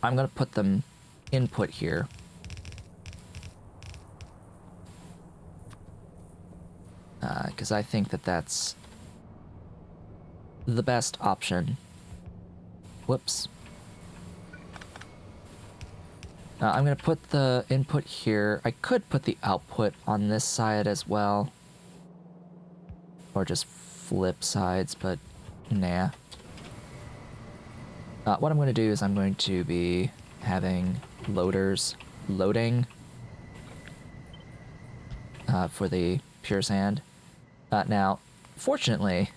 I'm gonna put them input here. Because I think that that's the best option. Whoops. I'm gonna put the input here. I could put the output on this side as well. Or just flip sides, but nah. What I'm gonna do is I'm going to be having loaders loading for the pure sand. Now, fortunately,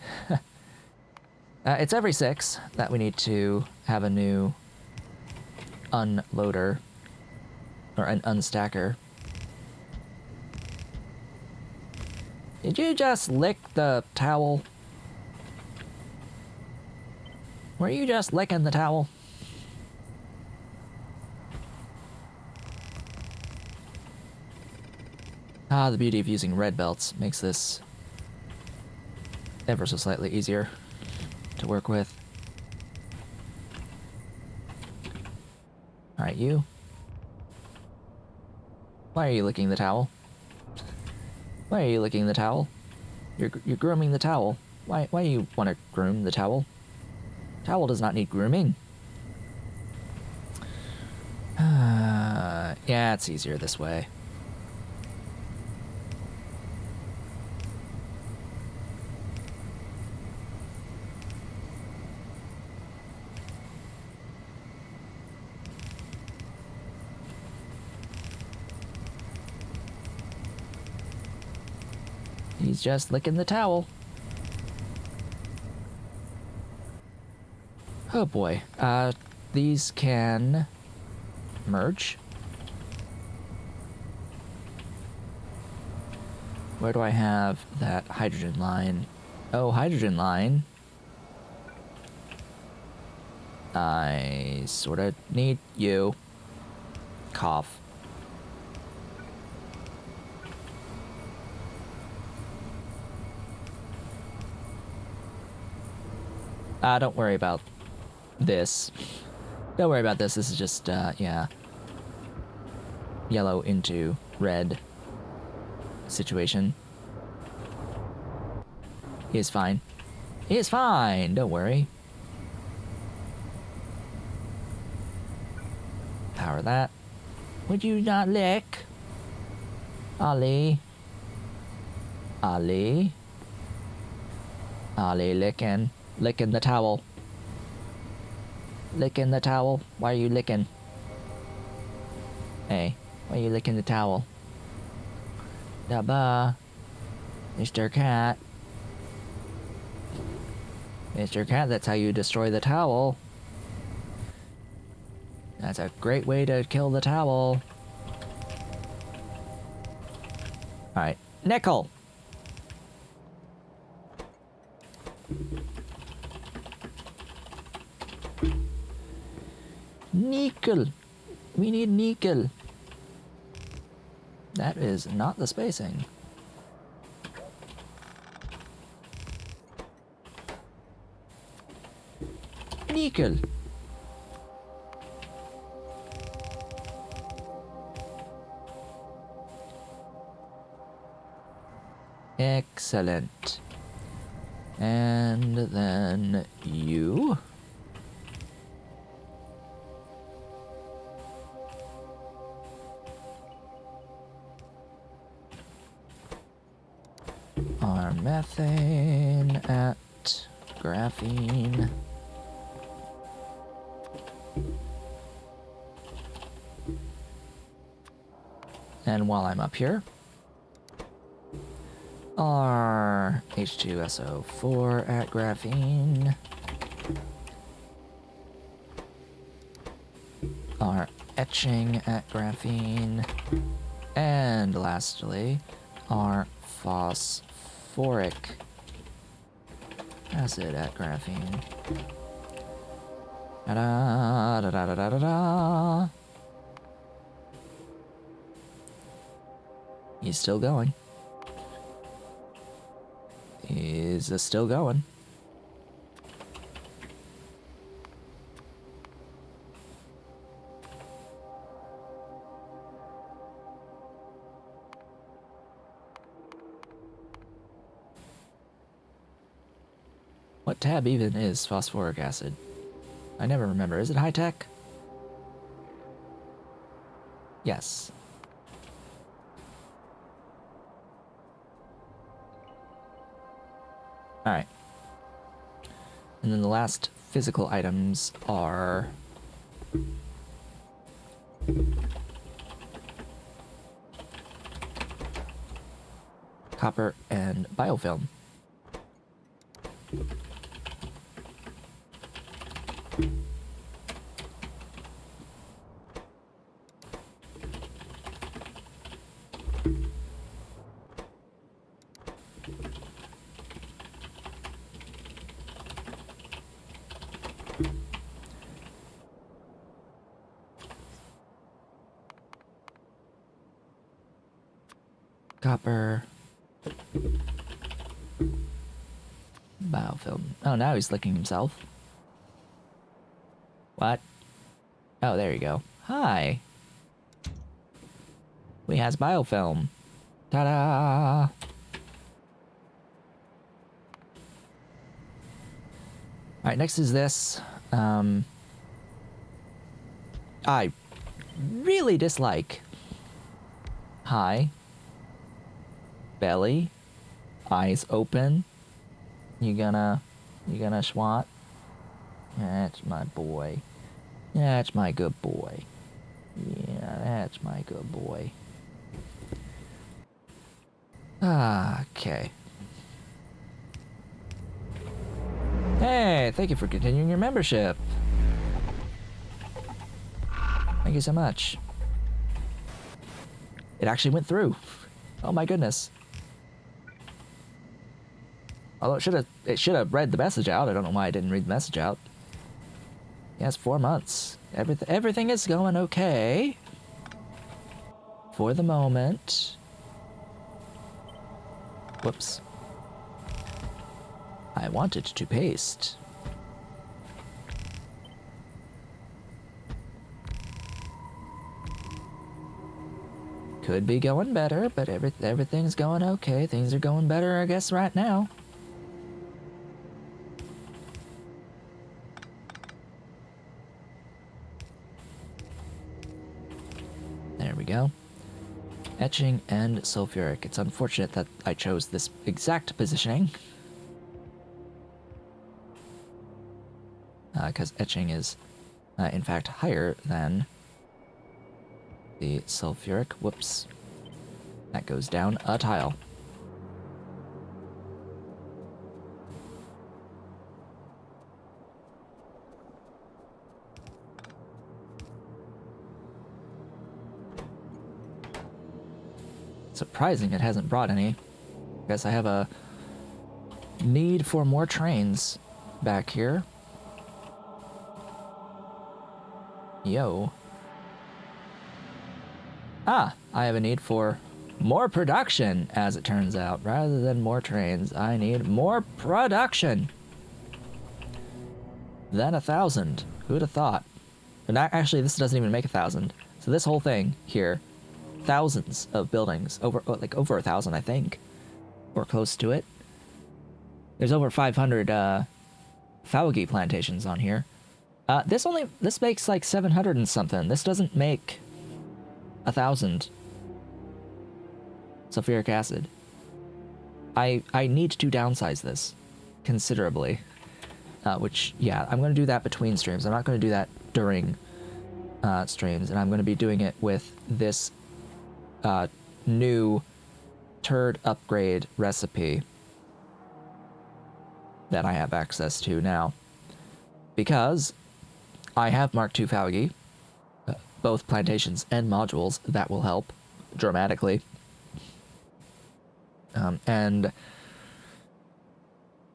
it's every 6 that we need to have a new unloader or an unstacker. Did you just lick the towel? Were you just licking the towel? The beauty of using red belts makes this ever so slightly easier to work with. Alright, you. Why are you licking the towel? Why are you licking the towel? You're grooming the towel. Why do you want to groom the towel? Towel does not need grooming. Yeah, it's easier this way. He's just licking the towel. Oh boy. These can merge. Where do I have that hydrogen line? Oh, hydrogen line. I sort of need you. Cough. Don't worry about this. Don't worry about this. This is just, yeah. Yellow into red situation. He is fine. He is fine. Don't worry. Power that. Would you not lick? Ollie. Ollie. Ollie licking. Licking the towel. Licking the towel. Why are you licking? Hey, why are you licking the towel? Dabba. Mr. Cat. Mr. Cat, that's how you destroy the towel. That's a great way to kill the towel. Alright, nickel! Nickel. We need nickel. That is not the spacing. Nickel. Excellent. And then you. Our methane at graphene. And while I'm up here, our H2SO4 at graphene. our etching at graphene. And lastly, our phosphoric acid at graphene. Da da da da da da da. He's still going. He's still going. What tab even is phosphoric acid? I never remember. Is it high tech? Yes. Alright. And then the last physical items are copper and biofilm. Copper. Biofilm. Oh, now he's licking himself. What? Oh, there you go. Hi. We has biofilm. Ta-da! Alright, next is this. I really dislike high belly, eyes open. You gonna swat? That's my boy. That's my good boy. Yeah, that's my good boy. Okay. Hey, thank you for continuing your membership. Thank you so much. It actually went through. Oh my goodness. Although it should have read the message out. I don't know why I didn't read the message out. Yes, 4 months. Everything is going okay. For the moment. Whoops. I wanted to paste. Could be going better, but everything's going okay. Things are going better, I guess, right now. There we go. Etching and sulfuric. It's unfortunate that I chose this exact positioning. Because etching is, in fact, higher than the sulfuric. Whoops. That goes down a tile. Surprising it hasn't brought any. Guess I have a need for more trains back here. Yo. Ah, I have a need for more production, as it turns out. Rather than more trains, I need more production. Then 1,000. Who'd have thought? And actually, this doesn't even make 1,000. So this whole thing here, thousands of buildings, over 1,000, I think, or close to it. There's over 500 Faugi plantations on here. This makes like 700 and something. This doesn't make 1,000 sulfuric acid. I need to downsize this considerably. Which, yeah, I'm going to do that between streams. I'm not going to do that during streams, and I'm going to be doing it with this new turd upgrade recipe that I have access to now. Because I have Mark II Faugi both plantations and modules, that will help dramatically. And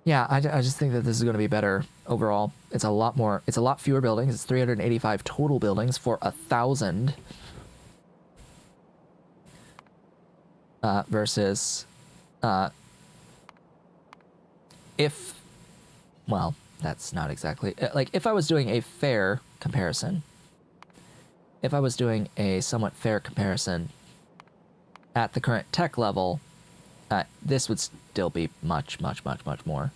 yeah, I just think that this is going to be better overall. It's a lot fewer buildings. It's 385 total buildings for 1,000 versus well, that's not exactly like if I was doing a fair comparison. If I was doing a somewhat fair comparison at the current tech level, this would still be much more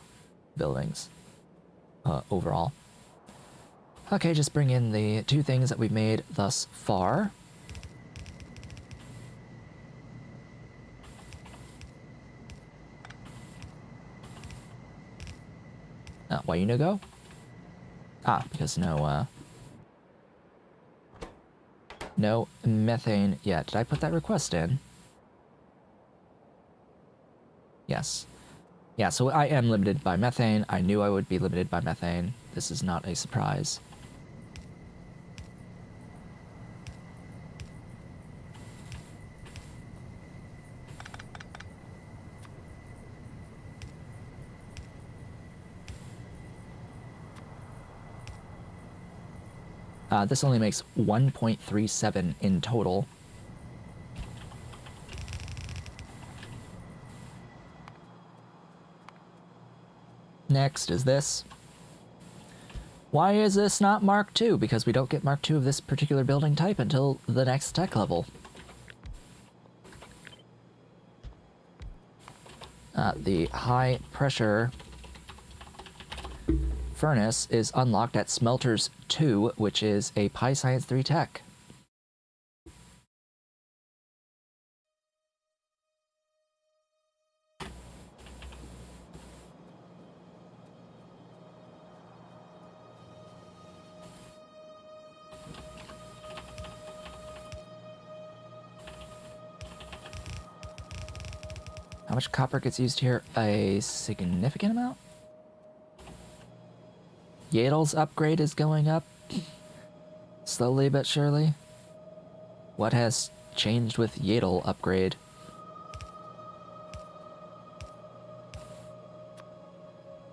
buildings overall. Okay, just bring in the 2 things that we've made thus far. Why you no go? Because no methane yet. Did I put that request in? Yes. Yeah, so I am limited by methane. I knew I would be limited by methane. This is not a surprise. This only makes 1.37 in total. Next is this. Why is this not Mark II? Because we don't get Mark II of this particular building type until the next tech level. The high pressure furnace is unlocked at Smelters 2, which is a Pi-Science 3 tech. How much copper gets used here? A significant amount? Yadel's upgrade is going up. Slowly but surely. What has changed with Yadel upgrade?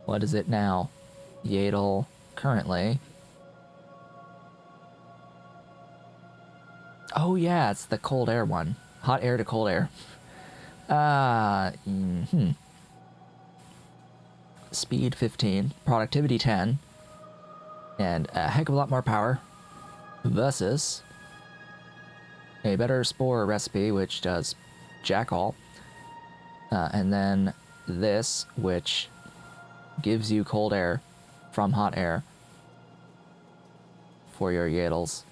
What is it now? Yadel currently. Oh yeah, it's the cold air one. Hot air to cold air. Speed 15, productivity 10, and a heck of a lot more power versus a better spore recipe, which does jack all, and then this, which gives you cold air from hot air for your Yadels.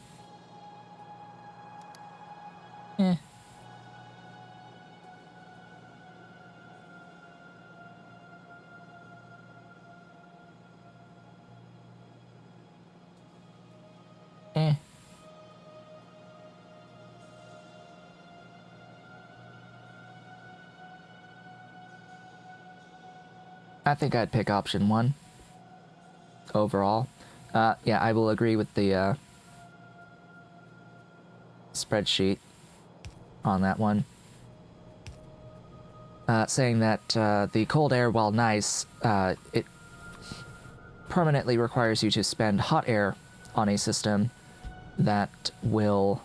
I think I'd pick option 1 overall. Yeah, I will agree with the spreadsheet on that one. Saying that the cold air, while nice, it permanently requires you to spend hot air on a system that will,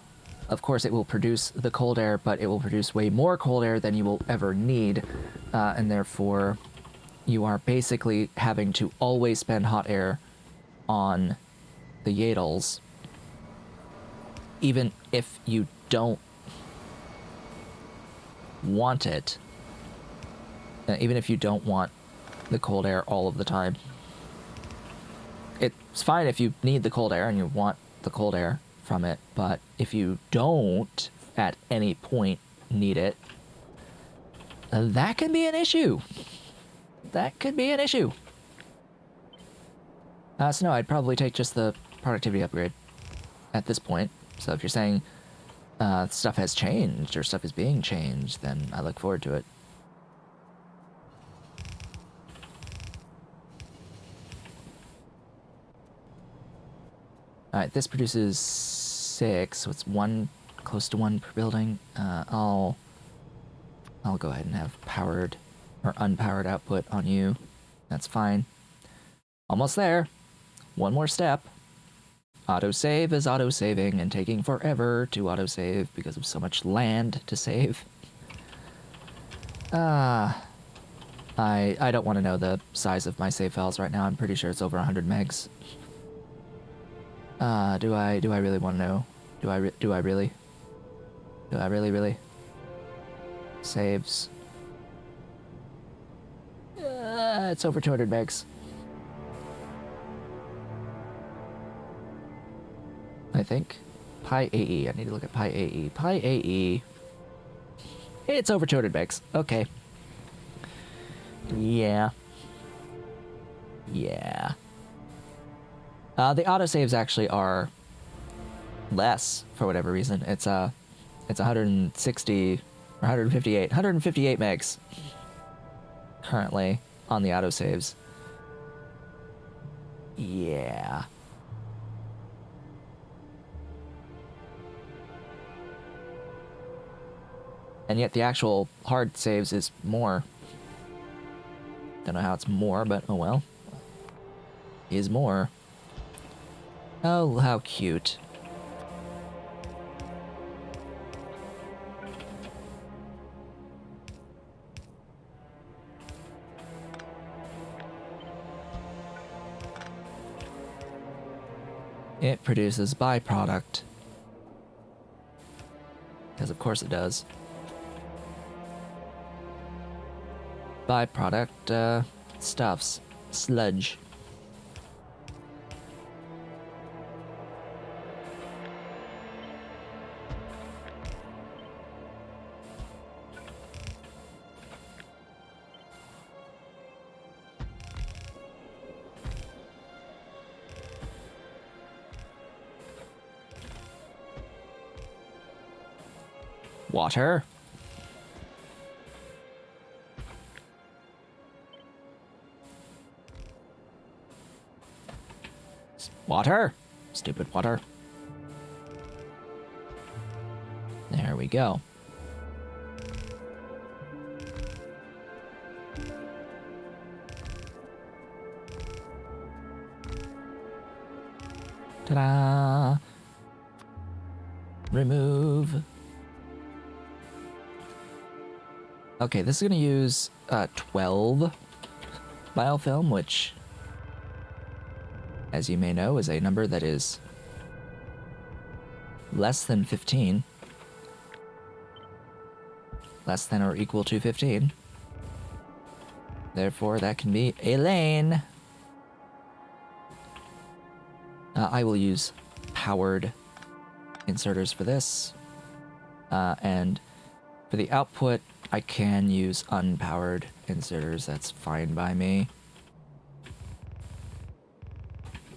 of course, it will produce the cold air, but it will produce way more cold air than you will ever need, and therefore you are basically having to always spend hot air on the Yadels, even if you don't want it, even if you don't want the cold air all of the time. It's fine if you need the cold air and you want the cold air from it, but if you don't at any point need it, that can be an issue. That could be an issue. So no, I'd probably take just the productivity upgrade at this point. So if you're saying stuff has changed or stuff is being changed, then I look forward to it. Alright, this produces 6, so it's one, close to 1 per building. I'll go ahead and have powered or unpowered output on you. That's fine. Almost there. One more step. Autosave is autosaving and taking forever to autosave because of so much land to save. I don't want to know the size of my save files right now. I'm pretty sure it's over 100 megs. Do I really want to know? Do I really? Do I really? Saves. It's over 200 megs. I think. PyAE. I need to look at PyAE. PyAE. It's over 200 megs. Okay. Yeah. Yeah. The autosaves actually are less for whatever reason. It's 160 or 158 megs currently on the autosaves. Yeah. And yet the actual hard saves is more. Don't know how it's more, but oh well. Is more. Oh, how cute. It produces byproduct. Because of course it does. Byproduct, stuffs. Sludge. Water. Water. Stupid water. There we go. Ta-da! Remove. Okay, this is going to use 12 biofilm, which, as you may know, is a number that is less than 15. Less than or equal to 15. Therefore, that can be a lane. I will use powered inserters for this. And for the output, I can use unpowered inserters. That's fine by me.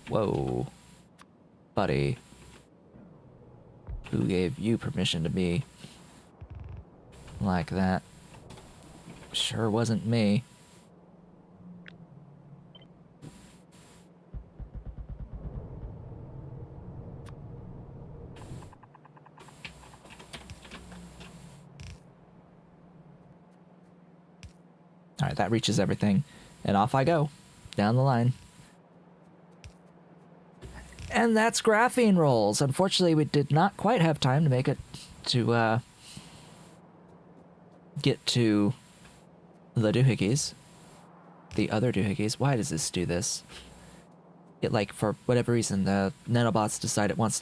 Whoa. Buddy. Who gave you permission to be like that? Sure wasn't me. Alright, that reaches everything. And off I go. Down the line. And that's graphene rolls. Unfortunately, we did not quite have time to make it to, get to the doohickeys. The other doohickeys. Why does this do this? It, like, for whatever reason, the nanobots decide it wants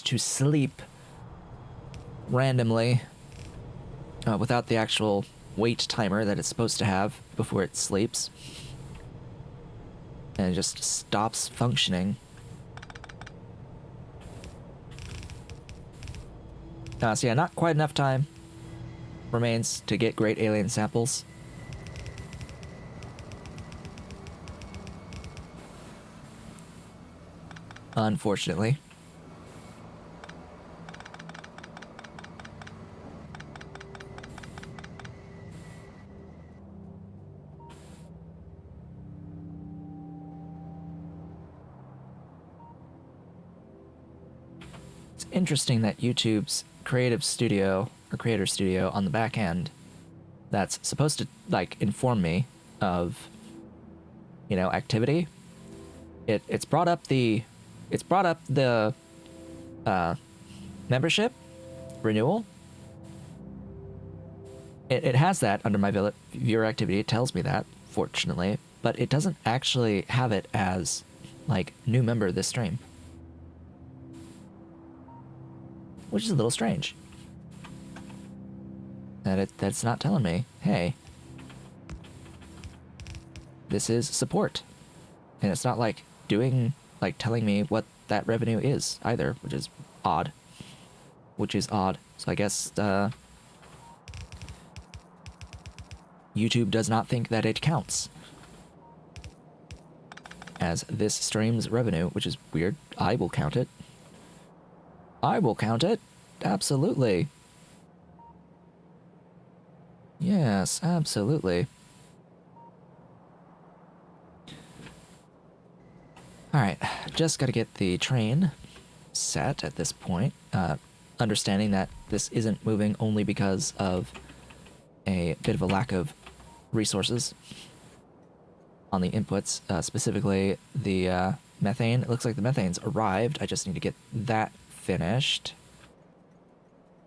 to sleep randomly without the actual wait timer that it's supposed to have before it sleeps. And it just stops functioning. So yeah, not quite enough time remains to get great alien samples. Unfortunately. interesting that YouTube's creative studio or creator studio on the back end that's supposed to like inform me of, you know, activity. It's brought up the membership renewal. It has that under my viewer activity. It tells me that, fortunately, but it doesn't actually have it as like new member this stream, which is a little strange. That's not telling me, hey, this is support, and it's not like telling me what that revenue is either, which is odd. So I guess YouTube does not think that it counts as this stream's revenue, which is weird. I will count it. Absolutely. Yes, absolutely. Alright, just gotta get the train set at this point. Understanding that this isn't moving only because of a bit of a lack of resources on the inputs, specifically the methane. It looks like the methane's arrived. I just need to get that finished.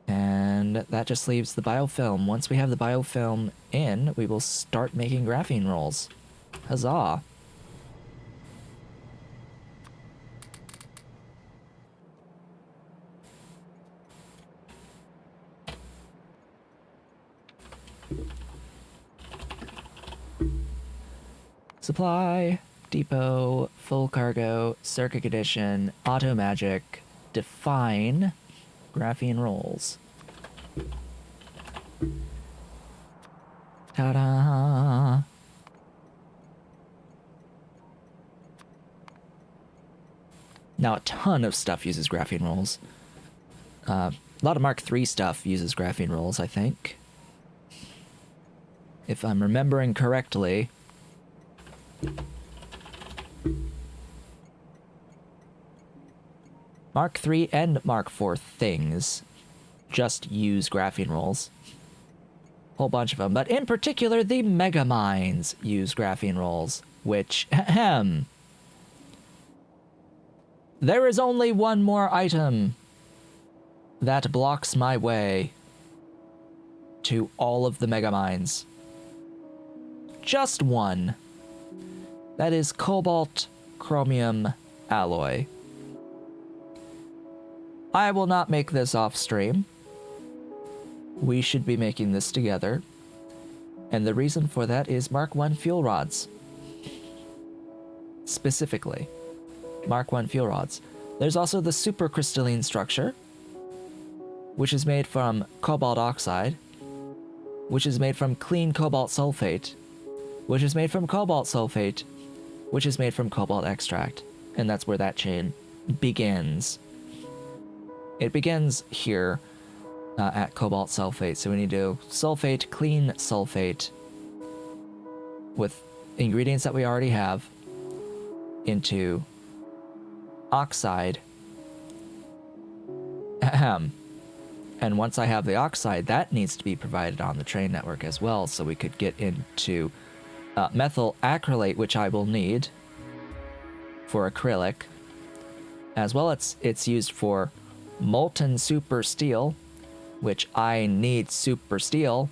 And that just leaves the biofilm. Once we have the biofilm in, we will start making graphene rolls. Huzzah! Supply, depot, full cargo, circuit condition, auto magic, define, graphene rolls. Ta-da! Now a ton of stuff uses graphene rolls. A lot of Mark III stuff uses graphene rolls, I think. If I'm remembering correctly. Mark III and Mark IV things just use graphene rolls. Whole bunch of them, but in particular the Mega Mines use graphene rolls, which, ahem. There is only one more item that blocks my way to all of the Mega Mines. Just one. That is cobalt chromium alloy. I will not make this off stream. We should be making this together. And the reason for that is Mark I fuel rods. Specifically, Mark I fuel rods. There's also the supercrystalline structure, which is made from cobalt oxide, which is made from clean cobalt sulfate, which is made from cobalt sulfate, which is made from cobalt extract. And that's where that chain begins. It begins here at cobalt sulfate. So we need to sulfate, clean sulfate with ingredients that we already have into oxide. Ahem. And once I have the oxide, that needs to be provided on the train network as well, so we could get into methyl acrylate, which I will need for acrylic. As well, it's used for molten super steel, which I need super steel.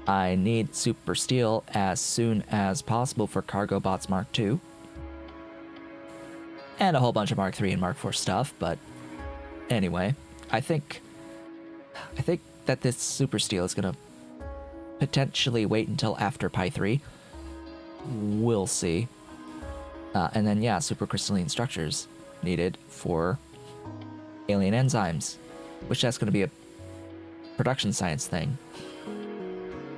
I need super steel as soon as possible for Cargo Bots Mark II. And a whole bunch of Mark III and Mark IV stuff, but anyway, I think that this super steel is gonna potentially wait until after Py3. We'll see. And then yeah, supercrystalline structures needed for alien enzymes, which that's going to be a production science thing.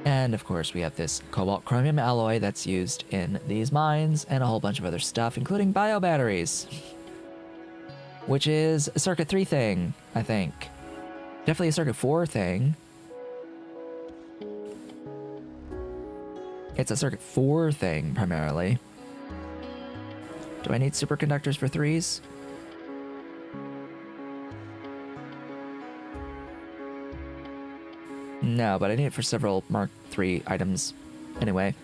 And of course we have this cobalt chromium alloy that's used in these mines and a whole bunch of other stuff, including biobatteries, which is a circuit 3 thing, I think. Definitely a circuit 4 thing. It's a circuit 4 thing primarily. Do I need superconductors for 3s? No, but I need it for several Mark III items. Anyway.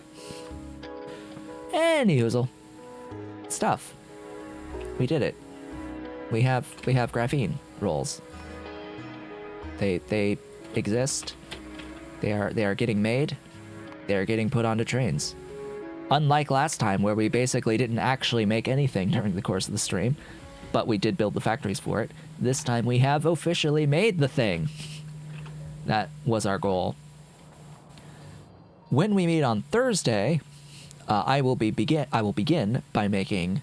Anyhoozle. Stuff. We did it. We have graphene rolls. They exist. They are getting made. They are getting put onto trains. Unlike last time, where we basically didn't actually make anything during the course of the stream, but we did build the factories for it. This time we have officially made the thing. That was our goal. When we meet on Thursday, I will begin by making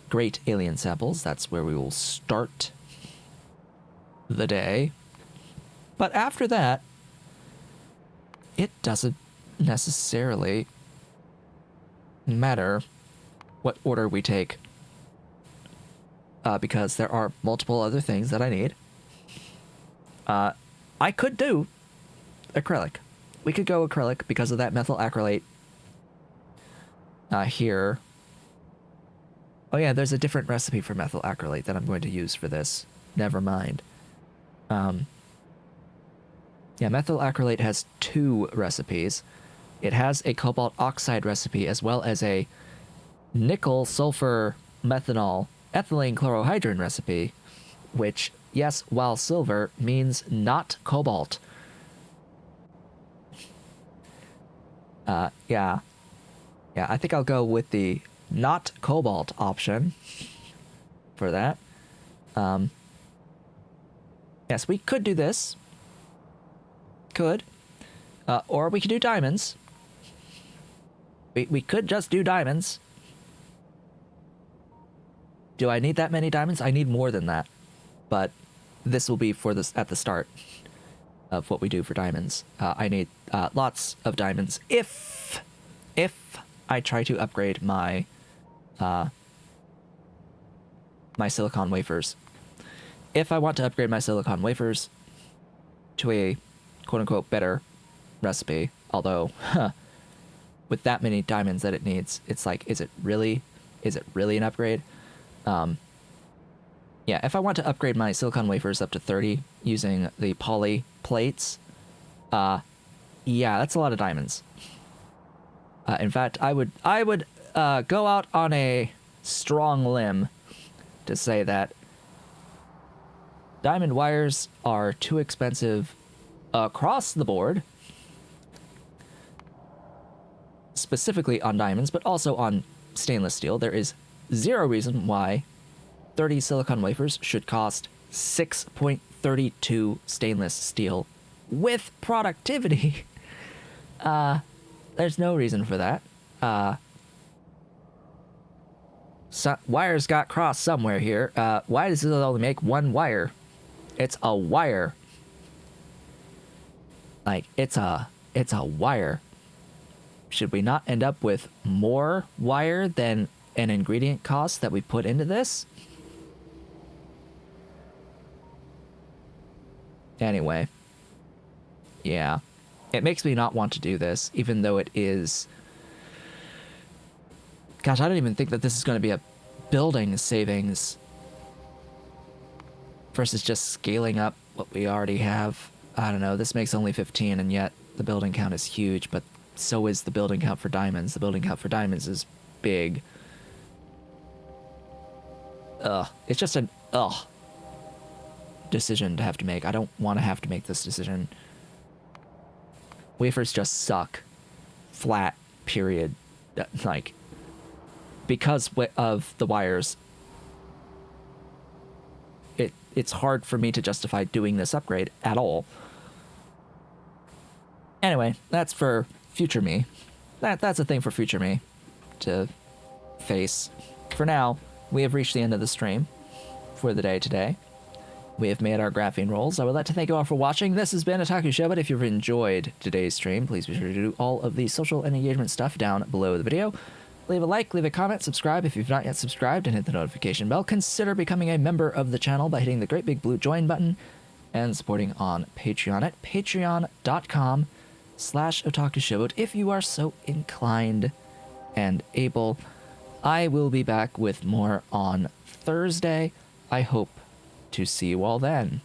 great alien samples. That's where we will start the day. But after that, it doesn't necessarily matter what order we take, because there are multiple other things that I need. I could do acrylic. We could go acrylic because of that methyl acrylate here. Oh yeah, there's a different recipe for methyl acrylate that I'm going to use for this. Never mind. Yeah, methyl acrylate has 2 recipes. It has a cobalt oxide recipe as well as a nickel sulfur methanol ethylene chlorohydrin recipe, which, yes, while silver, means not cobalt. Yeah, I think I'll go with the not cobalt option for that. Yes, we could do this. Could. Or we could do diamonds. We could just do diamonds. Do I need that many diamonds? I need more than that. But this will be for this at the start of what we do for diamonds. I need lots of diamonds if I try to upgrade my my silicon wafers. If I want to upgrade my silicon wafers to a quote-unquote better recipe, although with that many diamonds that it needs, it's like, is it really an upgrade? Yeah, if I want to upgrade my silicon wafers up to 30 using the poly plates, yeah, that's a lot of diamonds. In fact, I would go out on a strong limb to say that diamond wires are too expensive across the board, specifically on diamonds, but also on stainless steel. There is zero reason why 30 silicon wafers should cost 6.32 stainless steel with productivity. There's no reason for that. Wires got crossed somewhere here. Why does it only make one wire? It's a wire. Like, it's a wire. Should we not end up with more wire than an ingredient cost that we put into this? Anyway. Yeah. It makes me not want to do this, even though it is... Gosh, I don't even think that this is going to be a building savings versus just scaling up what we already have. I don't know, this makes only 15, and yet the building count is huge, but so is the building count for diamonds. The building count for diamonds is big. It's just an decision to have to make. I don't want to have to make this decision. Wafers just suck. Flat, period. Like, because of the wires, it's hard for me to justify doing this upgrade at all. Anyway, that's for future me. That's a thing for future me to face. For now, we have reached the end of the stream for the day today. We have made our graphene rolls. I would like to thank you all for watching. This has been Otaku Show, but if you've enjoyed today's stream, please be sure to do all of the social and engagement stuff down below the video. Leave a like, leave a comment, subscribe if you've not yet subscribed, and hit the notification bell. Consider becoming a member of the channel by hitting the great big blue join button and supporting on Patreon at patreon.com/otakushowboat if you are so inclined and able. I will be back with more on Thursday. I hope to see you all then.